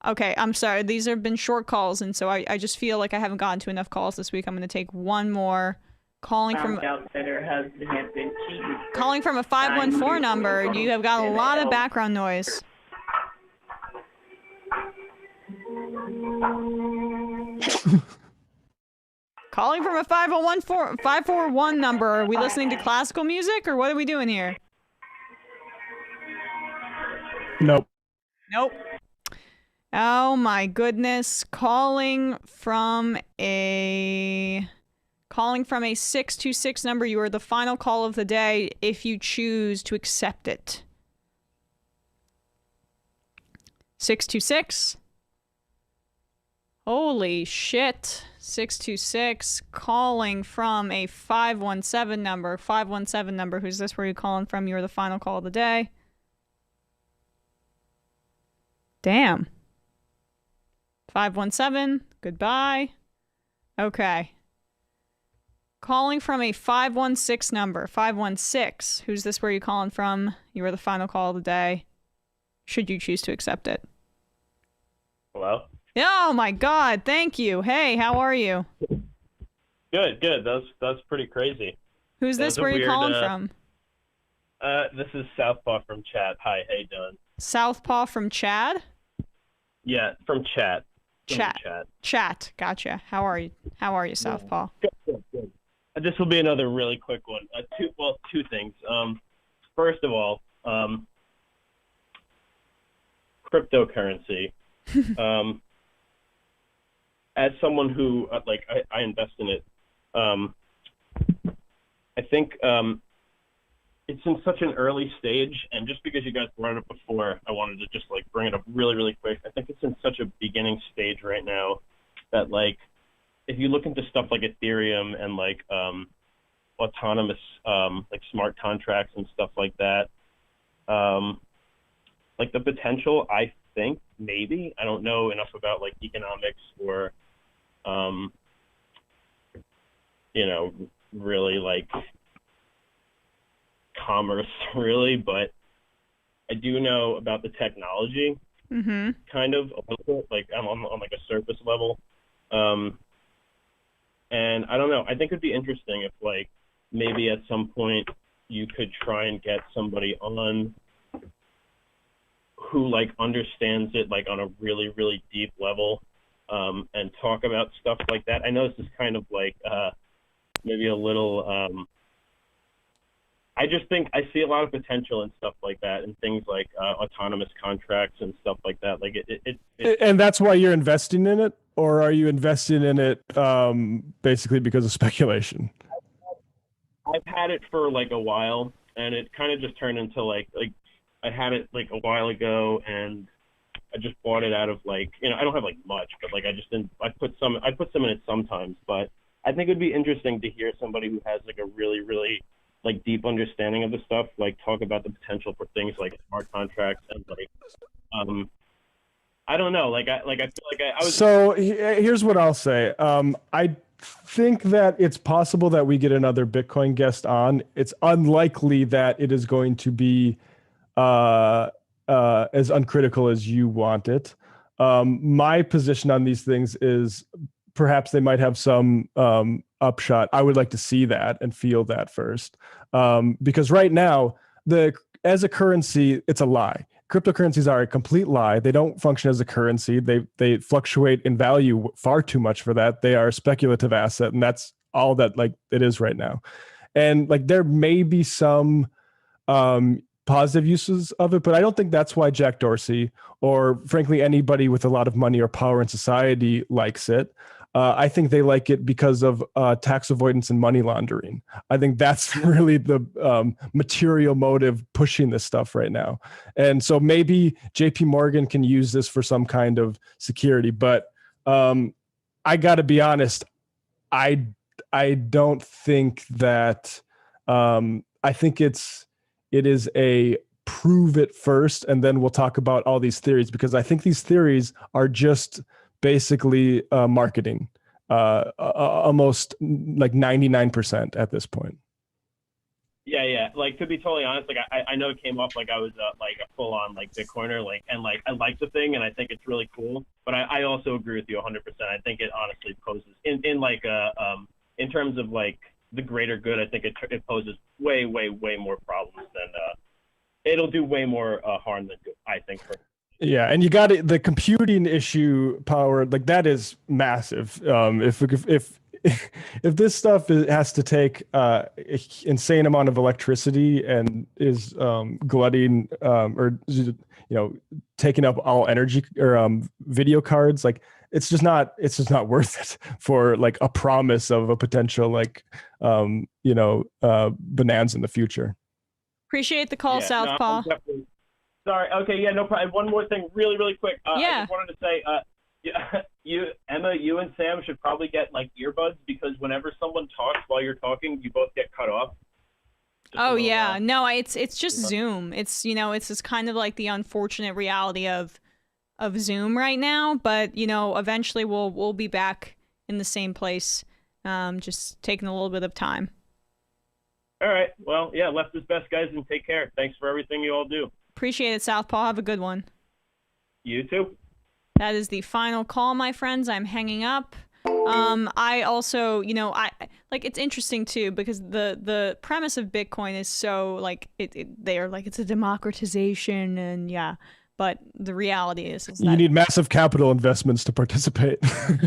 Okay, I'm sorry. These have been short calls, and so I just feel like I haven't gotten to enough calls this week. I'm going to take one more. Calling from a 514 number. You have got a lot of background noise. Calling from a 541 number. Are we listening to classical music, or what are we doing here? Nope. Oh my goodness. Calling from a 626 number. You are the final call of the day if you choose to accept it. 626. Holy shit. 626 calling from a 517 number. 517 number. Who's this? Where are you calling from? You are the final call of the day. Damn. 517. Goodbye. Okay. Calling from a 516 number. 516. Who's this? Where are you calling from? You are the final call of the day. Should you choose to accept it. Hello? Oh my god, thank you. Hey, how are you? Good. That's pretty crazy. Who's this? Where are you calling from? This is Southpaw from Chat. Hi, how you doing? Southpaw from Chad? Yeah, from Chat. Chat. Gotcha. How are you? Southpaw? Good. This will be another really quick one. Two things. First of all, cryptocurrency. As someone who I invest in it, I think it's in such an early stage, and just because you guys brought it up before, I wanted to just bring it up really quick. I think it's in such a beginning stage right now that if you look into stuff like Ethereum and autonomous smart contracts and stuff like that, the potential, I think maybe, I don't know enough about economics or really commerce really, but I do know about the technology kind of a little bit, on a surface level, and I don't know, I think it'd be interesting if maybe at some point you could try and get somebody on who understands it on a really deep level, and talk about stuff like that. I know this is kind of maybe a little I just think I see a lot of potential in stuff like that, and things like autonomous contracts and stuff like that. And that's why you're investing in it, or are you investing in it basically because of speculation? I've had it for a while, and it kind of just turned into I had it a while ago, and I just bought it out of I don't have much, but I just didn't. I put some in it sometimes, but I think it'd be interesting to hear somebody who has a really deep understanding of the stuff, talk about the potential for things like smart contracts and I don't know, I feel I was. So here's what I'll say. I think that it's possible that we get another Bitcoin guest on. It's unlikely that it is going to be as uncritical as you want it. My position on these things is perhaps they might have some upshot. I would like to see that and feel that first, because right now, as a currency, it's a lie. Cryptocurrencies are a complete lie. They don't function as a currency. They fluctuate in value far too much for that. They are a speculative asset, and that's all that it is right now. And there may be some positive uses of it, but I don't think that's why Jack Dorsey, or frankly anybody with a lot of money or power in society, likes it. I think they like it because of tax avoidance and money laundering. I think that's really the material motive pushing this stuff right now. And so maybe JP Morgan can use this for some kind of security, but I got to be honest, I don't think that. I think it is a prove it first, and then we'll talk about all these theories, because I think these theories are just basically marketing, almost 99% at this point. Yeah. To be totally honest, I know it came off I was a full on Bitcoiner, and I like the thing, and I think it's really cool. But I also agree with you 100%. I think it honestly poses in terms of the greater good. I think it poses way more problems than it'll do way more harm than good, I think. Yeah, and you got the computing issue power, that is massive. If if this stuff has to take insane amount of electricity and is glutting or taking up all energy or video cards, like it's just not worth it for like a promise of a potential bonanza in the future. Appreciate the call, Yeah, Southpaw. no, sorry. Okay, yeah, no problem. One more thing, really, really quick. I just wanted to say, Emma, you and Sam should probably get like earbuds, because whenever someone talks while you're talking, you both get cut off. Oh yeah, no, it's just Zoom. It's it's just kind of like the unfortunate reality of Zoom right now. But eventually we'll be back in the same place. Just taking a little bit of time. All right. Well, yeah, left is best, guys, and take care. Thanks for everything you all do. Appreciate it, Southpaw. Have a good one. You too. That is the final call, my friends. I'm hanging up. I also, it's interesting too, because the premise of Bitcoin is so like they're like it's a democratization, and yeah, but the reality is that you need massive capital investments to participate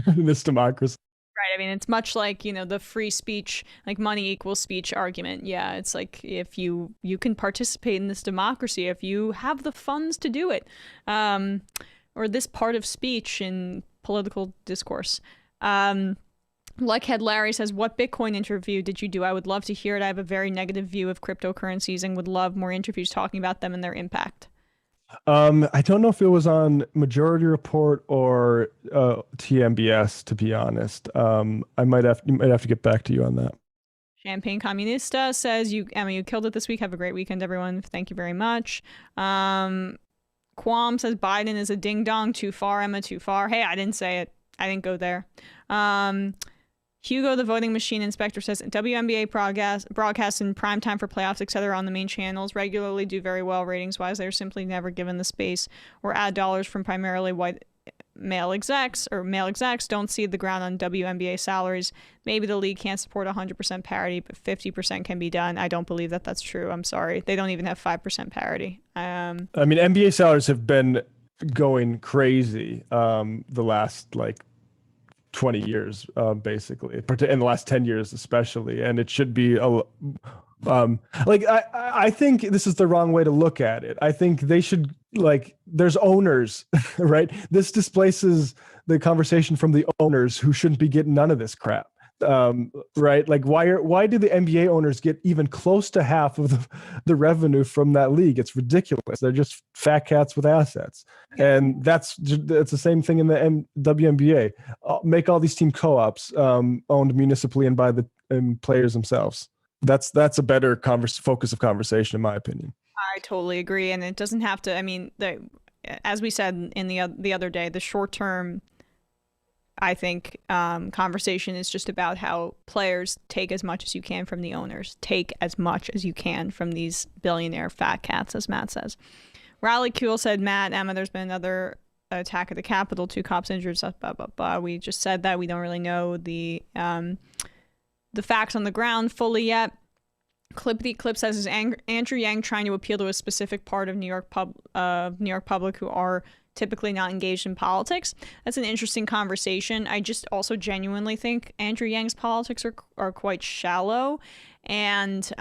in this democracy. Right. I mean, it's much like, the free speech, like money equals speech argument. Yeah. It's like if you can participate in this democracy, if you have the funds to do it, or this part of speech in political discourse. Luckhead Larry says, what Bitcoin interview did you do? I would love to hear it. I have a very negative view of cryptocurrencies and would love more interviews talking about them and their impact. I don't know if it was on Majority Report or TMBS, to be honest. You might have to get back to you on that. Champagne Communista says, Emma, you killed it this week. Have a great weekend, everyone. Thank you very much. Quam says, Biden is a ding-dong. Too far, Emma, too far. Hey, I didn't say it. I didn't go there. Hugo, the voting machine inspector, says WNBA broadcasts in prime time for playoffs, etc. on the main channels regularly do very well ratings-wise. They're simply never given the space or ad dollars from primarily white male execs, or male execs don't see the ground on WNBA salaries. Maybe the league can't support 100% parity, but 50% can be done. I don't believe that that's true. I'm sorry. They don't even have 5% parity. I mean, NBA salaries have been going crazy the last 20 years, basically, in the last 10 years especially, and it should be I think this is the wrong way to look at it. I think they should there's owners, right? This displaces the conversation from the owners who shouldn't be getting none of this crap. Right? Like why do the NBA owners get even close to half of the revenue from that league? It's ridiculous. They're just fat cats with assets. And it's the same thing in the WNBA. Make all these team co-ops owned municipally and by the players themselves. That's a better focus of conversation, in my opinion. I totally agree, and it doesn't have to. I mean, as we said in the other day, the short term, I think, conversation is just about how players take as much as you can from the owners, take as much as you can from these billionaire fat cats, as Matt says. Raleigh Kuhl said, Matt, Emma, there's been another attack at the Capitol, 2 cops injured, blah, blah, blah. We just said that. We don't really know the facts on the ground fully yet. Clippity Clip says, is Andrew Yang trying to appeal to a specific part of New York public who are typically not engaged in politics? That's an interesting conversation. I just also genuinely think Andrew Yang's politics are quite shallow, and he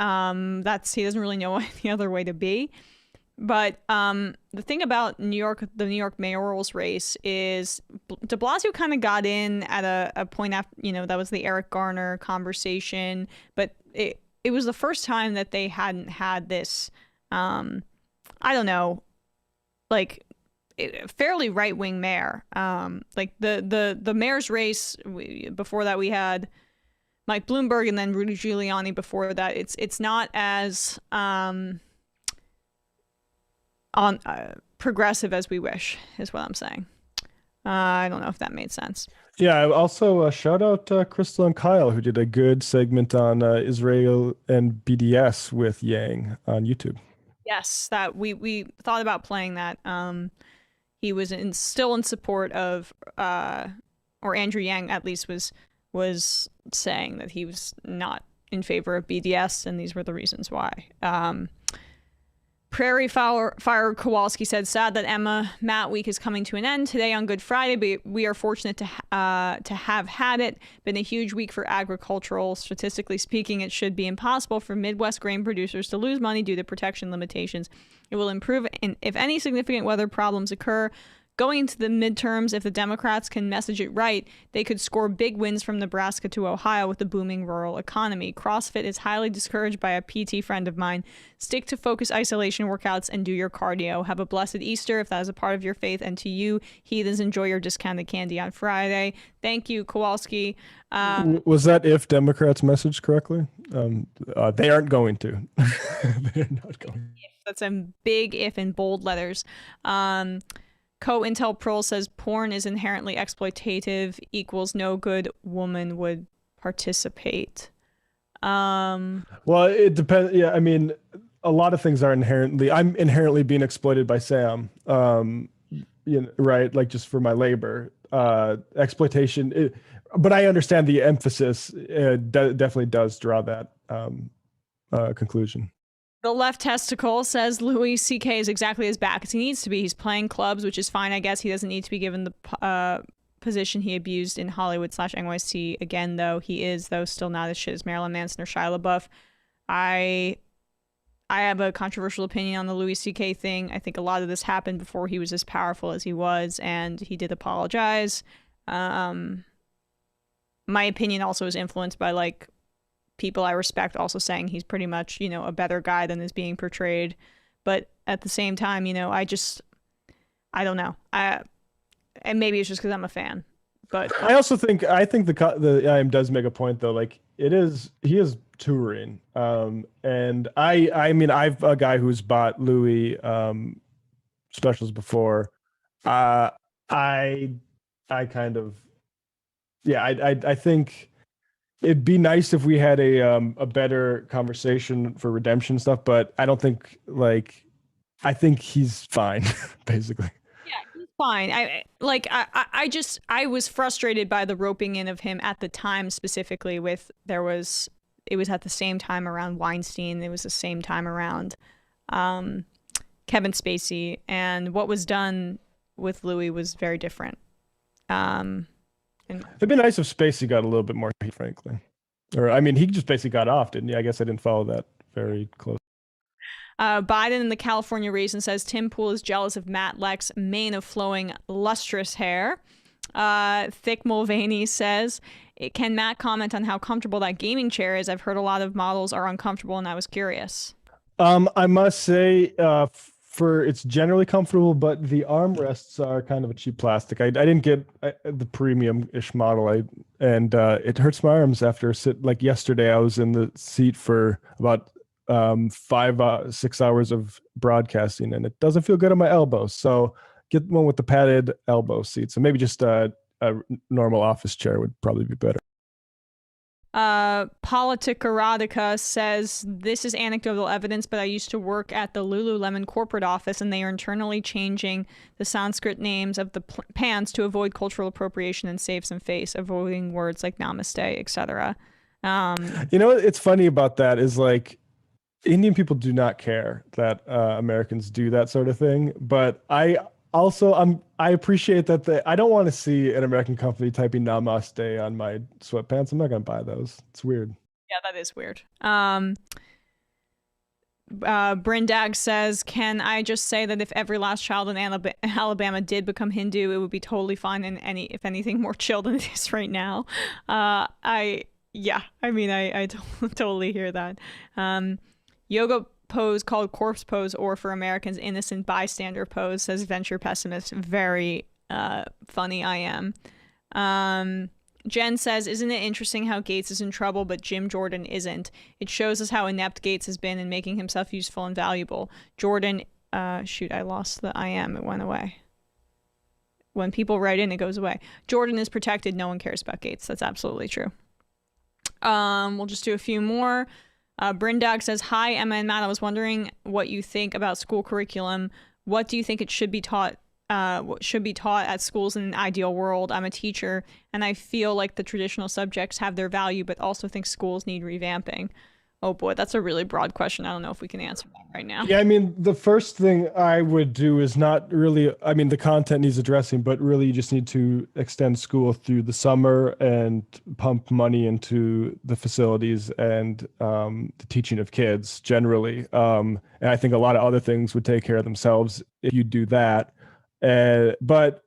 doesn't really know any other way to be. But the thing about the New York mayoral's race is de Blasio kind of got in at a point after, that was the Eric Garner conversation, but it was the first time that they hadn't had this, I don't know, fairly right-wing mayor. The mayor's race, before that we had Mike Bloomberg and then Rudy Giuliani before that. It's not as progressive as we wish, is what I'm saying. I don't know if that made sense. Yeah, also shout out Crystal and Kyle, who did a good segment on Israel and BDS with Yang on YouTube. Yes, that we thought about playing that. He was still in support of, or Andrew Yang at least was saying that he was not in favor of BDS, and these were the reasons why. Prairie Fire Kowalski said, sad that Emma Matt Week is coming to an end today on Good Friday, but we are fortunate to have had it. Been a huge week for agricultural. Statistically speaking, it should be impossible for Midwest grain producers to lose money due to protection limitations. It will improve if any significant weather problems occur. Going into the midterms, if the Democrats can message it right, they could score big wins from Nebraska to Ohio with the booming rural economy. CrossFit is highly discouraged by a PT friend of mine. Stick to focus isolation workouts and do your cardio. Have a blessed Easter if that is a part of your faith. And to you, heathens, enjoy your discounted candy on Friday. Thank you, Kowalski. Was that if Democrats messaged correctly? They aren't going to. They're not going. That's a big if in bold letters. Co-Intel Prol says porn is inherently exploitative equals no good woman would participate. Well, it depends. Yeah, I mean, a lot of things are I'm inherently being exploited by Sam. Right? Like just for my labor, exploitation. But I understand the emphasis. Definitely does draw that conclusion. The left testicle says Louis C.K. is exactly as back as he needs to be. He's playing clubs, which is fine, I guess. He doesn't need to be given the position he abused in Hollywood/NYC. Again, though, he is, still not as shit as Marilyn Manson or Shia LaBeouf. I have a controversial opinion on the Louis C.K. thing. I think a lot of this happened before he was as powerful as he was, and he did apologize. My opinion also is influenced by, people I respect also saying he's pretty much, a better guy than is being portrayed. But at the same time, I don't know. And maybe it's just because I'm a fan. But I think the IM does make a point though. He is touring. And I I've a guy who's bought Louis specials before. I think it'd be nice if we had a better conversation for redemption stuff, but I don't think I think he's fine, basically. Yeah, he's fine. I was frustrated by the roping in of him at the time, specifically with it was at the same time around Weinstein. It was the same time around Kevin Spacey, and what was done with Louis was very different. It'd be nice if Spacey got a little bit more heat, frankly. Or, he just basically got off, didn't he? I guess I didn't follow that very close. Biden in the California Raisin says Tim Pool is jealous of Matt Leck's mane of flowing, lustrous hair. Thick Mulvaney says, can Matt comment on how comfortable that gaming chair is? I've heard a lot of models are uncomfortable, and I was curious. I must say, it's generally comfortable, but the armrests are kind of a cheap plastic. I didn't get the premium-ish model, and it hurts my arms after yesterday. I was in the seat for about 5-6 hours of broadcasting, and it doesn't feel good on my elbows. So get one with the padded elbow seat. So maybe just a normal office chair would probably be better. Politica says, this is anecdotal evidence, but I used to work at the Lululemon corporate office, and they are internally changing the Sanskrit names of the pants to avoid cultural appropriation and save some face, avoiding words like namaste, etc. What's funny about that is Indian people do not care that Americans do that sort of thing, but I appreciate that I don't want to see an American company typing namaste on my sweatpants. I'm not going to buy those. It's weird. Yeah, that is weird. Brindag says, can I just say that if every last child in Alabama did become Hindu, it would be totally fine and if anything more chill than it is right now. I totally hear that. Yoga pose called corpse pose, or for Americans, innocent bystander pose, says venture pessimist. Very funny I am. Jen says, isn't it interesting how Gates is in trouble but Jim Jordan isn't? It shows us how inept Gates has been in making himself useful and valuable. Jordan, shoot, I lost the I am. It went away. When people write in, it goes away. Jordan is protected. No one cares about Gates. That's absolutely true. We'll just do a few more. Brindag says, hi, Emma and Matt. I was wondering what you think about school curriculum. What do you think it should be taught? What should be taught at schools in an ideal world? I'm a teacher, and I feel like the traditional subjects have their value, but also think schools need revamping. Oh boy, that's a really broad question. I don't know if we can answer that right now. Yeah, I mean, the first thing I would do is not really, I mean, the content needs addressing, but really you just need to extend school through the summer and pump money into the facilities and the teaching of kids generally. And I think a lot of other things would take care of themselves if you do that. But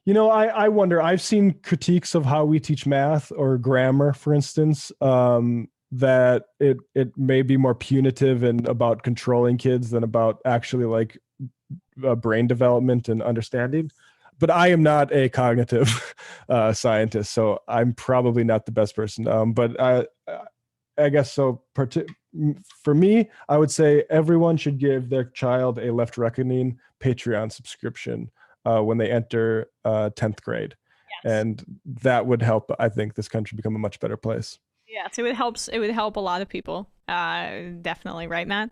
you know, I wonder, I've seen critiques of how we teach math or grammar, for instance, that it may be more punitive and about controlling kids than about actually like brain development and understanding. But I am not a cognitive scientist, so I'm probably not the best person. But I guess so. For me, I would say everyone should give their child a Left Reckoning Patreon subscription when they enter 10th grade. Yes. And that would help, I think, this country become a much better place. Yes, it would help a lot of people. Definitely, right, Matt?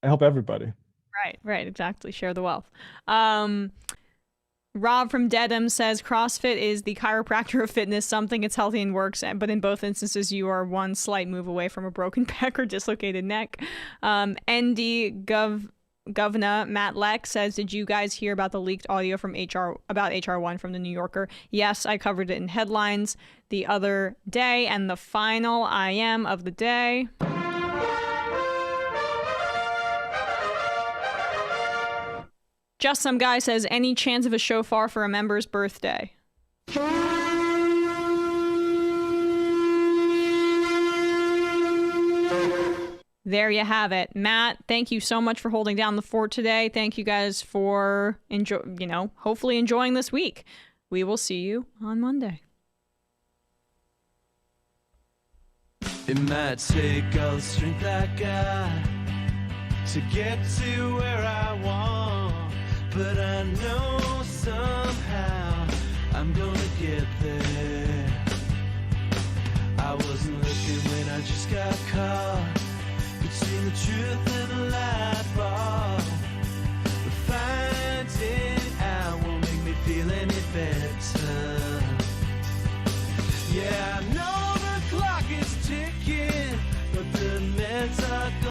I help everybody. Right, exactly. Share the wealth. Rob from Dedham says CrossFit is the chiropractor of fitness, something it's healthy and works, but in both instances you are one slight move away from a broken back or dislocated neck. ND Governor Matt Leck says, did you guys hear about the leaked audio from about HR1 from the New Yorker? Yes, I covered it in headlines the other day, and the final IM of the day. Just Some Guy says, any chance of a shofar for a member's birthday? There you have it. Matt, thank you so much for holding down the fort today. Thank you guys for hopefully enjoying this week. We will see you on Monday. It might take all the strength I got to get to where I want, but I know somehow I'm gonna get there. I wasn't looking when I just got caught between the truth and the light bar, but finding out won't make me feel any better. Yeah, I know the clock is ticking.